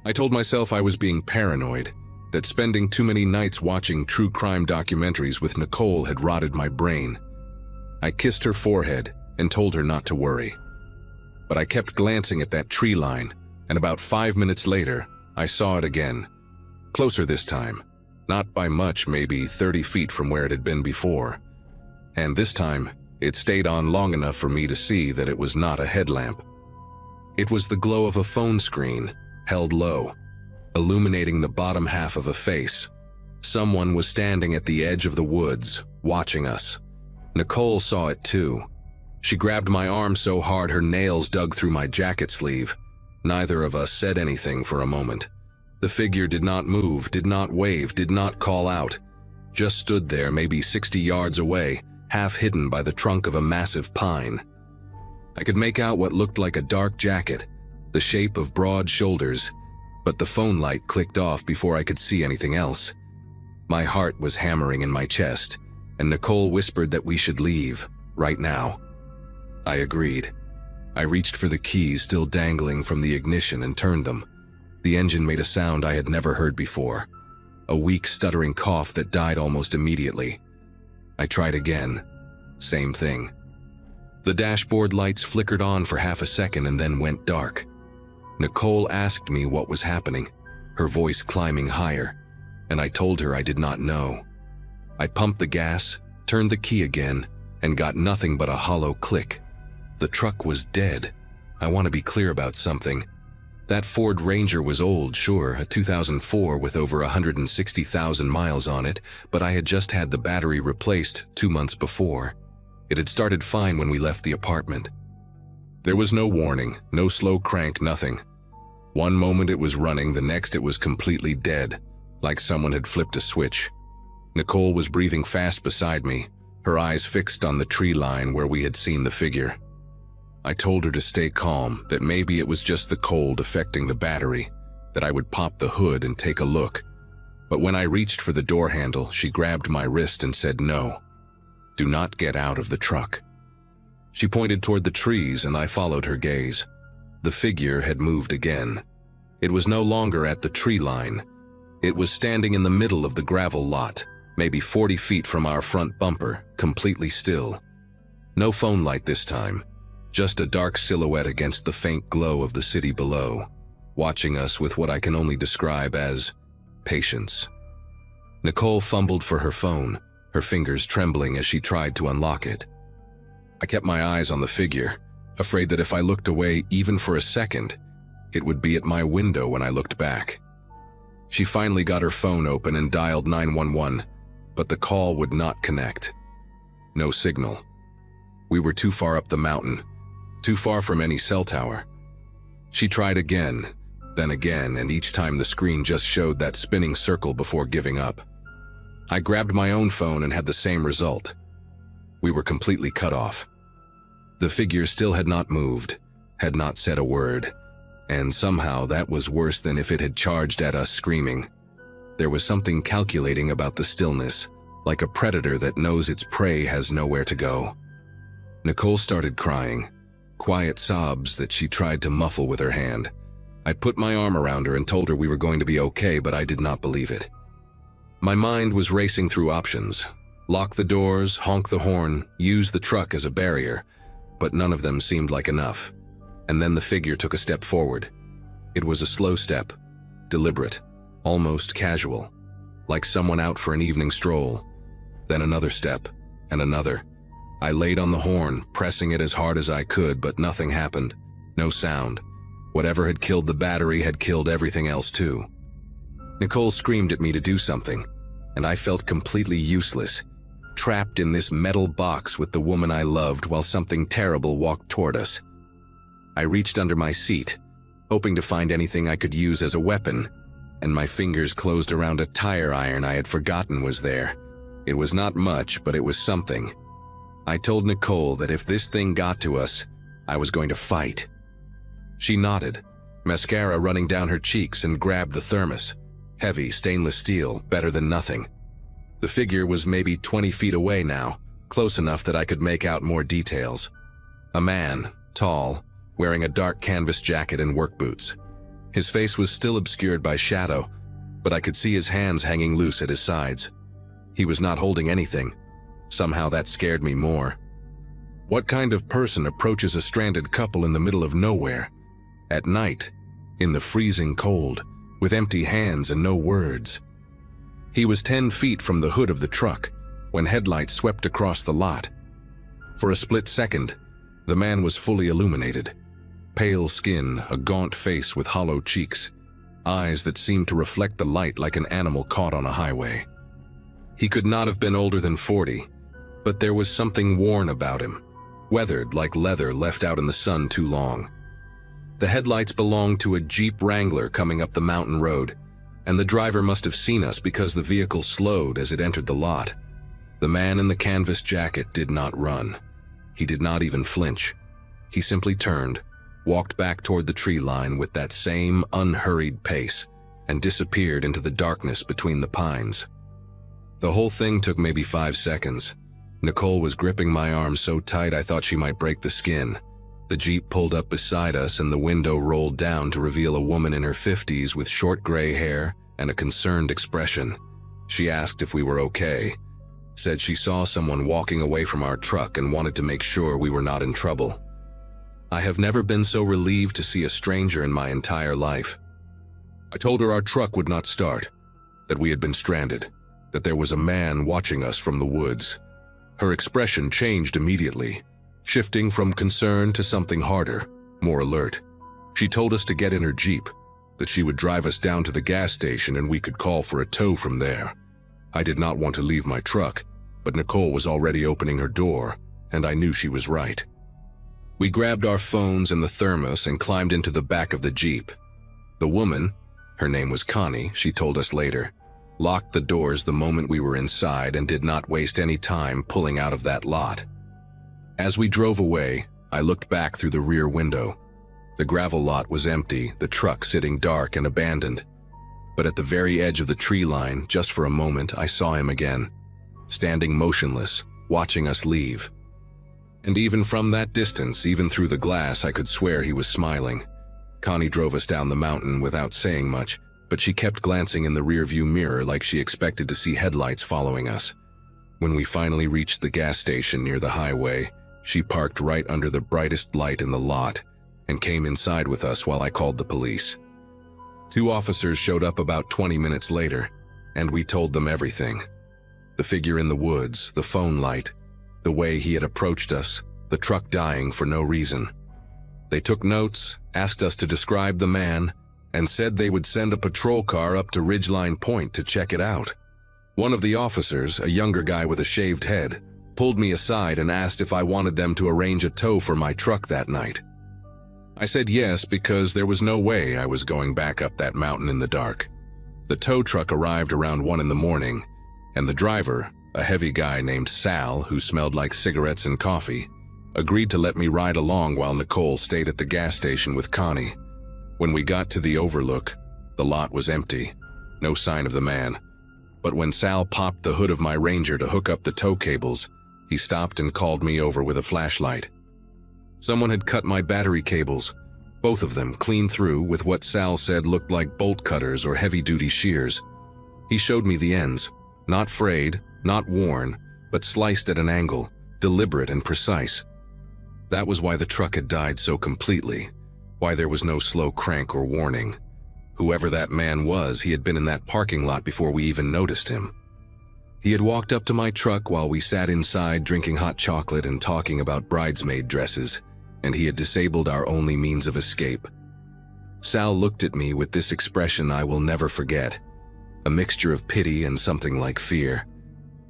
I told myself I was being paranoid, that spending too many nights watching true crime documentaries with Nicole had rotted my brain. I kissed her forehead and told her not to worry. But I kept glancing at that tree line, and about 5 minutes later, I saw it again. Closer this time. Not by much, maybe 30 feet from where it had been before. And this time, it stayed on long enough for me to see that it was not a headlamp. It was the glow of a phone screen, held low, illuminating the bottom half of a face. Someone was standing at the edge of the woods, watching us. Nicole saw it too. She grabbed my arm so hard her nails dug through my jacket sleeve. Neither of us said anything for a moment. The figure did not move, did not wave, did not call out. Just stood there, maybe 60 yards away, half hidden by the trunk of a massive pine. I could make out what looked like a dark jacket, the shape of broad shoulders, but the phone light clicked off before I could see anything else. My heart was hammering in my chest, and Nicole whispered that we should leave, right now. I agreed. I reached for the keys still dangling from the ignition and turned them. The engine made a sound I had never heard before, a weak stuttering cough that died almost immediately. I tried again. Same thing. The dashboard lights flickered on for half a second and then went dark. Nicole asked me what was happening, her voice climbing higher, and I told her I did not know. I pumped the gas, turned the key again, and got nothing but a hollow click. The truck was dead. I want to be clear about something. That Ford Ranger was old, sure, a 2004 with over 160,000 miles on it, but I had just had the battery replaced 2 months before. It had started fine when we left the apartment. There was no warning, no slow crank, nothing. One moment it was running, the next it was completely dead, like someone had flipped a switch. Nicole was breathing fast beside me, her eyes fixed on the tree line where we had seen the figure. I told her to stay calm, that maybe it was just the cold affecting the battery, that I would pop the hood and take a look. But when I reached for the door handle, she grabbed my wrist and said no. Do not get out of the truck. She pointed toward the trees and I followed her gaze. The figure had moved again. It was no longer at the tree line. It was standing in the middle of the gravel lot, maybe 40 feet from our front bumper, completely still. No phone light this time. Just a dark silhouette against the faint glow of the city below, watching us with what I can only describe as patience. Nicole fumbled for her phone, her fingers trembling as she tried to unlock it. I kept my eyes on the figure, afraid that if I looked away even for a second, it would be at my window when I looked back. She finally got her phone open and dialed 911, but the call would not connect. No signal. We were too far up the mountain, too far from any cell tower. She tried again, then again, and each time the screen just showed that spinning circle before giving up. I grabbed my own phone and had the same result. We were completely cut off. The figure still had not moved, had not said a word, and somehow that was worse than if it had charged at us screaming. There was something calculating about the stillness, like a predator that knows its prey has nowhere to go. Nicole started crying, quiet sobs that she tried to muffle with her hand. I put my arm around her and told her we were going to be okay, but I did not believe it. My mind was racing through options. Lock the doors, honk the horn, use the truck as a barrier, but none of them seemed like enough. And then the figure took a step forward. It was a slow step, deliberate, almost casual, like someone out for an evening stroll. Then another step, and another. I laid on the horn, pressing it as hard as I could, but nothing happened. No sound. Whatever had killed the battery had killed everything else too. Nicole screamed at me to do something, and I felt completely useless, trapped in this metal box with the woman I loved while something terrible walked toward us. I reached under my seat, hoping to find anything I could use as a weapon, and my fingers closed around a tire iron I had forgotten was there. It was not much, but it was something. I told Nicole that if this thing got to us, I was going to fight. She nodded, mascara running down her cheeks, and grabbed the thermos. Heavy, stainless steel, better than nothing. The figure was maybe 20 feet away now, close enough that I could make out more details. A man, tall, wearing a dark canvas jacket and work boots. His face was still obscured by shadow, but I could see his hands hanging loose at his sides. He was not holding anything. Somehow that scared me more. What kind of person approaches a stranded couple in the middle of nowhere, at night, in the freezing cold, with empty hands and no words? He was 10 feet from the hood of the truck when headlights swept across the lot. For a split second, the man was fully illuminated. Pale skin, a gaunt face with hollow cheeks, eyes that seemed to reflect the light like an animal caught on a highway. He could not have been older than 40, but there was something worn about him, weathered like leather left out in the sun too long. The headlights belonged to a Jeep Wrangler coming up the mountain road, and the driver must have seen us because the vehicle slowed as it entered the lot. The man in the canvas jacket did not run. He did not even flinch. He simply turned, walked back toward the tree line with that same unhurried pace, and disappeared into the darkness between the pines. The whole thing took maybe 5 seconds. Nicole was gripping my arm so tight I thought she might break the skin. The Jeep pulled up beside us and the window rolled down to reveal a woman in her 50s with short gray hair and a concerned expression. She asked if we were okay, said she saw someone walking away from our truck and wanted to make sure we were not in trouble. I have never been so relieved to see a stranger in my entire life. I told her our truck would not start, that we had been stranded, that there was a man watching us from the woods. Her expression changed immediately, shifting from concern to something harder, more alert. She told us to get in her Jeep, that she would drive us down to the gas station and we could call for a tow from there. I did not want to leave my truck, but Nicole was already opening her door, and I knew she was right. We grabbed our phones and the thermos and climbed into the back of the Jeep. The woman, her name was Connie, she told us later, locked the doors the moment we were inside and did not waste any time pulling out of that lot. As we drove away, I looked back through the rear window. The gravel lot was empty, the truck sitting dark and abandoned. But at the very edge of the tree line, just for a moment, I saw him again, standing motionless, watching us leave. And even from that distance, even through the glass, I could swear he was smiling. Connie drove us down the mountain without saying much, but she kept glancing in the rearview mirror like she expected to see headlights following us. When we finally reached the gas station near the highway, she parked right under the brightest light in the lot and came inside with us while I called the police. 2 officers showed up about 20 minutes later, and we told them everything. The figure in the woods, the phone light, the way he had approached us, the truck dying for no reason. They took notes, asked us to describe the man, and said they would send a patrol car up to Ridgeline Point to check it out. One of the officers, a younger guy with a shaved head, pulled me aside and asked if I wanted them to arrange a tow for my truck that night. I said yes because there was no way I was going back up that mountain in the dark. The tow truck arrived around 1 in the morning, and the driver, a heavy guy named Sal who smelled like cigarettes and coffee, agreed to let me ride along while Nicole stayed at the gas station with Connie. When we got to the overlook, the lot was empty, no sign of the man. But when Sal popped the hood of my Ranger to hook up the tow cables, he stopped and called me over with a flashlight. Someone had cut my battery cables, both of them clean through with what Sal said looked like bolt cutters or heavy-duty shears. He showed me the ends, not frayed, not worn, but sliced at an angle, deliberate and precise. That was why the truck had died so completely, why there was no slow crank or warning. Whoever that man was, he had been in that parking lot before we even noticed him. He had walked up to my truck while we sat inside drinking hot chocolate and talking about bridesmaid dresses, and he had disabled our only means of escape. Sal looked at me with this expression I will never forget, a mixture of pity and something like fear.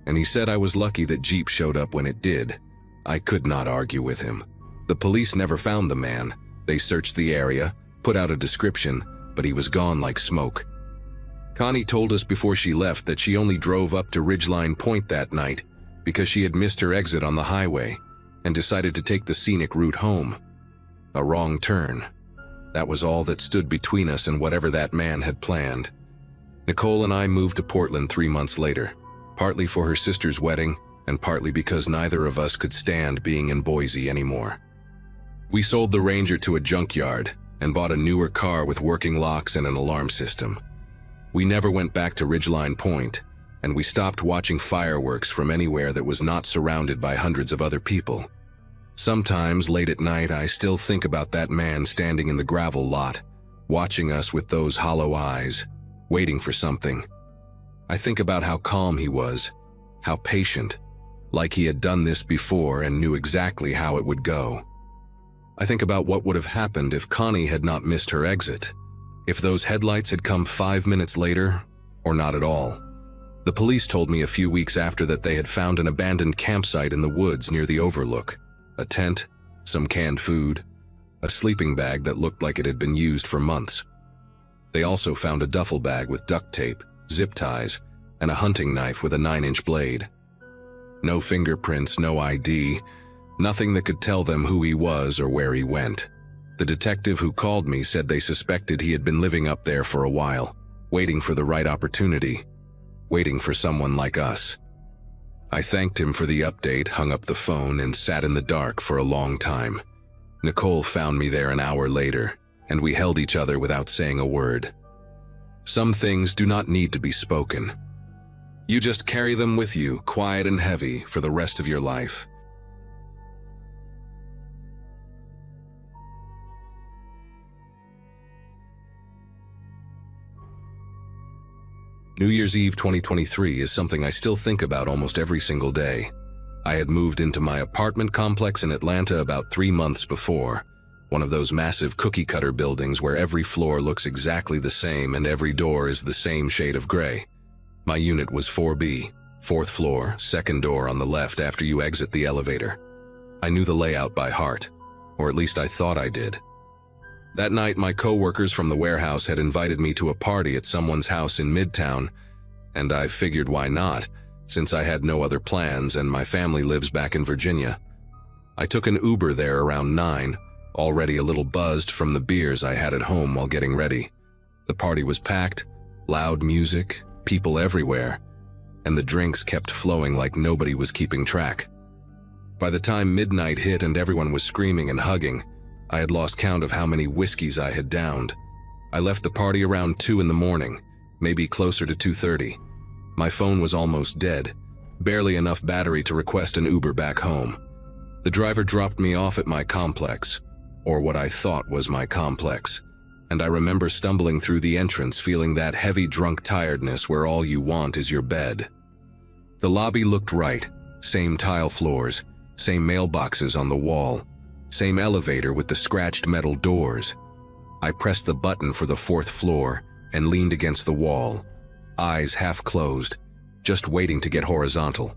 And he said I was lucky that Jeep showed up when it did. I could not argue with him. The police never found the man. They searched the area, put out a description, but he was gone like smoke. Connie told us before she left that she only drove up to Ridgeline Point that night because she had missed her exit on the highway and decided to take the scenic route home. A wrong turn. That was all that stood between us and whatever that man had planned. Nicole and I moved to Portland 3 months later, partly for her sister's wedding and partly because neither of us could stand being in Boise anymore. We sold the Ranger to a junkyard and bought a newer car with working locks and an alarm system. We never went back to Ridgeline Point, and we stopped watching fireworks from anywhere that was not surrounded by hundreds of other people. Sometimes, late at night, I still think about that man standing in the gravel lot, watching us with those hollow eyes, waiting for something. I think about how calm he was, how patient, like he had done this before and knew exactly how it would go. I think about what would have happened if Connie had not missed her exit, if those headlights had come 5 minutes later, or not at all. The police told me a few weeks after that they had found an abandoned campsite in the woods near the overlook, a tent, some canned food, a sleeping bag that looked like it had been used for months. They also found a duffel bag with duct tape, zip ties, and a hunting knife with a 9-inch blade. No fingerprints, no ID, nothing that could tell them who he was or where he went. The detective who called me said they suspected he had been living up there for a while, waiting for the right opportunity, waiting for someone like us. I thanked him for the update, hung up the phone, and sat in the dark for a long time. Nicole found me there an hour later, and we held each other without saying a word. Some things do not need to be spoken. You just carry them with you, quiet and heavy, for the rest of your life. New Year's Eve 2023 is something I still think about almost every single day. I had moved into my apartment complex in Atlanta about 3 months before, one of those massive cookie-cutter buildings where every floor looks exactly the same and every door is the same shade of gray. My unit was 4B, 4th floor, second door on the left after you exit the elevator. I knew the layout by heart, or at least I thought I did. That night, my co-workers from the warehouse had invited me to a party at someone's house in Midtown, and I figured why not, since I had no other plans and my family lives back in Virginia. I took an Uber there around 9, already a little buzzed from the beers I had at home while getting ready. The party was packed, loud music, people everywhere, and the drinks kept flowing like nobody was keeping track. By the time midnight hit and everyone was screaming and hugging, I had lost count of how many whiskeys I had downed. I left the party around 2 in the morning, maybe closer to 2:30. My phone was almost dead, barely enough battery to request an Uber back home. The driver dropped me off at my complex, or what I thought was my complex, and I remember stumbling through the entrance feeling that heavy drunk tiredness where all you want is your bed. The lobby looked right, same tile floors, same mailboxes on the wall, same elevator with the scratched metal doors. I pressed the button for the 4th floor and leaned against the wall, eyes half closed, just waiting to get horizontal.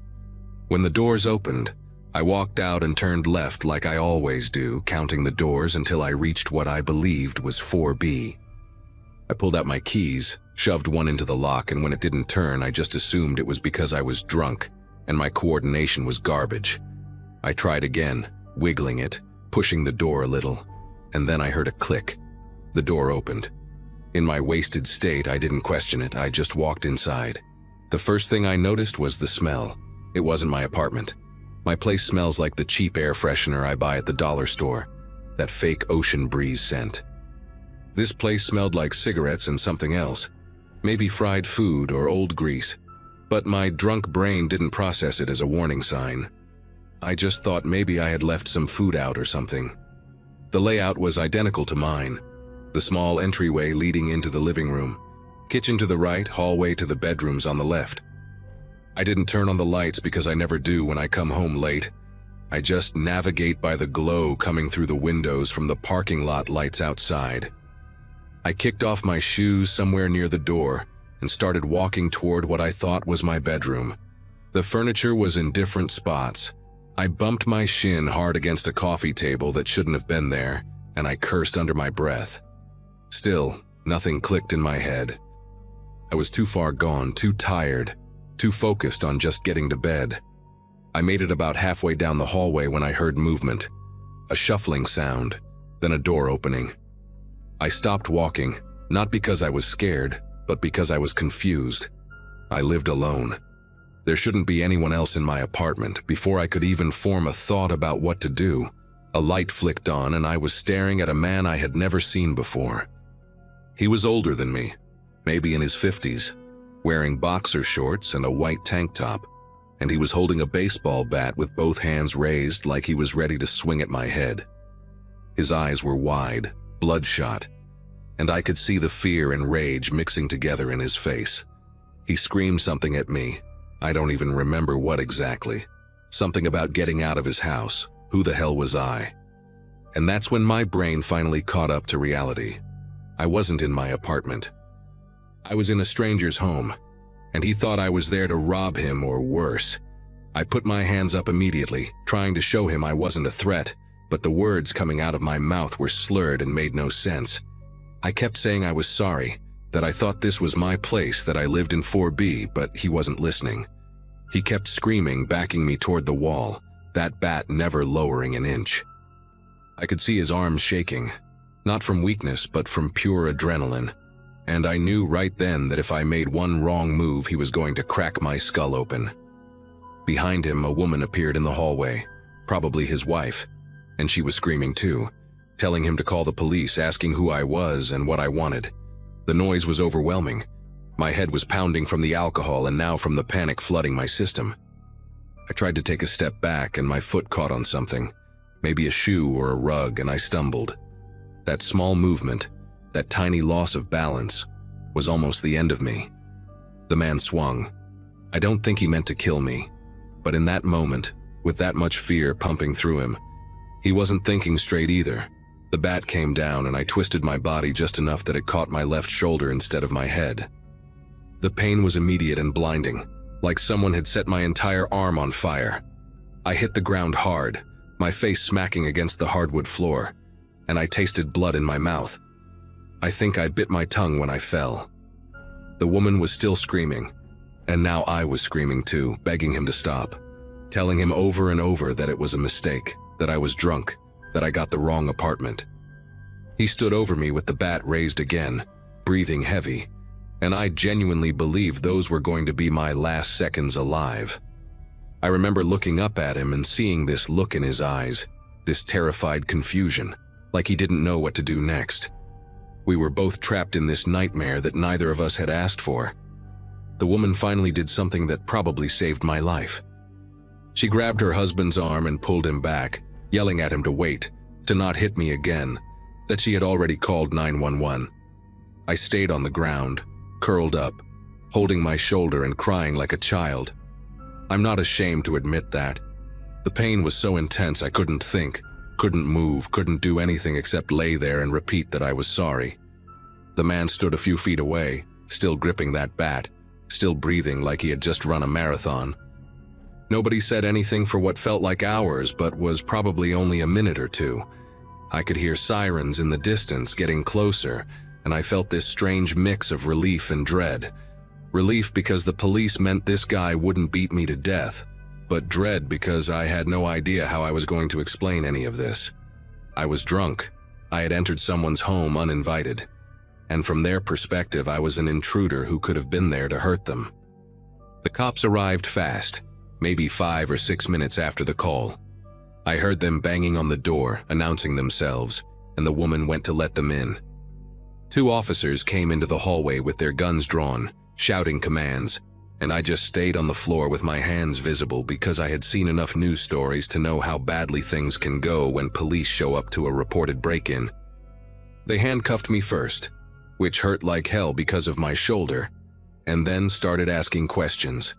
When the doors opened, I walked out and turned left like I always do, counting the doors until I reached what I believed was 4B. I pulled out my keys, shoved one into the lock, and when it didn't turn, I just assumed it was because I was drunk and my coordination was garbage. I tried again, wiggling it, pushing the door a little, and then I heard a click. The door opened. In my wasted state, I didn't question it, I just walked inside. The first thing I noticed was the smell. It wasn't my apartment. My place smells like the cheap air freshener I buy at the dollar store, that fake ocean breeze scent. This place smelled like cigarettes and something else, maybe fried food or old grease, but my drunk brain didn't process it as a warning sign. I just thought maybe I had left some food out or something. The layout was identical to mine. The small entryway leading into the living room, kitchen to the right, hallway to the bedrooms on the left. I didn't turn on the lights because I never do when I come home late. I just navigate by the glow coming through the windows from the parking lot lights outside. I kicked off my shoes somewhere near the door and started walking toward what I thought was my bedroom. The furniture was in different spots. I bumped my shin hard against a coffee table that shouldn't have been there, and I cursed under my breath. Still, nothing clicked in my head. I was too far gone, too tired, too focused on just getting to bed. I made it about halfway down the hallway when I heard movement, a shuffling sound, then a door opening. I stopped walking, not because I was scared, but because I was confused. I lived alone. There shouldn't be anyone else in my apartment. Before I could even form a thought about what to do, a light flicked on and I was staring at a man I had never seen before. He was older than me, maybe in his 50s, wearing boxer shorts and a white tank top, and he was holding a baseball bat with both hands raised like he was ready to swing at my head. His eyes were wide, bloodshot, and I could see the fear and rage mixing together in his face. He screamed something at me. I don't even remember what exactly. Something about getting out of his house. Who the hell was I? And that's when my brain finally caught up to reality. I wasn't in my apartment. I was in a stranger's home, and he thought I was there to rob him or worse. I put my hands up immediately, trying to show him I wasn't a threat, but the words coming out of my mouth were slurred and made no sense. I kept saying I was sorry, that I thought this was my place, that I lived in 4B, but he wasn't listening. He kept screaming, backing me toward the wall, that bat never lowering an inch. I could see his arms shaking, not from weakness, but from pure adrenaline, and I knew right then that if I made one wrong move, he was going to crack my skull open. Behind him, a woman appeared in the hallway, probably his wife, and she was screaming too, telling him to call the police, asking who I was and what I wanted. The noise was overwhelming. My head was pounding from the alcohol and now from the panic flooding my system. I tried to take a step back and my foot caught on something, maybe a shoe or a rug, and I stumbled. That small movement, that tiny loss of balance, was almost the end of me. The man swung. I don't think he meant to kill me, but in that moment, with that much fear pumping through him, he wasn't thinking straight either. The bat came down and I twisted my body just enough that it caught my left shoulder instead of my head. The pain was immediate and blinding, like someone had set my entire arm on fire. I hit the ground hard, my face smacking against the hardwood floor, and I tasted blood in my mouth. I think I bit my tongue when I fell. The woman was still screaming, and now I was screaming too, begging him to stop, telling him over and over that it was a mistake, that I was drunk, that I got the wrong apartment. He stood over me with the bat raised again, breathing heavy, and I genuinely believed those were going to be my last seconds alive. I remember looking up at him and seeing this look in his eyes, this terrified confusion, like he didn't know what to do next. We were both trapped in this nightmare that neither of us had asked for. The woman finally did something that probably saved my life. She grabbed her husband's arm and pulled him back, yelling at him to wait, to not hit me again, that she had already called 911. I stayed on the ground, curled up, holding my shoulder and crying like a child. I'm not ashamed to admit that. The pain was so intense I couldn't think, couldn't move, couldn't do anything except lay there and repeat that I was sorry. The man stood a few feet away, still gripping that bat, still breathing like he had just run a marathon. Nobody said anything for what felt like hours, but was probably only a minute or two. I could hear sirens in the distance getting closer, and I felt this strange mix of relief and dread. Relief because the police meant this guy wouldn't beat me to death, but dread because I had no idea how I was going to explain any of this. I was drunk. I had entered someone's home uninvited, and from their perspective I was an intruder who could have been there to hurt them. The cops arrived fast, maybe 5 or 6 minutes after the call. I heard them banging on the door, announcing themselves, and the woman went to let them in. 2 officers came into the hallway with their guns drawn, shouting commands, and I just stayed on the floor with my hands visible because I had seen enough news stories to know how badly things can go when police show up to a reported break-in. They handcuffed me first, which hurt like hell because of my shoulder, and then started asking questions.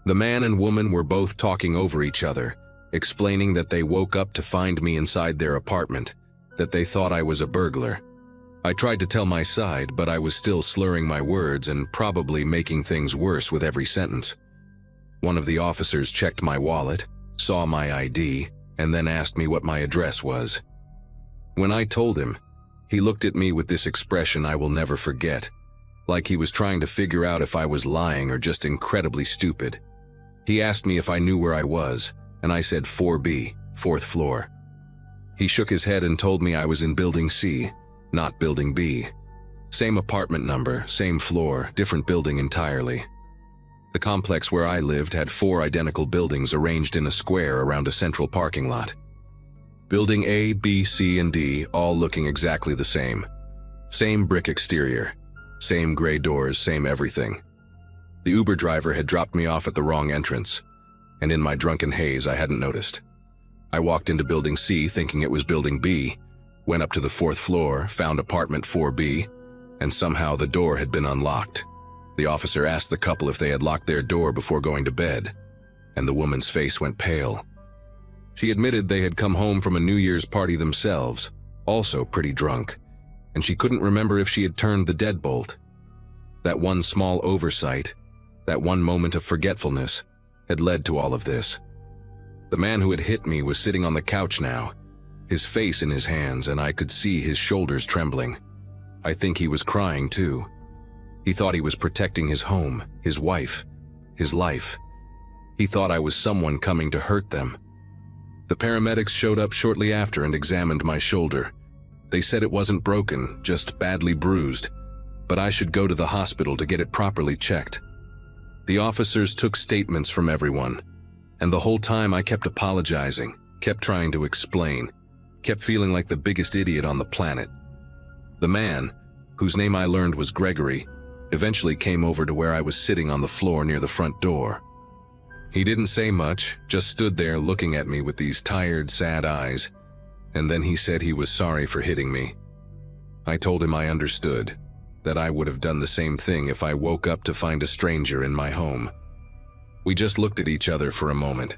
The man and woman were both talking over each other, explaining that they woke up to find me inside their apartment, that they thought I was a burglar. I tried to tell my side, but I was still slurring my words and probably making things worse with every sentence. One of the officers checked my wallet, saw my ID, and then asked me what my address was. When I told him, he looked at me with this expression I will never forget, like he was trying to figure out if I was lying or just incredibly stupid. He asked me if I knew where I was, and I said 4B, 4th floor. He shook his head and told me I was in Building C, not Building B. Same apartment number, same floor, different building entirely. The complex where I lived had 4 identical buildings arranged in a square around a central parking lot. Building A, B, C, and D all looking exactly the same. Same brick exterior, same gray doors, same everything. The Uber driver had dropped me off at the wrong entrance, and in my drunken haze I hadn't noticed. I walked into Building C thinking it was Building B, went up to the 4th floor, found apartment 4B, and somehow the door had been unlocked. The officer asked the couple if they had locked their door before going to bed, and the woman's face went pale. She admitted they had come home from a New Year's party themselves, also pretty drunk, and she couldn't remember if she had turned the deadbolt. That one small oversight, that one moment of forgetfulness, had led to all of this. The man who had hit me was sitting on the couch now, his face in his hands, and I could see his shoulders trembling. I think he was crying too. He thought he was protecting his home, his wife, his life. He thought I was someone coming to hurt them. The paramedics showed up shortly after and examined my shoulder. They said it wasn't broken, just badly bruised, but I should go to the hospital to get it properly checked. The officers took statements from everyone, and the whole time I kept apologizing, kept trying to explain, kept feeling like the biggest idiot on the planet. The man, whose name I learned was Gregory, eventually came over to where I was sitting on the floor near the front door. He didn't say much, just stood there looking at me with these tired, sad eyes, and then he said he was sorry for hitting me. I told him I understood, that I would have done the same thing if I woke up to find a stranger in my home. We just looked at each other for a moment.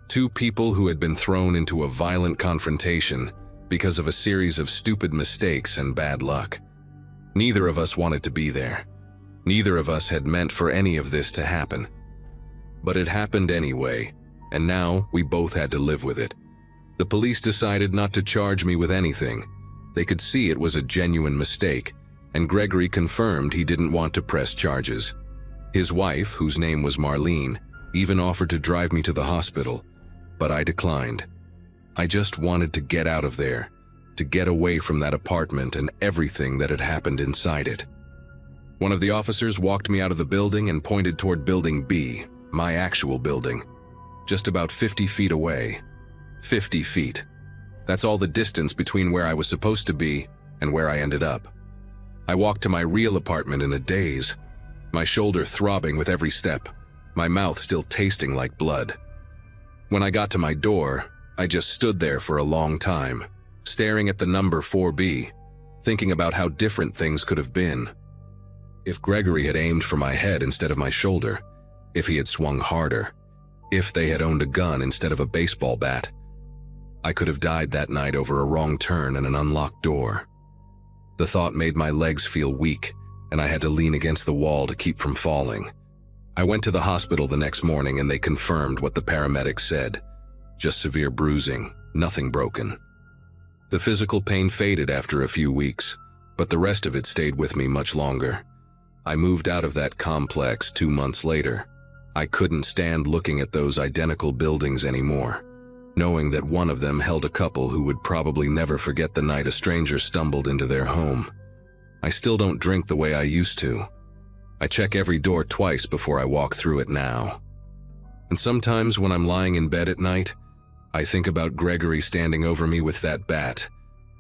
2 people who had been thrown into a violent confrontation because of a series of stupid mistakes and bad luck. Neither of us wanted to be there. Neither of us had meant for any of this to happen. But it happened anyway, and now we both had to live with it. The police decided not to charge me with anything. They could see it was a genuine mistake, and Gregory confirmed he didn't want to press charges. His wife, whose name was Marlene, even offered to drive me to the hospital, but I declined. I just wanted to get out of there, to get away from that apartment and everything that had happened inside it. One of the officers walked me out of the building and pointed toward Building B, my actual building, just about 50 feet away. 50 feet. That's all the distance between where I was supposed to be and where I ended up. I walked to my real apartment in a daze, my shoulder throbbing with every step, my mouth still tasting like blood. When I got to my door, I just stood there for a long time, staring at the number 4B, thinking about how different things could have been. If Gregory had aimed for my head instead of my shoulder, if he had swung harder, if they had owned a gun instead of a baseball bat, I could have died that night over a wrong turn and an unlocked door. The thought made my legs feel weak, and I had to lean against the wall to keep from falling. I went to the hospital the next morning and they confirmed what the paramedics said. Just severe bruising, nothing broken. The physical pain faded after a few weeks, but the rest of it stayed with me much longer. I moved out of that complex 2 months later. I couldn't stand looking at those identical buildings anymore, knowing that one of them held a couple who would probably never forget the night a stranger stumbled into their home. I still don't drink the way I used to. I check every door twice before I walk through it now. And sometimes when I'm lying in bed at night, I think about Gregory standing over me with that bat,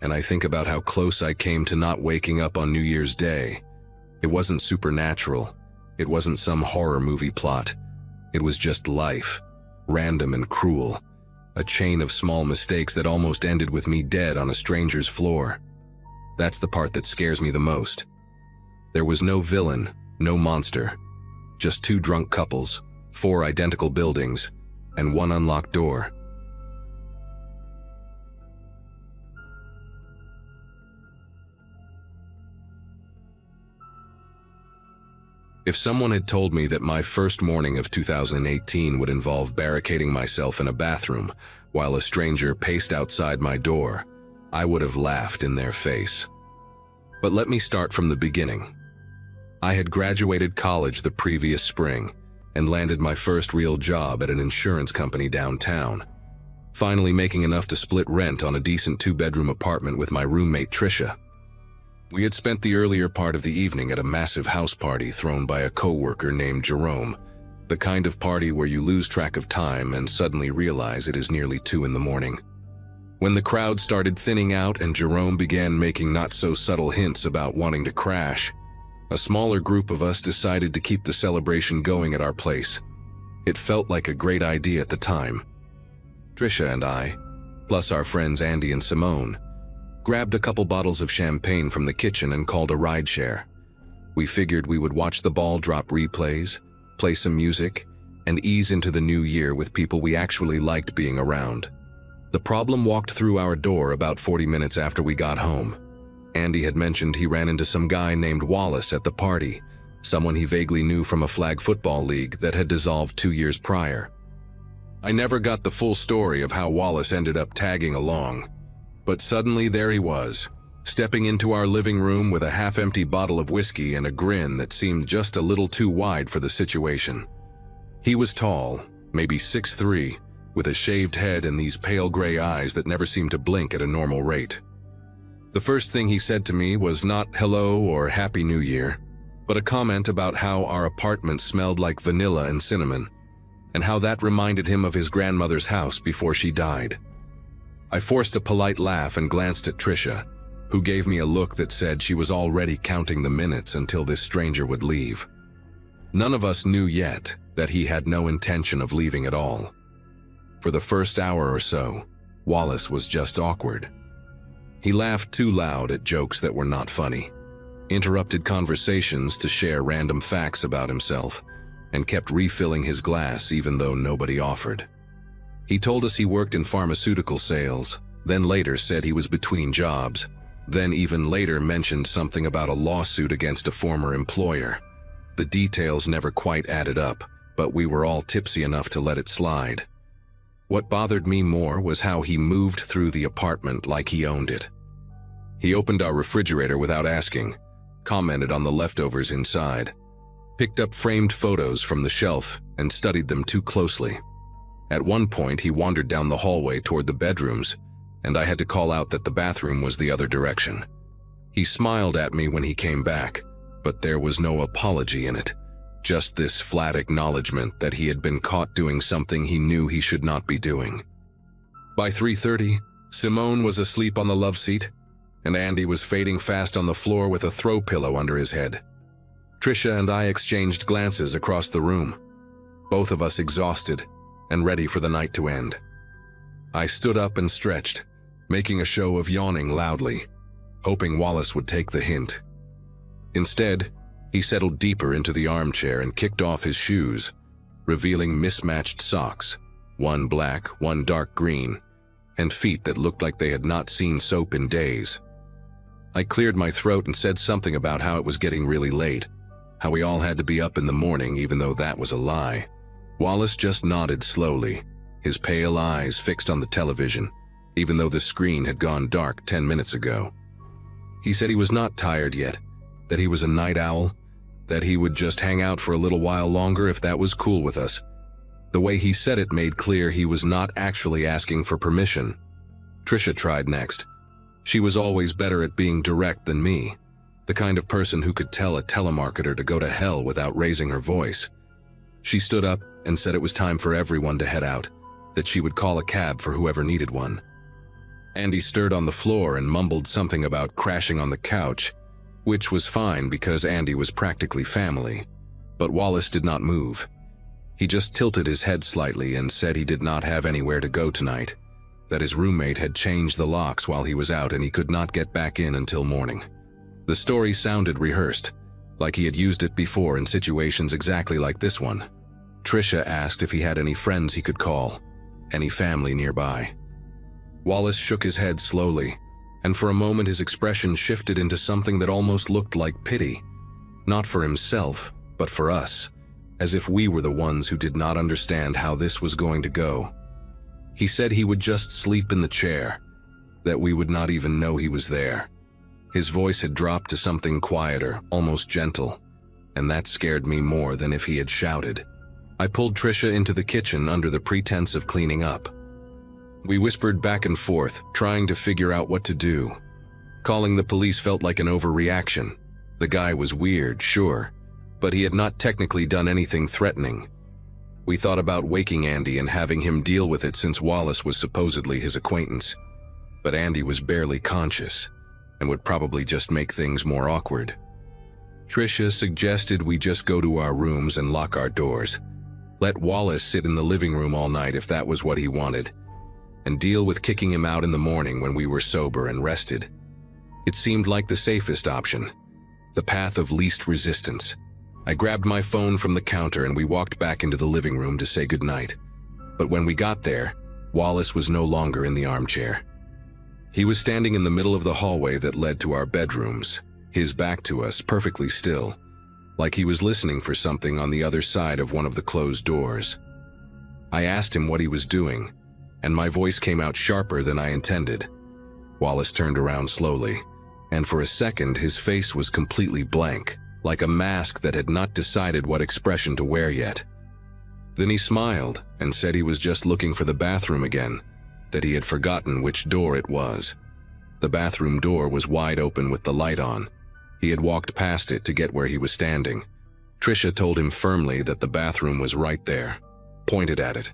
and I think about how close I came to not waking up on New Year's Day. It wasn't supernatural. It wasn't some horror movie plot. It was just life, random and cruel. A chain of small mistakes that almost ended with me dead on a stranger's floor. That's the part that scares me the most. There was no villain, no monster. Just 2 drunk couples, 4 identical buildings, and 1 unlocked door. If someone had told me that my first morning of 2018 would involve barricading myself in a bathroom while a stranger paced outside my door, I would have laughed in their face. But let me start from the beginning. I had graduated college the previous spring, and landed my first real job at an insurance company downtown, finally making enough to split rent on a decent 2-bedroom apartment with my roommate Trisha. We had spent the earlier part of the evening at a massive house party thrown by a coworker named Jerome, the kind of party where you lose track of time and suddenly realize it is nearly 2 in the morning. When the crowd started thinning out and Jerome began making not-so-subtle hints about wanting to crash, a smaller group of us decided to keep the celebration going at our place. It felt like a great idea at the time. Trisha and I, plus our friends Andy and Simone, grabbed a couple bottles of champagne from the kitchen and called a rideshare. We figured we would watch the ball drop replays, play some music, and ease into the new year with people we actually liked being around. The problem walked through our door about 40 minutes after we got home. Andy had mentioned he ran into some guy named Wallace at the party, someone he vaguely knew from a flag football league that had dissolved 2 years prior. I never got the full story of how Wallace ended up tagging along, but suddenly there he was, stepping into our living room with a half-empty bottle of whiskey and a grin that seemed just a little too wide for the situation. He was tall, maybe 6'3", with a shaved head and these pale gray eyes that never seemed to blink at a normal rate. The first thing he said to me was not hello or happy new year, but a comment about how our apartment smelled like vanilla and cinnamon, and how that reminded him of his grandmother's house before she died. I forced a polite laugh and glanced at Trisha, who gave me a look that said she was already counting the minutes until this stranger would leave. None of us knew yet that he had no intention of leaving at all. For the first hour or so, Wallace was just awkward. He laughed too loud at jokes that were not funny, interrupted conversations to share random facts about himself, and kept refilling his glass even though nobody offered. He told us he worked in pharmaceutical sales, then later said he was between jobs, then even later mentioned something about a lawsuit against a former employer. The details never quite added up, but we were all tipsy enough to let it slide. What bothered me more was how he moved through the apartment like he owned it. He opened our refrigerator without asking, commented on the leftovers inside, picked up framed photos from the shelf and studied them too closely. At one point, he wandered down the hallway toward the bedrooms, and I had to call out that the bathroom was the other direction. He smiled at me when he came back, but there was no apology in it. Just this flat acknowledgement that he had been caught doing something he knew he should not be doing. By 3:30, Simone was asleep on the love seat, and Andy was fading fast on the floor with a throw pillow under his head. Trisha and I exchanged glances across the room, both of us exhausted and ready for the night to end. I stood up and stretched, making a show of yawning loudly, hoping Wallace would take the hint. Instead, he settled deeper into the armchair and kicked off his shoes, revealing mismatched socks, one black, one dark green, and feet that looked like they had not seen soap in days. I cleared my throat and said something about how it was getting really late, how we all had to be up in the morning even though that was a lie. Wallace just nodded slowly, his pale eyes fixed on the television, even though the screen had gone dark 10 minutes ago. He said he was not tired yet, that he was a night owl, that he would just hang out for a little while longer if that was cool with us. The way he said it made clear he was not actually asking for permission. Trisha tried next. She was always better at being direct than me, the kind of person who could tell a telemarketer to go to hell without raising her voice. She stood up and said it was time for everyone to head out, that she would call a cab for whoever needed one. Andy stirred on the floor and mumbled something about crashing on the couch, which was fine because Andy was practically family, but Wallace did not move. He just tilted his head slightly and said he did not have anywhere to go tonight, that his roommate had changed the locks while he was out and he could not get back in until morning. The story sounded rehearsed, like he had used it before in situations exactly like this one. Trisha asked if he had any friends he could call, any family nearby. Wallace shook his head slowly, and for a moment his expression shifted into something that almost looked like pity, not for himself, but for us, as if we were the ones who did not understand how this was going to go. He said he would just sleep in the chair, that we would not even know he was there. His voice had dropped to something quieter, almost gentle, and that scared me more than if he had shouted. I pulled Trisha into the kitchen under the pretense of cleaning up. We whispered back and forth, trying to figure out what to do. Calling the police felt like an overreaction. The guy was weird, sure, but he had not technically done anything threatening. We thought about waking Andy and having him deal with it since Wallace was supposedly his acquaintance. But Andy was barely conscious and would probably just make things more awkward. Trisha suggested we just go to our rooms and lock our doors. Let Wallace sit in the living room all night if that was what he wanted, and deal with kicking him out in the morning when we were sober and rested. It seemed like the safest option, the path of least resistance. I grabbed my phone from the counter and we walked back into the living room to say goodnight. But when we got there, Wallace was no longer in the armchair. He was standing in the middle of the hallway that led to our bedrooms, his back to us, perfectly still, like he was listening for something on the other side of one of the closed doors. I asked him what he was doing, and my voice came out sharper than I intended. Wallace turned around slowly, and for a second his face was completely blank, like a mask that had not decided what expression to wear yet. Then he smiled and said he was just looking for the bathroom again, that he had forgotten which door it was. The bathroom door was wide open with the light on. He had walked past it to get where he was standing. Trisha told him firmly that the bathroom was right there, pointed at it,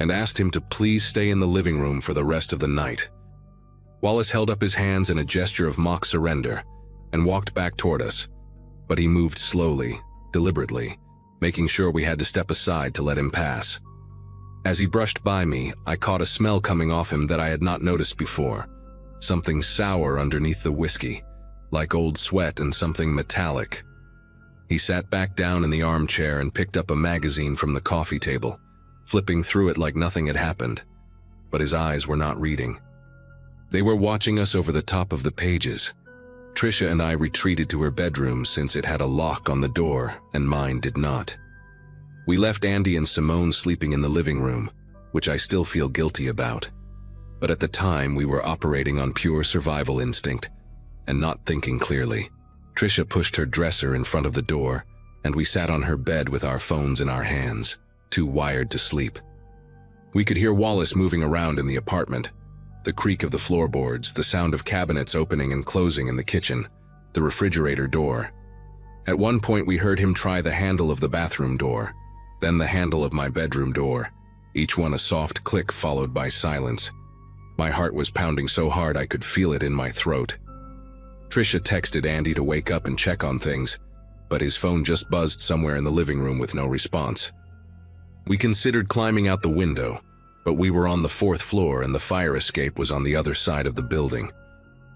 and asked him to please stay in the living room for the rest of the night. Wallace held up his hands in a gesture of mock surrender and walked back toward us, but he moved slowly, deliberately, making sure we had to step aside to let him pass. As he brushed by me, I caught a smell coming off him that I had not noticed before, something sour underneath the whiskey, like old sweat and something metallic. He sat back down in the armchair and picked up a magazine from the coffee table, flipping through it like nothing had happened, but his eyes were not reading. They were watching us over the top of the pages. Trisha and I retreated to her bedroom since it had a lock on the door and mine did not. We left Andy and Simone sleeping in the living room, which I still feel guilty about. But at the time, we were operating on pure survival instinct and not thinking clearly. Trisha pushed her dresser in front of the door, and we sat on her bed with our phones in our hands, too wired to sleep. We could hear Wallace moving around in the apartment, the creak of the floorboards, the sound of cabinets opening and closing in the kitchen, the refrigerator door. At one point, we heard him try the handle of the bathroom door, then the handle of my bedroom door, each one a soft click followed by silence. My heart was pounding so hard I could feel it in my throat. Trisha texted Andy to wake up and check on things, but his phone just buzzed somewhere in the living room with no response. We considered climbing out the window, but we were on the 4th floor and the fire escape was on the other side of the building.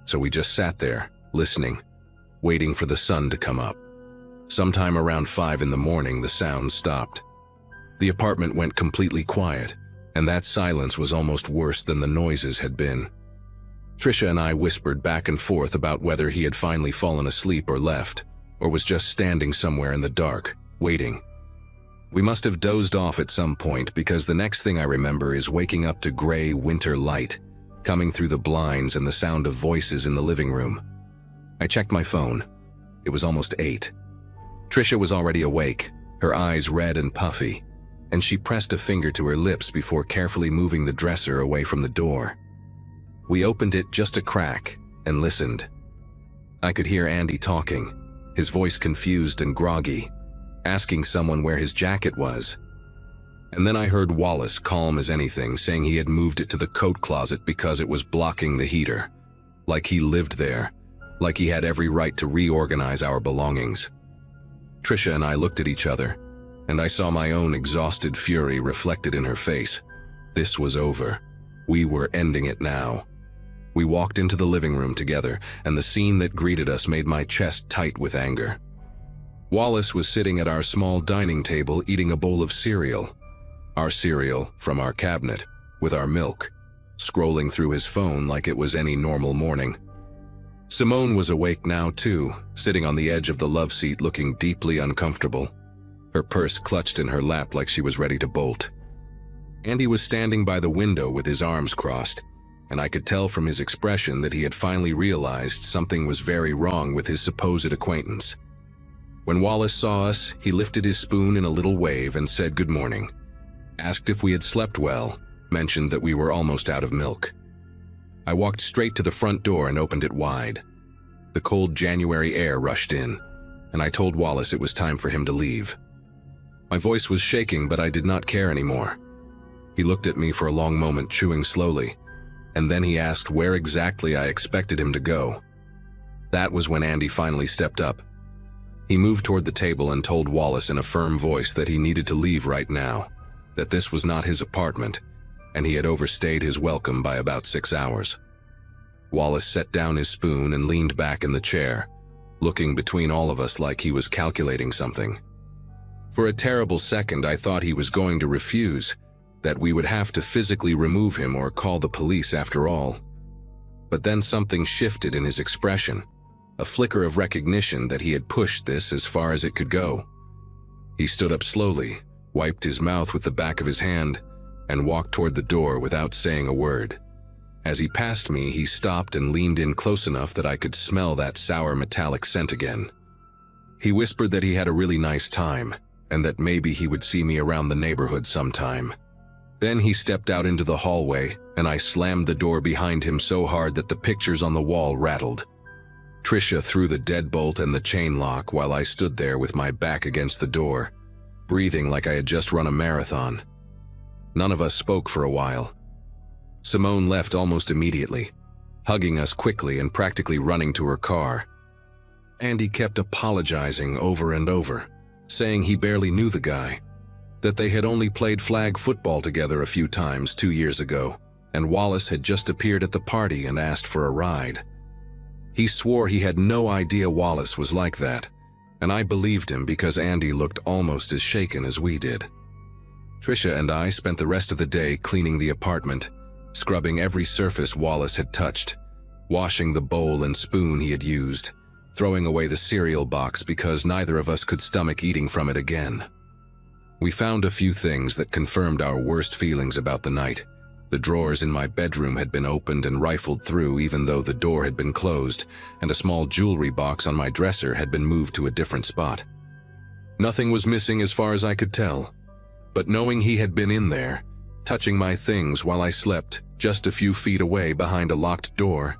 So we just sat there, listening, waiting for the sun to come up. Sometime around 5 in the morning, the sounds stopped. The apartment went completely quiet, and that silence was almost worse than the noises had been. Trisha and I whispered back and forth about whether he had finally fallen asleep or left, or was just standing somewhere in the dark, waiting. We must have dozed off at some point because the next thing I remember is waking up to gray winter light coming through the blinds and the sound of voices in the living room. I checked my phone. It was almost 8. Trisha was already awake, her eyes red and puffy, and she pressed a finger to her lips before carefully moving the dresser away from the door. We opened it just a crack and listened. I could hear Andy talking, his voice confused and groggy, asking someone where his jacket was. And then I heard Wallace, calm as anything, saying he had moved it to the coat closet because it was blocking the heater, like he lived there, like he had every right to reorganize our belongings. Trisha and I looked at each other, and I saw my own exhausted fury reflected in her face. This was over. We were ending it now. We walked into the living room together, and the scene that greeted us made my chest tight with anger. Wallace was sitting at our small dining table eating a bowl of cereal. Our cereal from our cabinet, with our milk, scrolling through his phone like it was any normal morning. Simone was awake now too, sitting on the edge of the love seat looking deeply uncomfortable, her purse clutched in her lap like she was ready to bolt. Andy was standing by the window with his arms crossed, and I could tell from his expression that he had finally realized something was very wrong with his supposed acquaintance. When Wallace saw us, he lifted his spoon in a little wave and said good morning. Asked if we had slept well, mentioned that we were almost out of milk. I walked straight to the front door and opened it wide. The cold January air rushed in, and I told Wallace it was time for him to leave. My voice was shaking, but I did not care anymore. He looked at me for a long moment, chewing slowly, and then he asked where exactly I expected him to go. That was when Andy finally stepped up. He moved toward the table and told Wallace in a firm voice that he needed to leave right now, that this was not his apartment, and he had overstayed his welcome by about 6 hours. Wallace set down his spoon and leaned back in the chair, looking between all of us like he was calculating something. For a terrible second, I thought he was going to refuse, that we would have to physically remove him or call the police after all. But then something shifted in his expression, a flicker of recognition that he had pushed this as far as it could go. He stood up slowly, wiped his mouth with the back of his hand, and walked toward the door without saying a word. As he passed me, he stopped and leaned in close enough that I could smell that sour metallic scent again. He whispered that he had a really nice time, and that maybe he would see me around the neighborhood sometime. Then he stepped out into the hallway, and I slammed the door behind him so hard that the pictures on the wall rattled. Tricia threw the deadbolt and the chain lock while I stood there with my back against the door, breathing like I had just run a marathon. None of us spoke for a while. Simone left almost immediately, hugging us quickly and practically running to her car. Andy kept apologizing over and over, saying he barely knew the guy, that they had only played flag football together a few times 2 years ago, and Wallace had just appeared at the party and asked for a ride. He swore he had no idea Wallace was like that, and I believed him because Andy looked almost as shaken as we did. Tricia and I spent the rest of the day cleaning the apartment, scrubbing every surface Wallace had touched, washing the bowl and spoon he had used, throwing away the cereal box because neither of us could stomach eating from it again. We found a few things that confirmed our worst feelings about the night. The drawers in my bedroom had been opened and rifled through even though the door had been closed, and a small jewelry box on my dresser had been moved to a different spot. Nothing was missing as far as I could tell, but knowing he had been in there, touching my things while I slept just a few feet away behind a locked door,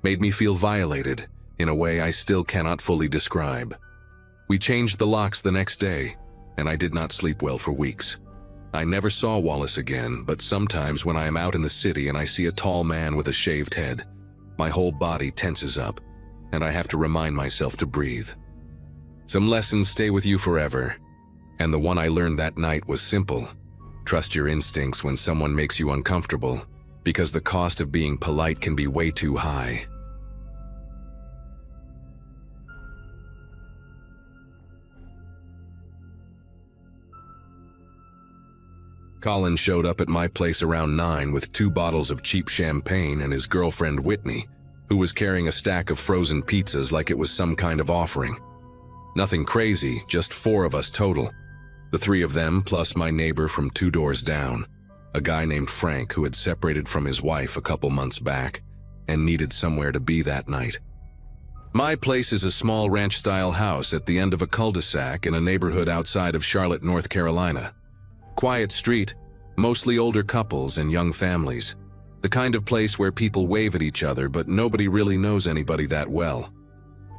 made me feel violated in a way I still cannot fully describe. We changed the locks the next day, and I did not sleep well for weeks. I never saw Wallace again, but sometimes when I am out in the city and I see a tall man with a shaved head, my whole body tenses up, and I have to remind myself to breathe. Some lessons stay with you forever, and the one I learned that night was simple. Trust your instincts when someone makes you uncomfortable, because the cost of being polite can be way too high. Colin showed up at my place around 9 with 2 bottles of cheap champagne and his girlfriend Whitney, who was carrying a stack of frozen pizzas like it was some kind of offering. Nothing crazy, just 4 of us total. The 3 of them plus my neighbor from 2 doors down, a guy named Frank who had separated from his wife a couple months back and needed somewhere to be that night. My place is a small ranch-style house at the end of a cul-de-sac in a neighborhood outside of Charlotte, North Carolina. Quiet street, mostly older couples and young families. The kind of place where people wave at each other but nobody really knows anybody that well.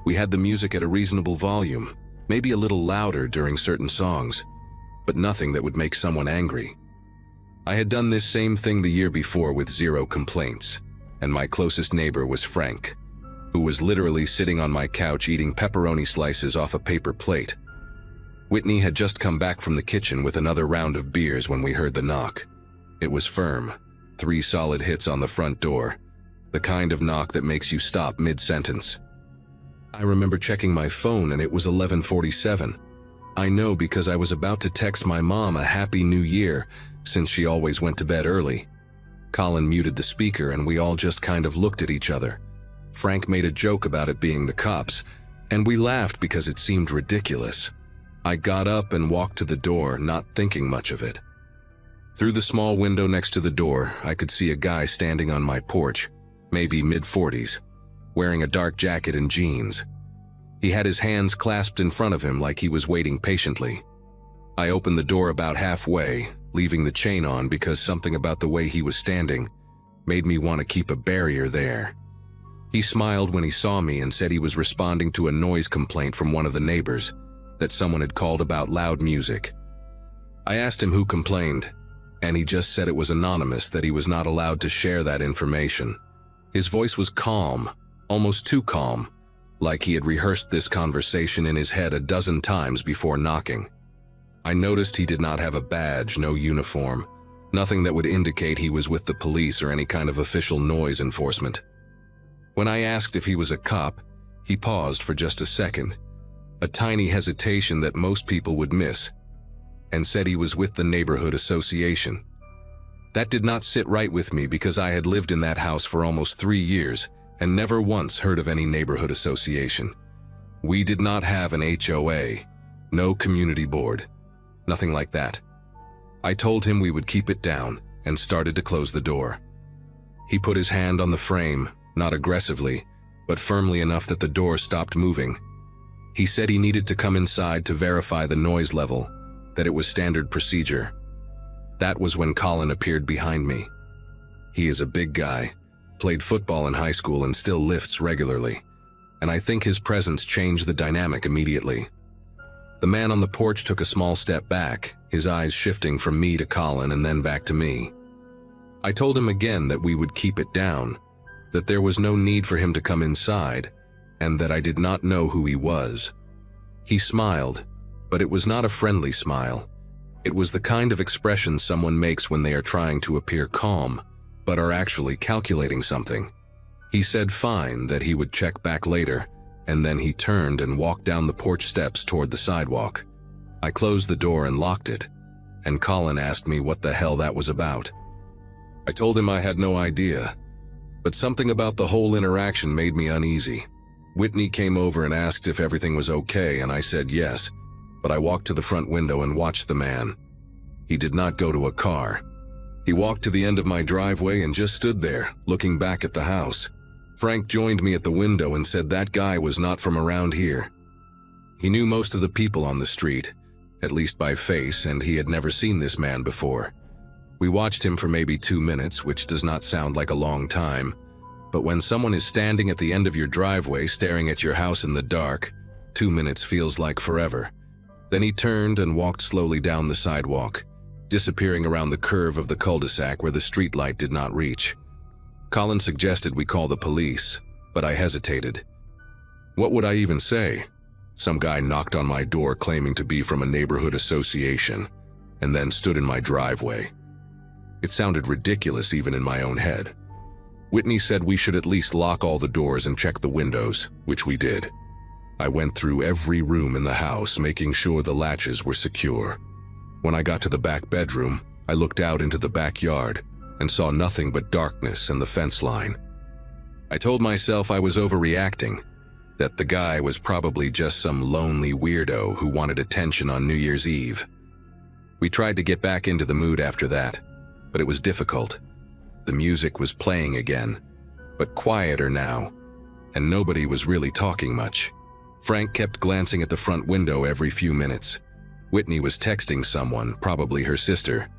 We had the music at a reasonable volume, maybe a little louder during certain songs, but nothing that would make someone angry. I had done this same thing the year before with 0 complaints, and my closest neighbor was Frank, who was literally sitting on my couch eating pepperoni slices off a paper plate. Whitney had just come back from the kitchen with another round of beers when we heard the knock. It was firm, 3 solid hits on the front door, the kind of knock that makes you stop mid-sentence. I remember checking my phone and it was 11:47. I know because I was about to text my mom a Happy New Year, since she always went to bed early. Colin muted the speaker and we all just kind of looked at each other. Frank made a joke about it being the cops, and we laughed because it seemed ridiculous. I got up and walked to the door, not thinking much of it. Through the small window next to the door, I could see a guy standing on my porch, maybe mid-40s, wearing a dark jacket and jeans. He had his hands clasped in front of him like he was waiting patiently. I opened the door about halfway, leaving the chain on because something about the way he was standing made me want to keep a barrier there. He smiled when he saw me and said he was responding to a noise complaint from one of the neighbors that someone had called about loud music. I asked him who complained, and he just said it was anonymous, that he was not allowed to share that information. His voice was calm, almost too calm, like he had rehearsed this conversation in his head a dozen times before knocking. I noticed he did not have a badge, no uniform, nothing that would indicate he was with the police or any kind of official noise enforcement. When I asked if he was a cop, he paused for just a second, a tiny hesitation that most people would miss, and said he was with the neighborhood association. That did not sit right with me because I had lived in that house for almost 3 years and never once heard of any neighborhood association. We did not have an HOA, no community board, nothing like that. I told him we would keep it down and started to close the door. He put his hand on the frame, not aggressively, but firmly enough that the door stopped moving. He said he needed to come inside to verify the noise level, that it was standard procedure. That was when Colin appeared behind me. He is a big guy, played football in high school and still lifts regularly, and I think his presence changed the dynamic immediately. The man on the porch took a small step back, his eyes shifting from me to Colin and then back to me. I told him again that we would keep it down, that there was no need for him to come inside, and that I did not know who he was. He smiled, but it was not a friendly smile. It was the kind of expression someone makes when they are trying to appear calm, but are actually calculating something. He said fine, that he would check back later, and then he turned and walked down the porch steps toward the sidewalk. I closed the door and locked it, and Colin asked me what the hell that was about. I told him I had no idea, but something about the whole interaction made me uneasy. Whitney came over and asked if everything was okay, and I said yes, but I walked to the front window and watched the man. He did not go to a car. He walked to the end of my driveway and just stood there, looking back at the house. Frank joined me at the window and said that guy was not from around here. He knew most of the people on the street, at least by face, and he had never seen this man before. We watched him for maybe 2 minutes, which does not sound like a long time, but when someone is standing at the end of your driveway staring at your house in the dark, 2 minutes feels like forever. Then he turned and walked slowly down the sidewalk, disappearing around the curve of the cul-de-sac where the streetlight did not reach. Colin suggested we call the police, but I hesitated. What would I even say? Some guy knocked on my door claiming to be from a neighborhood association, and then stood in my driveway. It sounded ridiculous even in my own head. Whitney said we should at least lock all the doors and check the windows, which we did. I went through every room in the house, making sure the latches were secure. When I got to the back bedroom, I looked out into the backyard and saw nothing but darkness and the fence line. I told myself I was overreacting, that the guy was probably just some lonely weirdo who wanted attention on New Year's Eve. We tried to get back into the mood after that, but it was difficult. The music was playing again, but quieter now, and nobody was really talking much. Frank kept glancing at the front window every few minutes. Whitney was texting someone, probably her sister,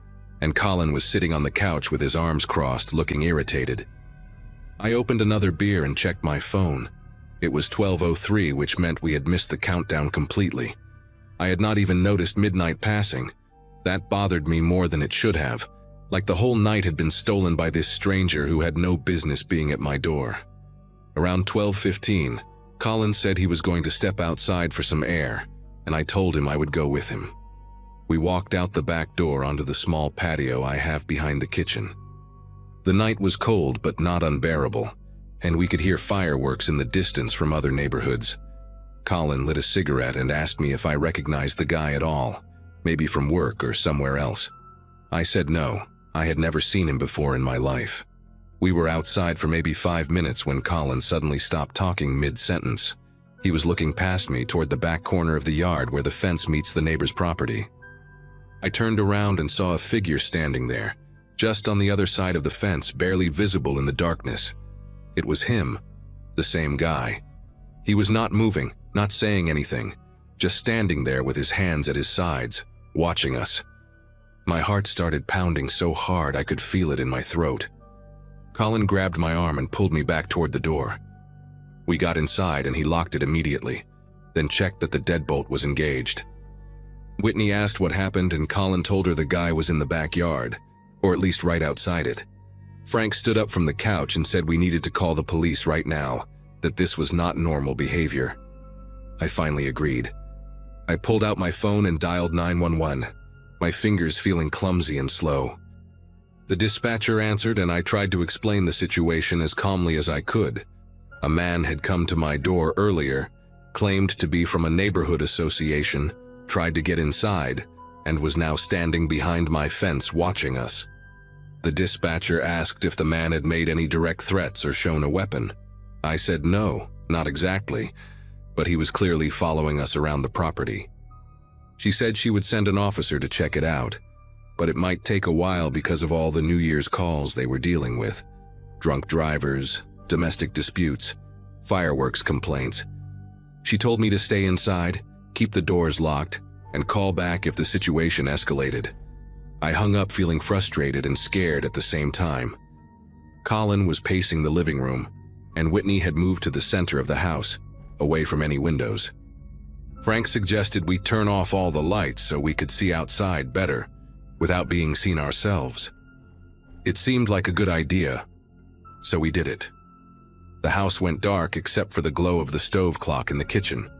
and Colin was sitting on the couch with his arms crossed, looking irritated. I opened another beer and checked my phone. It was 12:03, which meant we had missed the countdown completely. I had not even noticed midnight passing. That bothered me more than it should have, like the whole night had been stolen by this stranger who had no business being at my door. Around 12:15, Colin said he was going to step outside for some air, and I told him I would go with him. We walked out the back door onto the small patio I have behind the kitchen. The night was cold but not unbearable, and we could hear fireworks in the distance from other neighborhoods. Colin lit a cigarette and asked me if I recognized the guy at all, maybe from work or somewhere else. I said no, I had never seen him before in my life. We were outside for maybe 5 minutes when Colin suddenly stopped talking mid-sentence. He was looking past me toward the back corner of the yard where the fence meets the neighbor's property. I turned around and saw a figure standing there, just on the other side of the fence, barely visible in the darkness. It was him, the same guy. He was not moving, not saying anything, just standing there with his hands at his sides, watching us. My heart started pounding so hard I could feel it in my throat. Colin grabbed my arm and pulled me back toward the door. We got inside and he locked it immediately, then checked that the deadbolt was engaged. Whitney asked what happened and Colin told her the guy was in the backyard, or at least right outside it. Frank stood up from the couch and said we needed to call the police right now, that this was not normal behavior. I finally agreed. I pulled out my phone and dialed 911, my fingers feeling clumsy and slow. The dispatcher answered and I tried to explain the situation as calmly as I could. A man had come to my door earlier, claimed to be from a neighborhood association, tried to get inside, and was now standing behind my fence watching us. The dispatcher asked if the man had made any direct threats or shown a weapon. I said no, not exactly, but he was clearly following us around the property. She said she would send an officer to check it out, but it might take a while because of all the New Year's calls they were dealing with. Drunk drivers, domestic disputes, fireworks complaints. She told me to stay inside, keep the doors locked, and call back if the situation escalated. I hung up feeling frustrated and scared at the same time. Colin was pacing the living room, and Whitney had moved to the center of the house, away from any windows. Frank suggested we turn off all the lights so we could see outside better, without being seen ourselves. It seemed like a good idea, so we did it. The house went dark except for the glow of the stove clock in the kitchen.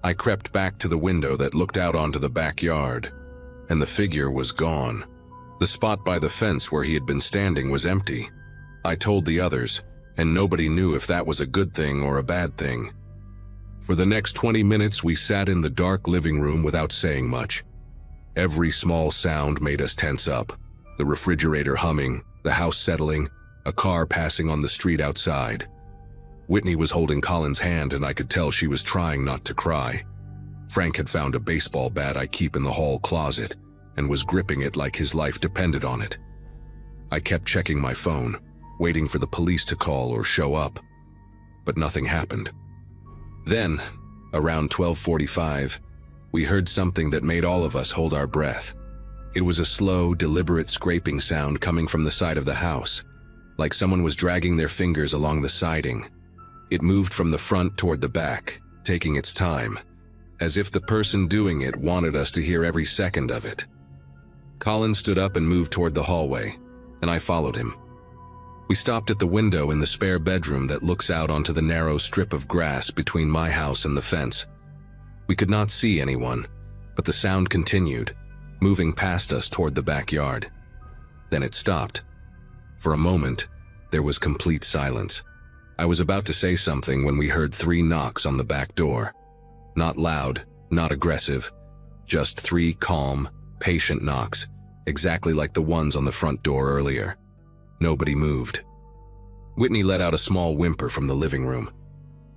I crept back to the window that looked out onto the backyard, and the figure was gone. The spot by the fence where he had been standing was empty. I told the others, and nobody knew if that was a good thing or a bad thing. For the next 20 minutes, we sat in the dark living room without saying much. Every small sound made us tense up. The refrigerator humming, the house settling, a car passing on the street outside. Whitney was holding Colin's hand and I could tell she was trying not to cry. Frank had found a baseball bat I keep in the hall closet and was gripping it like his life depended on it. I kept checking my phone, waiting for the police to call or show up, but nothing happened. Then, around 12:45, we heard something that made all of us hold our breath. It was a slow, deliberate scraping sound coming from the side of the house, like someone was dragging their fingers along the siding. It moved from the front toward the back, taking its time, as if the person doing it wanted us to hear every second of it. Colin stood up and moved toward the hallway, and I followed him. We stopped at the window in the spare bedroom that looks out onto the narrow strip of grass between my house and the fence. We could not see anyone, but the sound continued, moving past us toward the backyard. Then it stopped. For a moment, there was complete silence. I was about to say something when we heard 3 knocks on the back door. Not loud, not aggressive, just 3 calm, patient knocks, exactly like the ones on the front door earlier. Nobody moved. Whitney let out a small whimper from the living room.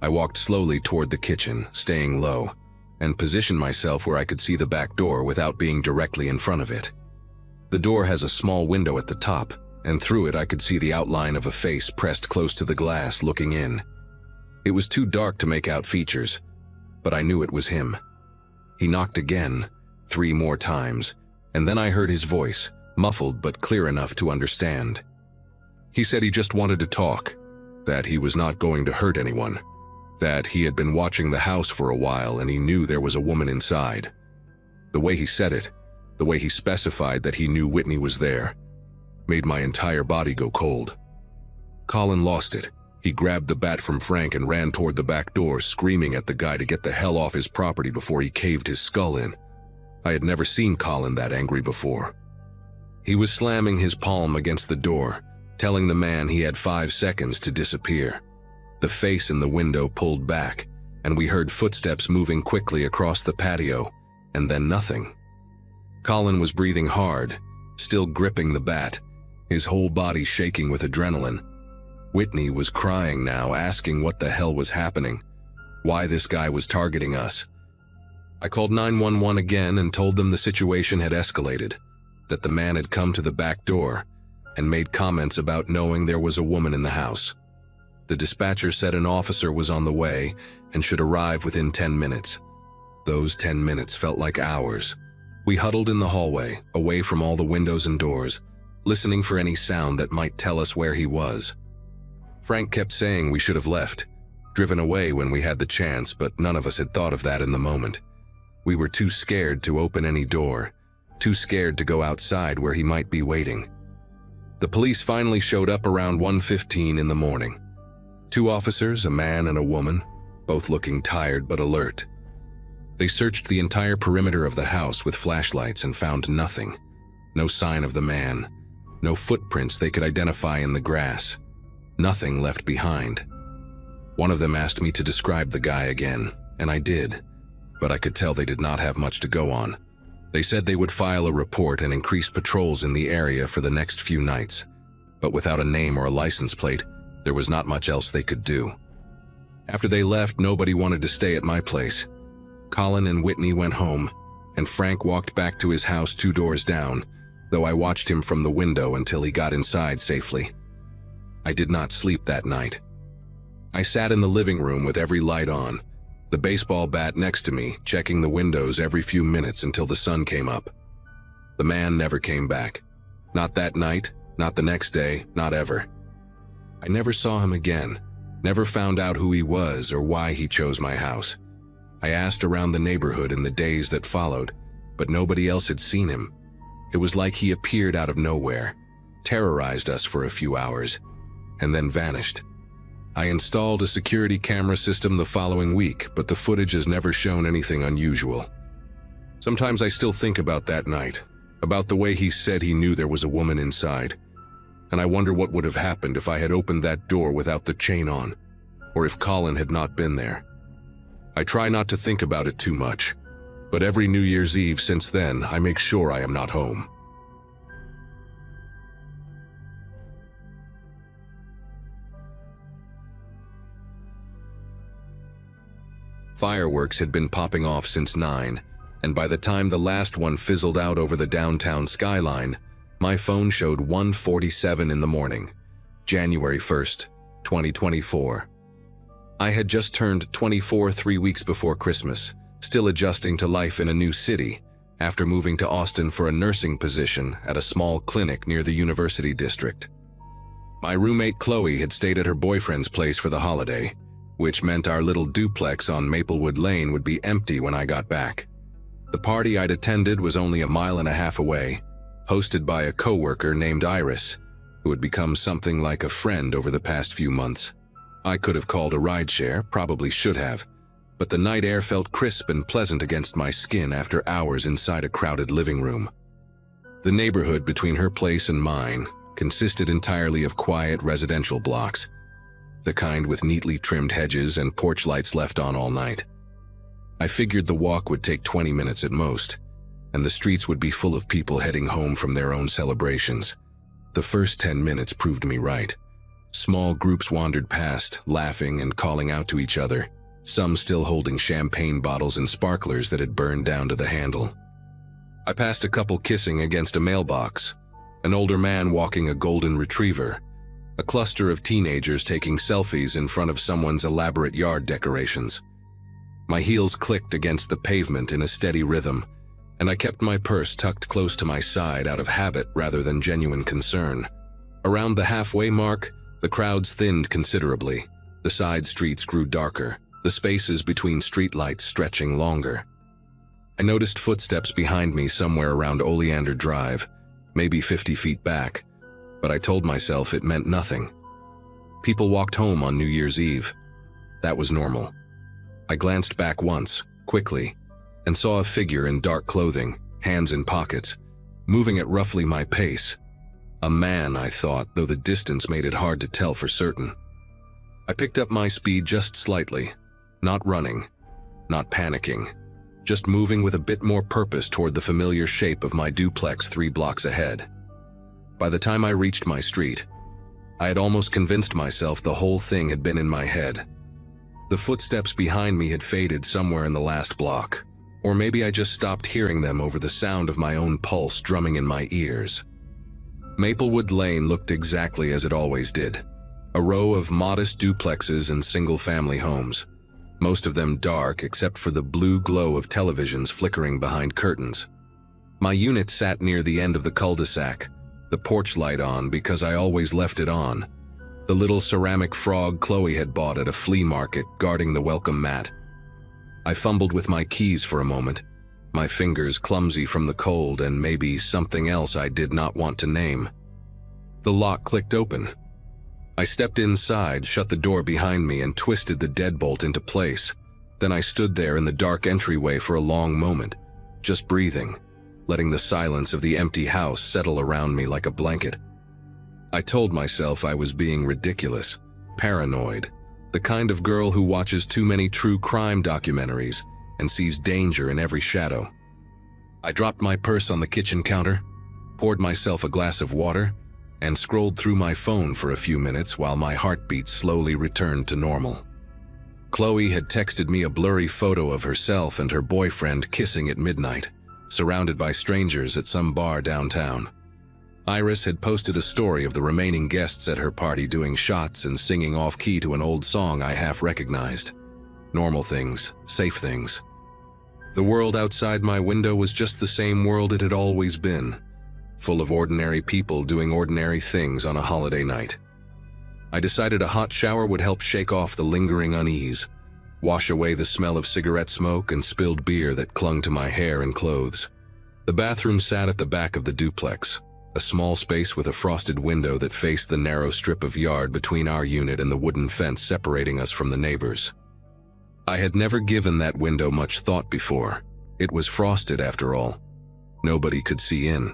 I walked slowly toward the kitchen, staying low, and positioned myself where I could see the back door without being directly in front of it. The door has a small window at the top, and through it I could see the outline of a face pressed close to the glass looking in. It was too dark to make out features, but I knew it was him. He knocked again, 3 more times, and then I heard his voice, muffled but clear enough to understand. He said he just wanted to talk, that he was not going to hurt anyone, that he had been watching the house for a while and he knew there was a woman inside. The way he said it, the way he specified that he knew Whitney was there, made my entire body go cold. Colin lost it. He grabbed the bat from Frank and ran toward the back door, screaming at the guy to get the hell off his property before he caved his skull in. I had never seen Colin that angry before. He was slamming his palm against the door, telling the man he had 5 seconds to disappear. The face in the window pulled back, and we heard footsteps moving quickly across the patio, and then nothing. Colin was breathing hard, still gripping the bat, his whole body shaking with adrenaline. Whitney was crying now, asking what the hell was happening, why this guy was targeting us. I called 911 again and told them the situation had escalated, that the man had come to the back door and made comments about knowing there was a woman in the house. The dispatcher said an officer was on the way and should arrive within 10 minutes. Those 10 minutes felt like hours. We huddled in the hallway, away from all the windows and doors, listening for any sound that might tell us where he was. Frank kept saying we should have left, driven away when we had the chance, but none of us had thought of that in the moment. We were too scared to open any door, too scared to go outside where he might be waiting. The police finally showed up around 1:15 in the morning. 2 officers, a man and a woman, both looking tired but alert. They searched the entire perimeter of the house with flashlights and found nothing. No sign of the man, no footprints they could identify in the grass. Nothing left behind. One of them asked me to describe the guy again, and I did, but I could tell they did not have much to go on. They said they would file a report and increase patrols in the area for the next few nights, but without a name or a license plate, there was not much else they could do. After they left, nobody wanted to stay at my place. Colin and Whitney went home, and Frank walked back to his house 2 doors down, though I watched him from the window until he got inside safely. I did not sleep that night. I sat in the living room with every light on, the baseball bat next to me, checking the windows every few minutes until the sun came up. The man never came back. Not that night, not the next day, not ever. I never saw him again, never found out who he was or why he chose my house. I asked around the neighborhood in the days that followed, but nobody else had seen him. It was like he appeared out of nowhere, terrorized us for a few hours, and then vanished. I installed a security camera system the following week, but the footage has never shown anything unusual. Sometimes I still think about that night, about the way he said he knew there was a woman inside, and I wonder what would have happened if I had opened that door without the chain on, or if Colin had not been there. I try not to think about it too much, but every New Year's Eve since then, I make sure I am not home. Fireworks had been popping off since 9, and by the time the last one fizzled out over the downtown skyline, my phone showed 1:47 in the morning, January 1st, 2024. I had just turned 24 3 weeks before Christmas, still adjusting to life in a new city, after moving to Austin for a nursing position at a small clinic near the University District. My roommate Chloe had stayed at her boyfriend's place for the holiday, which meant our little duplex on Maplewood Lane would be empty when I got back. The party I'd attended was only 1.5 miles away, hosted by a coworker named Iris, who had become something like a friend over the past few months. I could have called a rideshare, probably should have, but the night air felt crisp and pleasant against my skin after hours inside a crowded living room. The neighborhood between her place and mine consisted entirely of quiet residential blocks, the kind with neatly trimmed hedges and porch lights left on all night. I figured the walk would take 20 minutes at most, and the streets would be full of people heading home from their own celebrations. The first 10 minutes proved me right. Small groups wandered past, laughing and calling out to each other, some still holding champagne bottles and sparklers that had burned down to the handle. I passed a couple kissing against a mailbox, an older man walking a golden retriever, a cluster of teenagers taking selfies in front of someone's elaborate yard decorations. My heels clicked against the pavement in a steady rhythm, and I kept my purse tucked close to my side out of habit rather than genuine concern. Around the halfway mark, the crowds thinned considerably. The side streets grew darker, the spaces between streetlights stretching longer. I noticed footsteps behind me somewhere around Oleander Drive, maybe 50 feet back, but I told myself it meant nothing. People walked home on New Year's Eve. That was normal. I glanced back once, quickly, and saw a figure in dark clothing, hands in pockets, moving at roughly my pace. A man, I thought, though the distance made it hard to tell for certain. I picked up my speed just slightly, not running, not panicking, just moving with a bit more purpose toward the familiar shape of my duplex 3 blocks ahead. By the time I reached my street, I had almost convinced myself the whole thing had been in my head. The footsteps behind me had faded somewhere in the last block, or maybe I just stopped hearing them over the sound of my own pulse drumming in my ears. Maplewood Lane looked exactly as it always did. A row of modest duplexes and single-family homes, most of them dark except for the blue glow of televisions flickering behind curtains. My unit sat near the end of the cul-de-sac, the porch light on because I always left it on, the little ceramic frog Chloe had bought at a flea market guarding the welcome mat. I fumbled with my keys for a moment, my fingers clumsy from the cold and maybe something else I did not want to name. The lock clicked open. I stepped inside, shut the door behind me, and twisted the deadbolt into place. Then I stood there in the dark entryway for a long moment, just breathing, letting the silence of the empty house settle around me like a blanket. I told myself I was being ridiculous, paranoid, the kind of girl who watches too many true crime documentaries and sees danger in every shadow. I dropped my purse on the kitchen counter, poured myself a glass of water, and scrolled through my phone for a few minutes while my heartbeat slowly returned to normal. Chloe had texted me a blurry photo of herself and her boyfriend kissing at midnight, surrounded by strangers at some bar downtown. Iris had posted a story of the remaining guests at her party doing shots and singing off-key to an old song I half recognized. Normal things, safe things. The world outside my window was just the same world it had always been, full of ordinary people doing ordinary things on a holiday night. I decided a hot shower would help shake off the lingering unease, wash away the smell of cigarette smoke and spilled beer that clung to my hair and clothes. The bathroom sat at the back of the duplex, a small space with a frosted window that faced the narrow strip of yard between our unit and the wooden fence separating us from the neighbors. I had never given that window much thought before. It was frosted after all. Nobody could see in.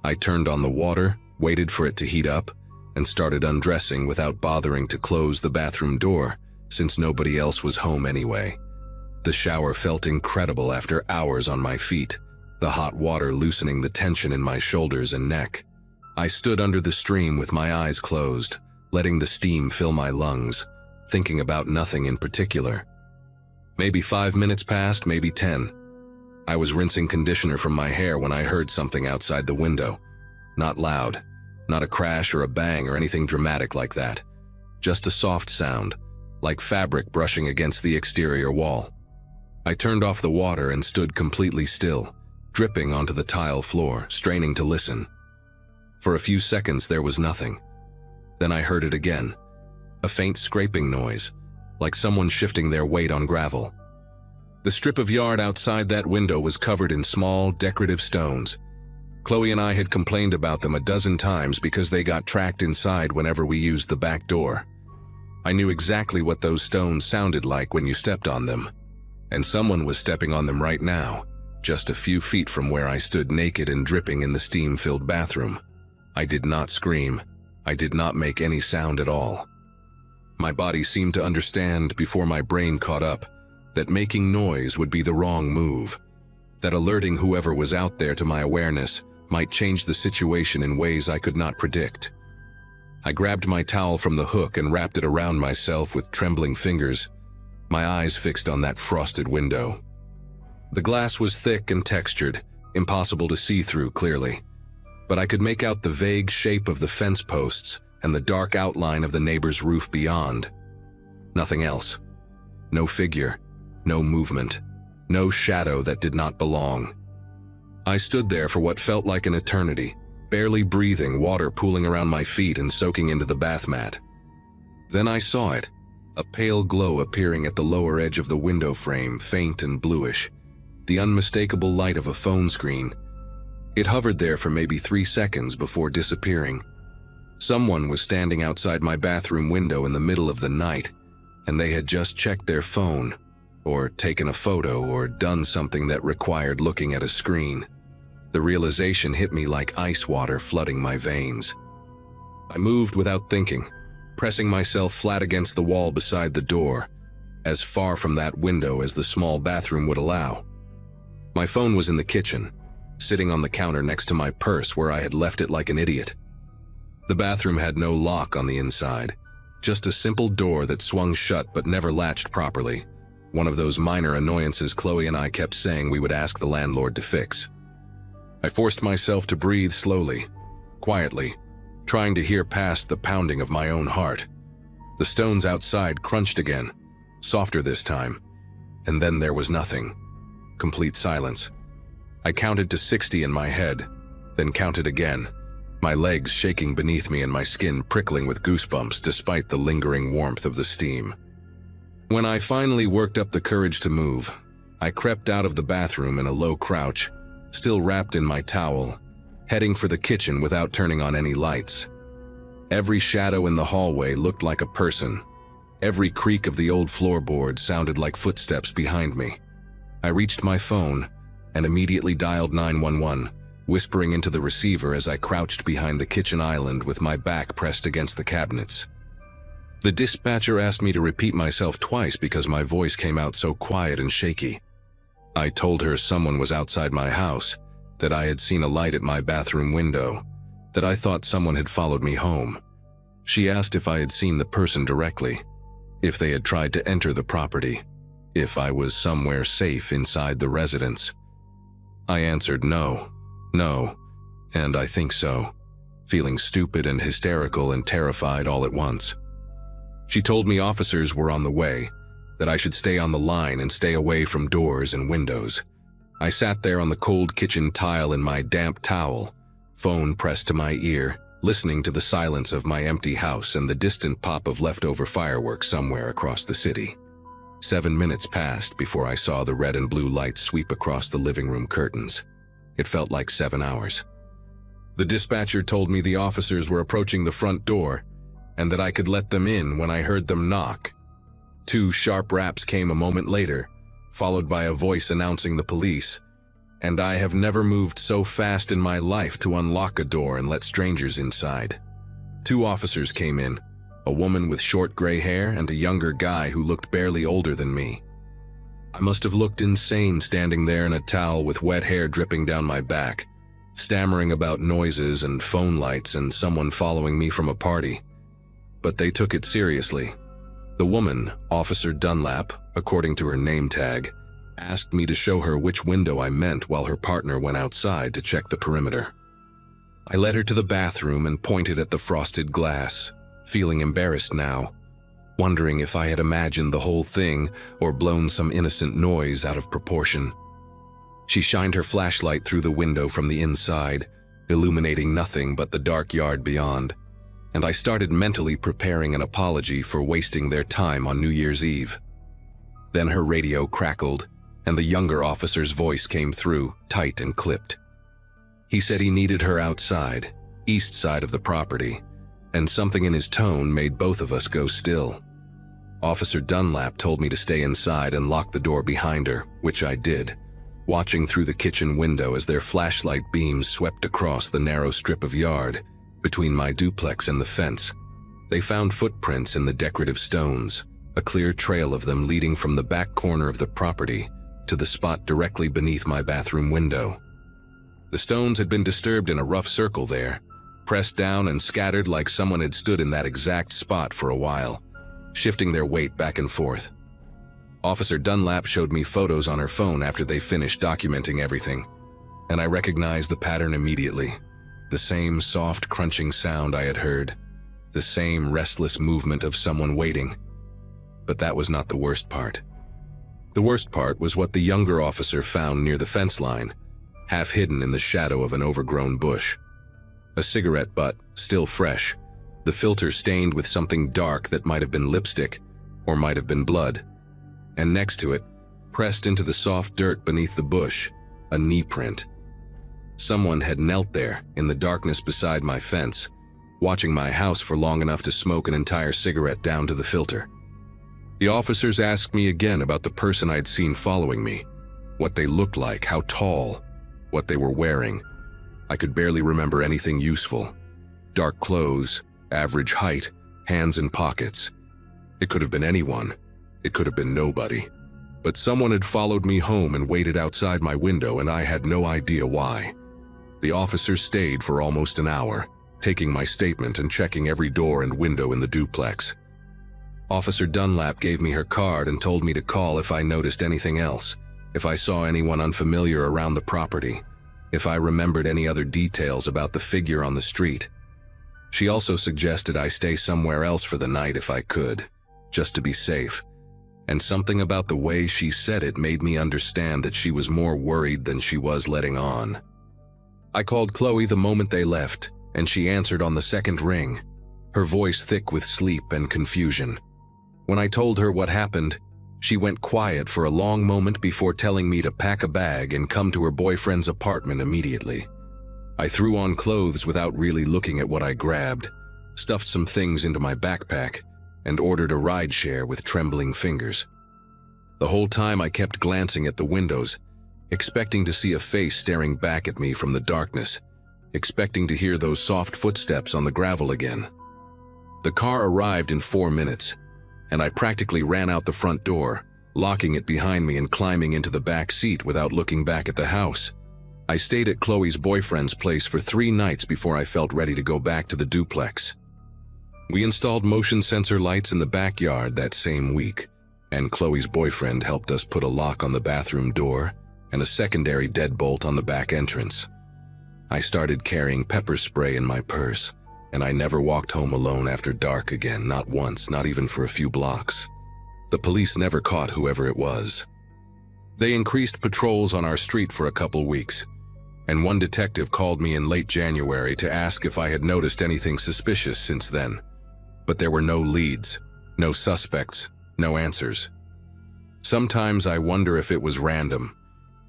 I turned on the water, waited for it to heat up, and started undressing without bothering to close the bathroom door, since nobody else was home anyway. The shower felt incredible after hours on my feet, the hot water loosening the tension in my shoulders and neck. I stood under the stream with my eyes closed, letting the steam fill my lungs, thinking about nothing in particular. Maybe 5 minutes passed, maybe 10. I was rinsing conditioner from my hair when I heard something outside the window. Not loud, not a crash or a bang or anything dramatic like that. Just a soft sound, like fabric brushing against the exterior wall. I turned off the water and stood completely still, dripping onto the tile floor, straining to listen. For a few seconds there was nothing. Then I heard it again, a faint scraping noise, like someone shifting their weight on gravel. The strip of yard outside that window was covered in small, decorative stones. Chloe and I had complained about them a dozen times because they got tracked inside whenever we used the back door. I knew exactly what those stones sounded like when you stepped on them. And someone was stepping on them right now, just a few feet from where I stood naked and dripping in the steam-filled bathroom. I did not scream. I did not make any sound at all. My body seemed to understand before my brain caught up that making noise would be the wrong move, that alerting whoever was out there to my awareness might change the situation in ways I could not predict. I grabbed my towel from the hook and wrapped it around myself with trembling fingers, my eyes fixed on that frosted window. The glass was thick and textured, impossible to see through clearly, but I could make out the vague shape of the fence posts and the dark outline of the neighbor's roof beyond. Nothing else. No figure, no movement, no shadow that did not belong. I stood there for what felt like an eternity, barely breathing, water pooling around my feet and soaking into the bath mat. Then I saw it, a pale glow appearing at the lower edge of the window frame, faint and bluish, the unmistakable light of a phone screen. It hovered there for maybe 3 seconds before disappearing. Someone was standing outside my bathroom window in the middle of the night, and they had just checked their phone, or taken a photo, or done something that required looking at a screen. The realization hit me like ice water flooding my veins. I moved without thinking, pressing myself flat against the wall beside the door, as far from that window as the small bathroom would allow. My phone was in the kitchen, sitting on the counter next to my purse where I had left it like an idiot. The bathroom had no lock on the inside, just a simple door that swung shut but never latched properly, one of those minor annoyances Chloe and I kept saying we would ask the landlord to fix. I forced myself to breathe slowly, quietly, trying to hear past the pounding of my own heart. The stones outside crunched again, softer this time, and then there was nothing. Complete silence. I counted to 60 in my head, then counted again, my legs shaking beneath me and my skin prickling with goosebumps despite the lingering warmth of the steam. When I finally worked up the courage to move, I crept out of the bathroom in a low crouch, still wrapped in my towel, heading for the kitchen without turning on any lights. Every shadow in the hallway looked like a person. Every creak of the old floorboards sounded like footsteps behind me. I reached my phone and immediately dialed 911, whispering into the receiver as I crouched behind the kitchen island with my back pressed against the cabinets. The dispatcher asked me to repeat myself twice because my voice came out so quiet and shaky. I told her someone was outside my house, that I had seen a light at my bathroom window, that I thought someone had followed me home. She asked if I had seen the person directly, if they had tried to enter the property, if I was somewhere safe inside the residence. I answered no, and I think so, feeling stupid and hysterical and terrified all at once. She told me officers were on the way, that I should stay on the line and stay away from doors and windows. I sat there on the cold kitchen tile in my damp towel, phone pressed to my ear, listening to the silence of my empty house and the distant pop of leftover fireworks somewhere across the city. 7 minutes passed before I saw the red and blue lights sweep across the living room curtains. It felt like 7 hours. The dispatcher told me the officers were approaching the front door and that I could let them in when I heard them knock. 2 sharp raps came a moment later, followed by a voice announcing the police, and I have never moved so fast in my life to unlock a door and let strangers inside. 2 officers came in, a woman with short gray hair and a younger guy who looked barely older than me. I must have looked insane standing there in a towel with wet hair dripping down my back, stammering about noises and phone lights and someone following me from a party. But they took it seriously. The woman, Officer Dunlap, according to her name tag, asked me to show her which window I meant while her partner went outside to check the perimeter. I led her to the bathroom and pointed at the frosted glass, feeling embarrassed now, wondering if I had imagined the whole thing or blown some innocent noise out of proportion. She shined her flashlight through the window from the inside, illuminating nothing but the dark yard beyond, and I started mentally preparing an apology for wasting their time on New Year's Eve. Then her radio crackled, and the younger officer's voice came through, tight and clipped. He said he needed her outside, east side of the property, and something in his tone made both of us go still. Officer Dunlap told me to stay inside and lock the door behind her, which I did, watching through the kitchen window as their flashlight beams swept across the narrow strip of yard between my duplex and the fence. They found footprints in the decorative stones, a clear trail of them leading from the back corner of the property to the spot directly beneath my bathroom window. The stones had been disturbed in a rough circle there, pressed down and scattered like someone had stood in that exact spot for a while, shifting their weight back and forth. Officer Dunlap showed me photos on her phone after they finished documenting everything, and I recognized the pattern immediately. The same soft crunching sound I had heard, the same restless movement of someone waiting. But that was not the worst part. The worst part was what the younger officer found near the fence line, half hidden in the shadow of an overgrown bush. A cigarette butt, still fresh, the filter stained with something dark that might have been lipstick or might have been blood. And next to it, pressed into the soft dirt beneath the bush, a knee print. Someone had knelt there in the darkness beside my fence, watching my house for long enough to smoke an entire cigarette down to the filter. The officers asked me again about the person I'd seen following me, what they looked like, how tall, what they were wearing. I could barely remember anything useful. Dark clothes, average height, hands in pockets. It could have been anyone. It could have been nobody. But someone had followed me home and waited outside my window, and I had no idea why. The officers stayed for almost an hour, taking my statement and checking every door and window in the duplex. Officer Dunlap gave me her card and told me to call if I noticed anything else, if I saw anyone unfamiliar around the property, if I remembered any other details about the figure on the street. She also suggested I stay somewhere else for the night if I could, just to be safe. And something about the way she said it made me understand that she was more worried than she was letting on. I called Chloe the moment they left, and she answered on the second ring, her voice thick with sleep and confusion. When I told her what happened, she went quiet for a long moment before telling me to pack a bag and come to her boyfriend's apartment immediately. I threw on clothes without really looking at what I grabbed, stuffed some things into my backpack, and ordered a rideshare with trembling fingers. The whole time I kept glancing at the windows, expecting to see a face staring back at me from the darkness, expecting to hear those soft footsteps on the gravel again. The car arrived in 4 minutes, and I practically ran out the front door, locking it behind me and climbing into the back seat without looking back at the house. I stayed at Chloe's boyfriend's place for 3 nights before I felt ready to go back to the duplex. We installed motion sensor lights in the backyard that same week, and Chloe's boyfriend helped us put a lock on the bathroom door and a secondary deadbolt on the back entrance. I started carrying pepper spray in my purse, and I never walked home alone after dark again, not once, not even for a few blocks. The police never caught whoever it was. They increased patrols on our street for a couple weeks, and one detective called me in late January to ask if I had noticed anything suspicious since then. But there were no leads, no suspects, no answers. Sometimes I wonder if it was random,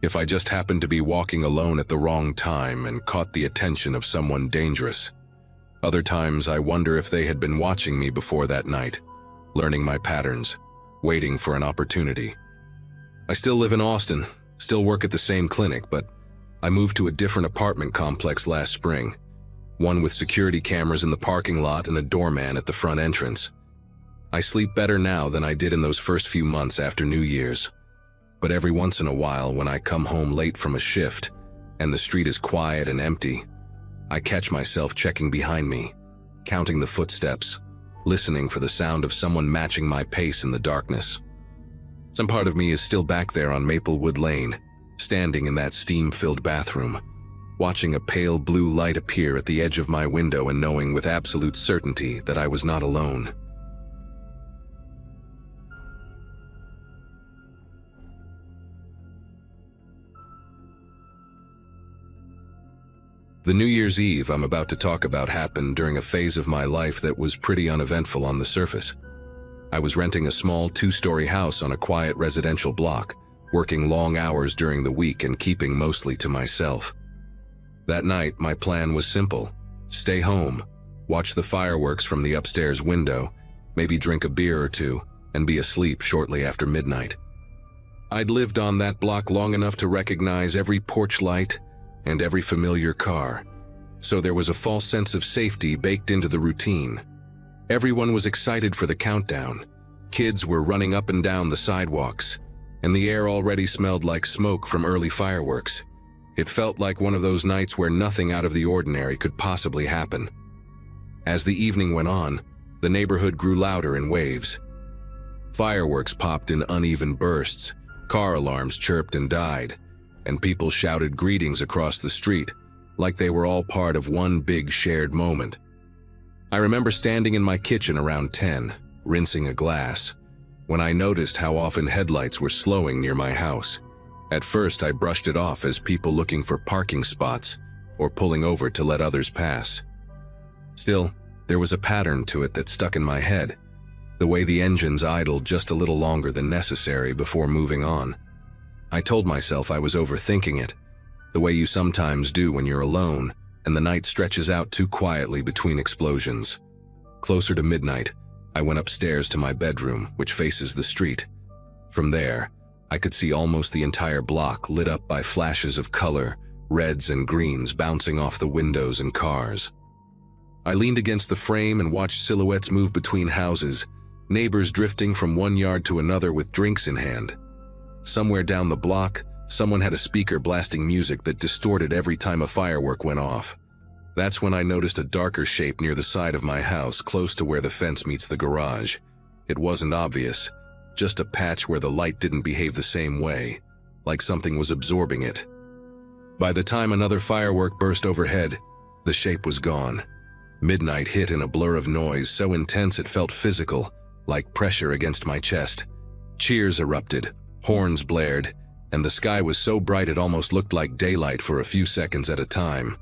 if I just happened to be walking alone at the wrong time and caught the attention of someone dangerous. Other times I wonder if they had been watching me before that night, learning my patterns, waiting for an opportunity. I still live in Austin, still work at the same clinic, but I moved to a different apartment complex last spring, one with security cameras in the parking lot and a doorman at the front entrance. I sleep better now than I did in those first few months after New Year's. But every once in a while, when I come home late from a shift and the street is quiet and empty, I catch myself checking behind me, counting the footsteps, listening for the sound of someone matching my pace in the darkness. Some part of me is still back there on Maplewood Lane, standing in that steam-filled bathroom, watching a pale blue light appear at the edge of my window and knowing with absolute certainty that I was not alone. The New Year's Eve I'm about to talk about happened during a phase of my life that was pretty uneventful on the surface. I was renting a small 2-story house on a quiet residential block, working long hours during the week and keeping mostly to myself. That night, my plan was simple: stay home, watch the fireworks from the upstairs window, maybe drink a beer or two, and be asleep shortly after midnight. I'd lived on that block long enough to recognize every porch light and every familiar car, so there was a false sense of safety baked into the routine. Everyone was excited for the countdown. Kids were running up and down the sidewalks, and the air already smelled like smoke from early fireworks. It felt like one of those nights where nothing out of the ordinary could possibly happen. As the evening went on, the neighborhood grew louder in waves. Fireworks popped in uneven bursts, car alarms chirped and died, and people shouted greetings across the street, like they were all part of one big shared moment. I remember standing in my kitchen around 10, rinsing a glass, when I noticed how often headlights were slowing near my house. At first, I brushed it off as people looking for parking spots or pulling over to let others pass. Still, there was a pattern to it that stuck in my head, the way the engines idled just a little longer than necessary before moving on. I told myself I was overthinking it, the way you sometimes do when you're alone and the night stretches out too quietly between explosions. Closer to midnight, I went upstairs to my bedroom, which faces the street. From there, I could see almost the entire block lit up by flashes of color, reds and greens bouncing off the windows and cars. I leaned against the frame and watched silhouettes move between houses, neighbors drifting from one yard to another with drinks in hand. Somewhere down the block, someone had a speaker blasting music that distorted every time a firework went off. That's when I noticed a darker shape near the side of my house, close to where the fence meets the garage. It wasn't obvious, just a patch where the light didn't behave the same way, like something was absorbing it. By the time another firework burst overhead, the shape was gone. Midnight hit in a blur of noise so intense it felt physical, like pressure against my chest. Cheers erupted, horns blared, and the sky was so bright it almost looked like daylight for a few seconds at a time.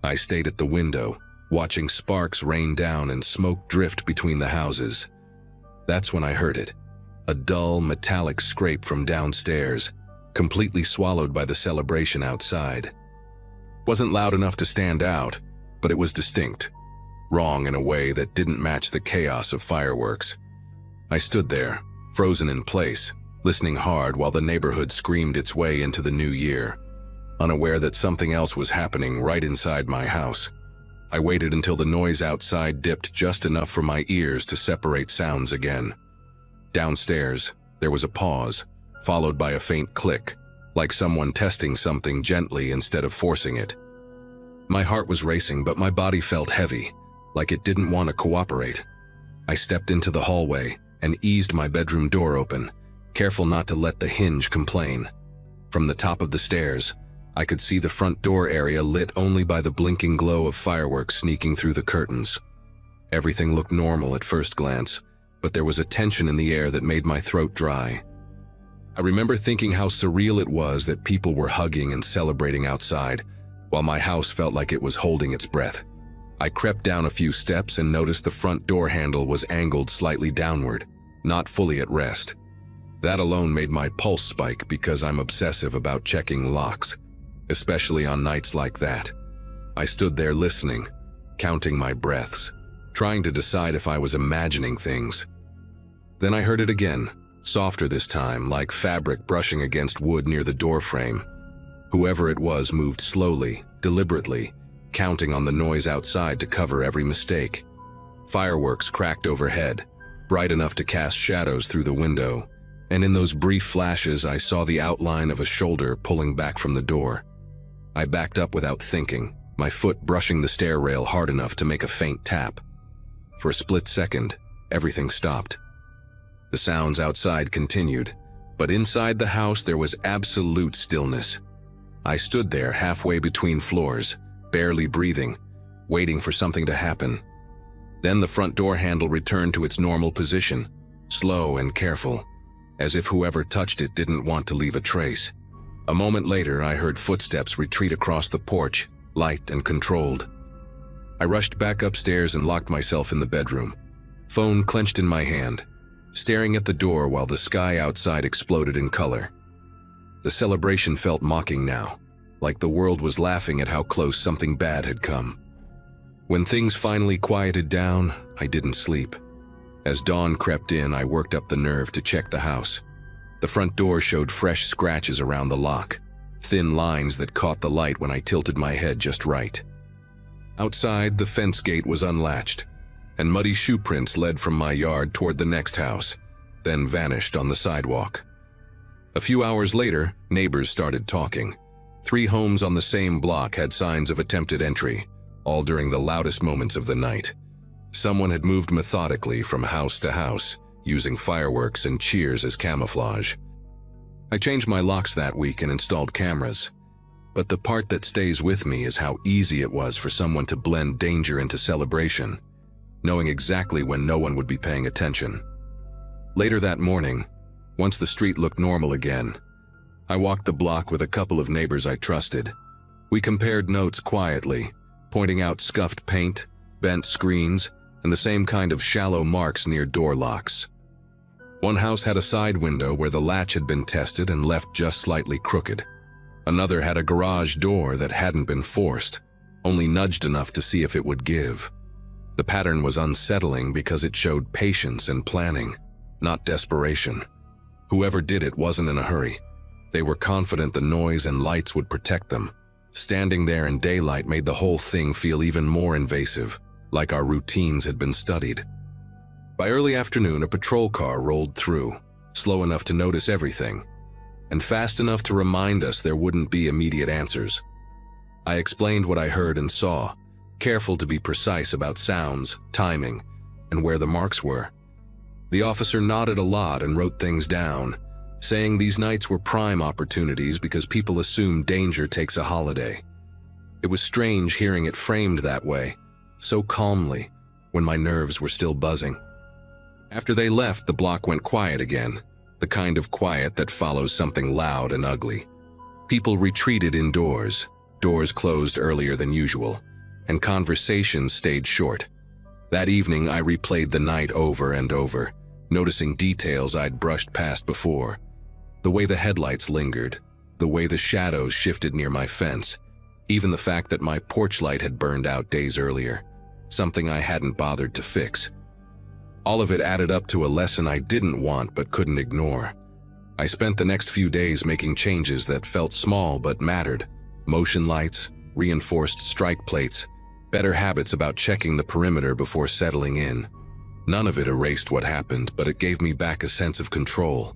I stayed at the window, watching sparks rain down and smoke drift between the houses. That's when I heard it. A dull, metallic scrape from downstairs, completely swallowed by the celebration outside. Wasn't loud enough to stand out, but it was distinct. Wrong in a way that didn't match the chaos of fireworks. I stood there, frozen in place, listening hard while the neighborhood screamed its way into the new year, unaware that something else was happening right inside my house. I waited until the noise outside dipped just enough for my ears to separate sounds again. Downstairs, there was a pause, followed by a faint click, like someone testing something gently instead of forcing it. My heart was racing, but my body felt heavy, like it didn't want to cooperate. I stepped into the hallway and eased my bedroom door open, careful not to let the hinge complain. From the top of the stairs, I could see the front door area lit only by the blinking glow of fireworks sneaking through the curtains. Everything looked normal at first glance, but there was a tension in the air that made my throat dry. I remember thinking how surreal it was that people were hugging and celebrating outside, while my house felt like it was holding its breath. I crept down a few steps and noticed the front door handle was angled slightly downward, not fully at rest. That alone made my pulse spike because I'm obsessive about checking locks, especially on nights like that. I stood there listening, counting my breaths, trying to decide if I was imagining things. Then I heard it again, softer this time, like fabric brushing against wood near the doorframe. Whoever it was moved slowly, deliberately, counting on the noise outside to cover every mistake. Fireworks cracked overhead, bright enough to cast shadows through the window, and in those brief flashes I saw the outline of a shoulder pulling back from the door. I backed up without thinking, my foot brushing the stair rail hard enough to make a faint tap. For a split second, everything stopped. The sounds outside continued, but inside the house there was absolute stillness. I stood there halfway between floors, barely breathing, waiting for something to happen. Then the front door handle returned to its normal position, slow and careful, as if whoever touched it didn't want to leave a trace. A moment later, I heard footsteps retreat across the porch, light and controlled. I rushed back upstairs and locked myself in the bedroom, phone clenched in my hand, staring at the door while the sky outside exploded in color. The celebration felt mocking now, like the world was laughing at how close something bad had come. When things finally quieted down, I didn't sleep. As dawn crept in, I worked up the nerve to check the house. The front door showed fresh scratches around the lock, thin lines that caught the light when I tilted my head just right. Outside, the fence gate was unlatched, and muddy shoe prints led from my yard toward the next house, then vanished on the sidewalk. A few hours later, neighbors started talking. 3 homes on the same block had signs of attempted entry, all during the loudest moments of the night. Someone had moved methodically from house to house, using fireworks and cheers as camouflage. I changed my locks that week and installed cameras. But the part that stays with me is how easy it was for someone to blend danger into celebration, knowing exactly when no one would be paying attention. Later that morning, once the street looked normal again, I walked the block with a couple of neighbors I trusted. We compared notes quietly, pointing out scuffed paint, bent screens, and the same kind of shallow marks near door locks. One house had a side window where the latch had been tested and left just slightly crooked. Another had a garage door that hadn't been forced, only nudged enough to see if it would give. The pattern was unsettling because it showed patience and planning, not desperation. Whoever did it wasn't in a hurry. They were confident the noise and lights would protect them. Standing there in daylight made the whole thing feel even more invasive, like our routines had been studied. By early afternoon, a patrol car rolled through, slow enough to notice everything, and fast enough to remind us there wouldn't be immediate answers. I explained what I heard and saw, careful to be precise about sounds, timing, and where the marks were. The officer nodded a lot and wrote things down, saying these nights were prime opportunities because people assume danger takes a holiday. It was strange hearing it framed that way, so calmly, when my nerves were still buzzing. After they left, the block went quiet again, the kind of quiet that follows something loud and ugly. People retreated indoors, doors closed earlier than usual, and conversations stayed short. That evening, I replayed the night over and over, noticing details I'd brushed past before. The way the headlights lingered, the way the shadows shifted near my fence, even the fact that my porch light had burned out days earlier, something I hadn't bothered to fix. All of it added up to a lesson I didn't want but couldn't ignore. I spent the next few days making changes that felt small but mattered. Motion lights, reinforced strike plates, better habits about checking the perimeter before settling in. None of it erased what happened, but it gave me back a sense of control.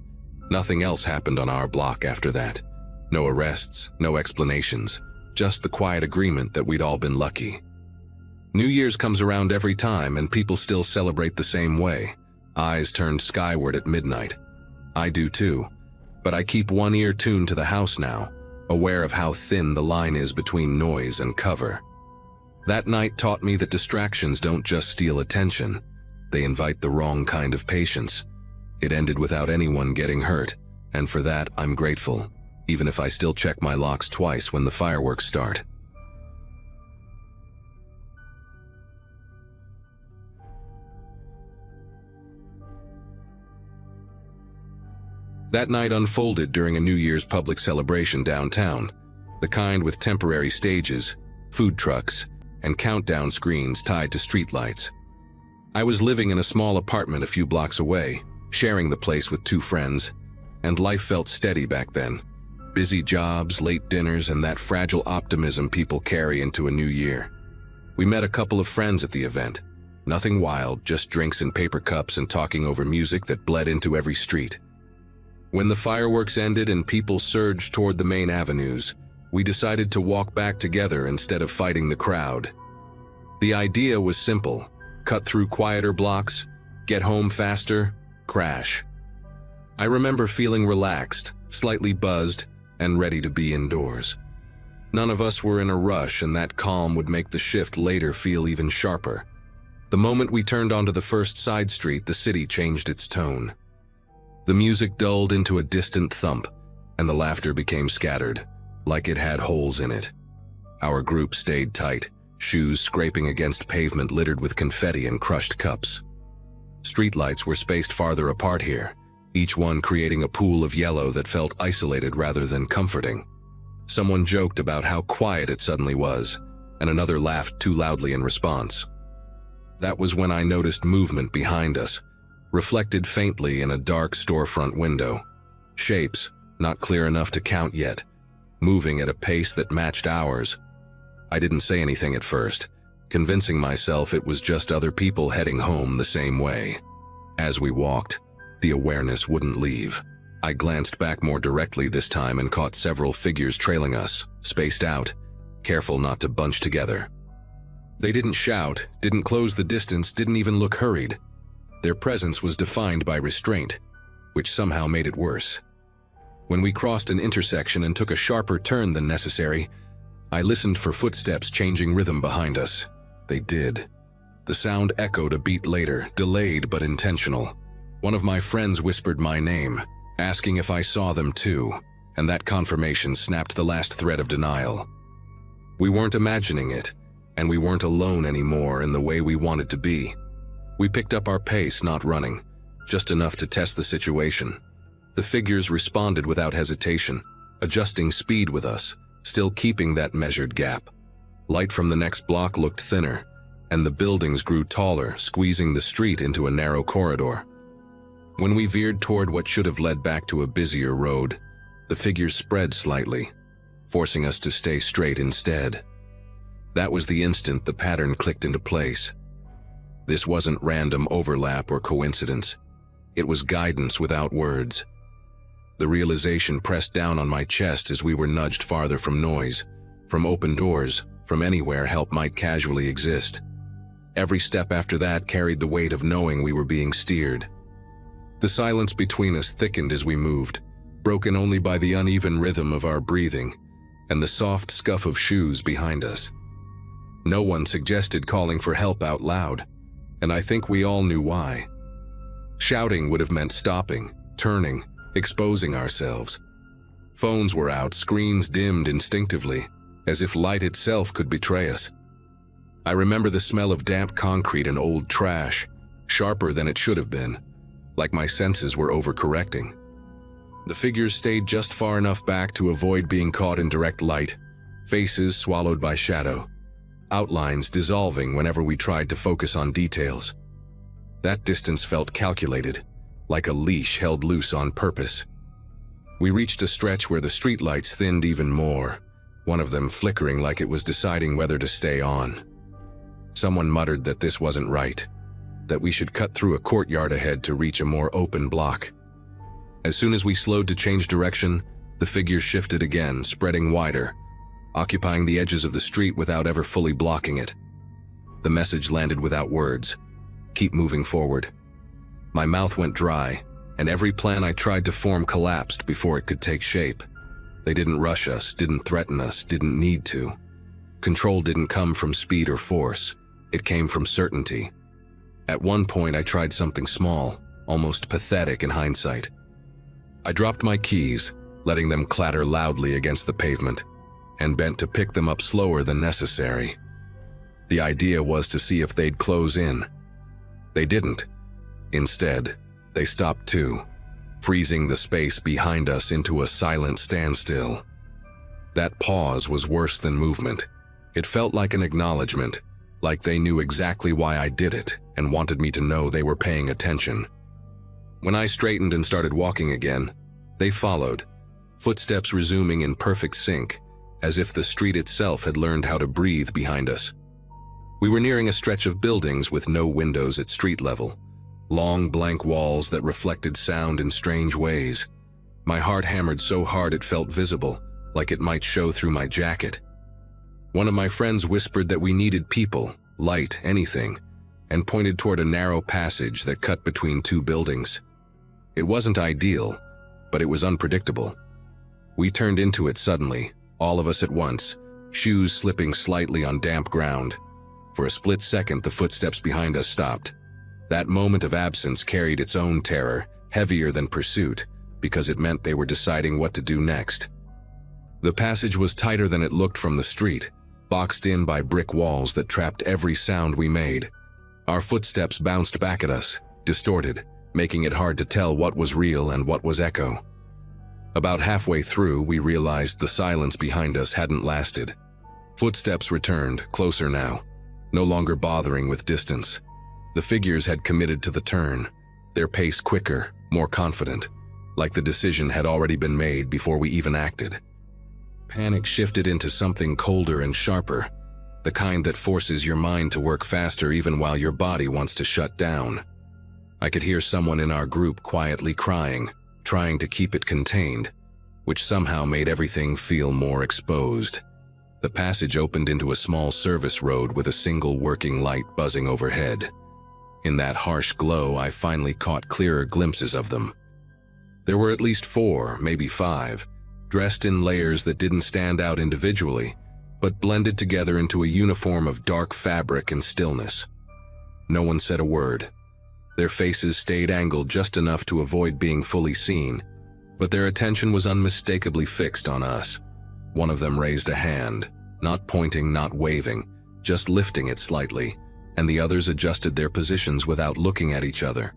Nothing else happened on our block after that. No arrests, no explanations, just the quiet agreement that we'd all been lucky. New Year's comes around every time and people still celebrate the same way. Eyes turned skyward at midnight. I do too, but I keep one ear tuned to the house now, aware of how thin the line is between noise and cover. That night taught me that distractions don't just steal attention, they invite the wrong kind of patience. It ended without anyone getting hurt, and for that I'm grateful, even if I still check my locks twice when the fireworks start. That night unfolded during a New Year's public celebration downtown, the kind with temporary stages, food trucks, and countdown screens tied to streetlights. I was living in a small apartment a few blocks away, sharing the place with two friends, and life felt steady back then. Busy jobs, late dinners, and that fragile optimism people carry into a new year. We met a couple of friends at the event. Nothing wild, just drinks in paper cups and talking over music that bled into every street. When the fireworks ended and people surged toward the main avenues, we decided to walk back together instead of fighting the crowd. The idea was simple: cut through quieter blocks, get home faster, crash. I remember feeling relaxed, slightly buzzed, and ready to be indoors. None of us were in a rush, and that calm would make the shift later feel even sharper. The moment we turned onto the first side street, the city changed its tone. The music dulled into a distant thump, and the laughter became scattered, like it had holes in it. Our group stayed tight, shoes scraping against pavement littered with confetti and crushed cups. Streetlights were spaced farther apart here, each one creating a pool of yellow that felt isolated rather than comforting. Someone joked about how quiet it suddenly was, and another laughed too loudly in response. That was when I noticed movement behind us, reflected faintly in a dark storefront window. Shapes, not clear enough to count yet, moving at a pace that matched ours. I didn't say anything at first, convincing myself it was just other people heading home the same way. As we walked, the awareness wouldn't leave. I glanced back more directly this time and caught several figures trailing us, spaced out, careful not to bunch together. They didn't shout, didn't close the distance, didn't even look hurried. Their presence was defined by restraint, which somehow made it worse. When we crossed an intersection and took a sharper turn than necessary, I listened for footsteps changing rhythm behind us. They did. The sound echoed a beat later, delayed but intentional. One of my friends whispered my name, asking if I saw them too, and that confirmation snapped the last thread of denial. We weren't imagining it, and we weren't alone anymore in the way we wanted to be. We picked up our pace, not running, just enough to test the situation. The figures responded without hesitation, adjusting speed with us, still keeping that measured gap. Light from the next block looked thinner, and the buildings grew taller, squeezing the street into a narrow corridor. When we veered toward what should have led back to a busier road, the figures spread slightly, forcing us to stay straight instead. That was the instant the pattern clicked into place. This wasn't random overlap or coincidence. It was guidance without words. The realization pressed down on my chest as we were nudged farther from noise, from open doors, from anywhere help might casually exist. Every step after that carried the weight of knowing we were being steered. The silence between us thickened as we moved, broken only by the uneven rhythm of our breathing and the soft scuff of shoes behind us. No one suggested calling for help out loud, and I think we all knew why. Shouting would have meant stopping, turning, exposing ourselves. Phones were out, screens dimmed instinctively, as if light itself could betray us. I remember the smell of damp concrete and old trash, sharper than it should have been, like my senses were overcorrecting. The figures stayed just far enough back to avoid being caught in direct light, faces swallowed by shadow, outlines dissolving whenever we tried to focus on details. That distance felt calculated, like a leash held loose on purpose. We reached a stretch where the streetlights thinned even more, one of them flickering like it was deciding whether to stay on. Someone muttered that this wasn't right, that we should cut through a courtyard ahead to reach a more open block. As soon as we slowed to change direction, the figures shifted again, spreading wider, occupying the edges of the street without ever fully blocking it. The message landed without words. Keep moving forward. My mouth went dry, and every plan I tried to form collapsed before it could take shape. They didn't rush us, didn't threaten us, didn't need to. Control didn't come from speed or force. It came from certainty. At one point, I tried something small, almost pathetic in hindsight. I dropped my keys, letting them clatter loudly against the pavement, and bent to pick them up slower than necessary. The idea was to see if they'd close in. They didn't. Instead, they stopped too, freezing the space behind us into a silent standstill. That pause was worse than movement. It felt like an acknowledgement, like they knew exactly why I did it and wanted me to know they were paying attention. When I straightened and started walking again, they followed, footsteps resuming in perfect sync, as if the street itself had learned how to breathe behind us. We were nearing a stretch of buildings with no windows at street level, long blank walls that reflected sound in strange ways. My heart hammered so hard it felt visible, like it might show through my jacket. One of my friends whispered that we needed people, light, anything, and pointed toward a narrow passage that cut between two buildings. It wasn't ideal, but it was unpredictable. We turned into it suddenly, all of us at once, shoes slipping slightly on damp ground. For a split second, the footsteps behind us stopped. That moment of absence carried its own terror, heavier than pursuit, because it meant they were deciding what to do next. The passage was tighter than it looked from the street, boxed in by brick walls that trapped every sound we made. Our footsteps bounced back at us, distorted, making it hard to tell what was real and what was echo. About halfway through, we realized the silence behind us hadn't lasted. Footsteps returned, closer now, no longer bothering with distance. The figures had committed to the turn, their pace quicker, more confident, like the decision had already been made before we even acted. Panic shifted into something colder and sharper, the kind that forces your mind to work faster even while your body wants to shut down. I could hear someone in our group quietly crying, trying to keep it contained, which somehow made everything feel more exposed. The passage opened into a small service road with a single working light buzzing overhead. In that harsh glow, I finally caught clearer glimpses of them. There were at least 4, maybe 5, dressed in layers that didn't stand out individually, but blended together into a uniform of dark fabric and stillness. No one said a word. Their faces stayed angled just enough to avoid being fully seen, but their attention was unmistakably fixed on us. One of them raised a hand, not pointing, not waving, just lifting it slightly, and the others adjusted their positions without looking at each other.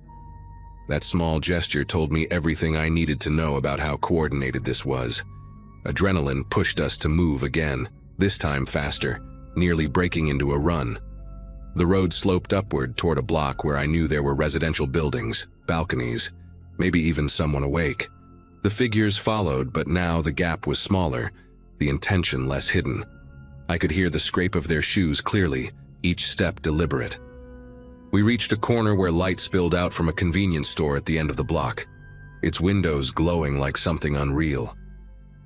That small gesture told me everything I needed to know about how coordinated this was. Adrenaline pushed us to move again, this time faster, nearly breaking into a run. The road sloped upward toward a block where I knew there were residential buildings, balconies, maybe even someone awake. The figures followed, but now the gap was smaller, the intention less hidden. I could hear the scrape of their shoes clearly, each step deliberate. We reached a corner where light spilled out from a convenience store at the end of the block, its windows glowing like something unreal.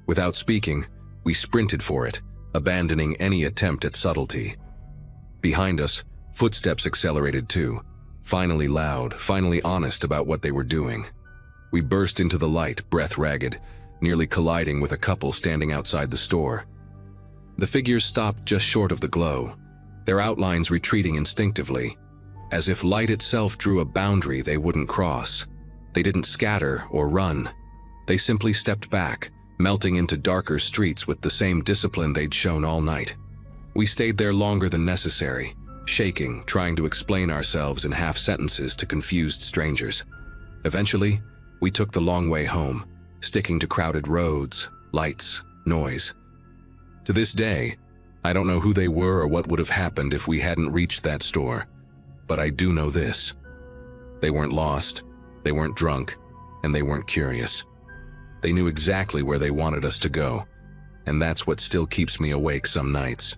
Without speaking, we sprinted for it, abandoning any attempt at subtlety. Behind us, footsteps accelerated too, finally loud, finally honest about what they were doing. We burst into the light, breath ragged, nearly colliding with a couple standing outside the store. The figures stopped just short of the glow, their outlines retreating instinctively, as if light itself drew a boundary they wouldn't cross. They didn't scatter or run. They simply stepped back, melting into darker streets with the same discipline they'd shown all night. We stayed there longer than necessary, shaking, trying to explain ourselves in half-sentences to confused strangers. Eventually, we took the long way home, sticking to crowded roads, lights, noise. To this day, I don't know who they were or what would have happened if we hadn't reached that store, but I do know this. They weren't lost, they weren't drunk, and they weren't curious. They knew exactly where they wanted us to go, and that's what still keeps me awake some nights.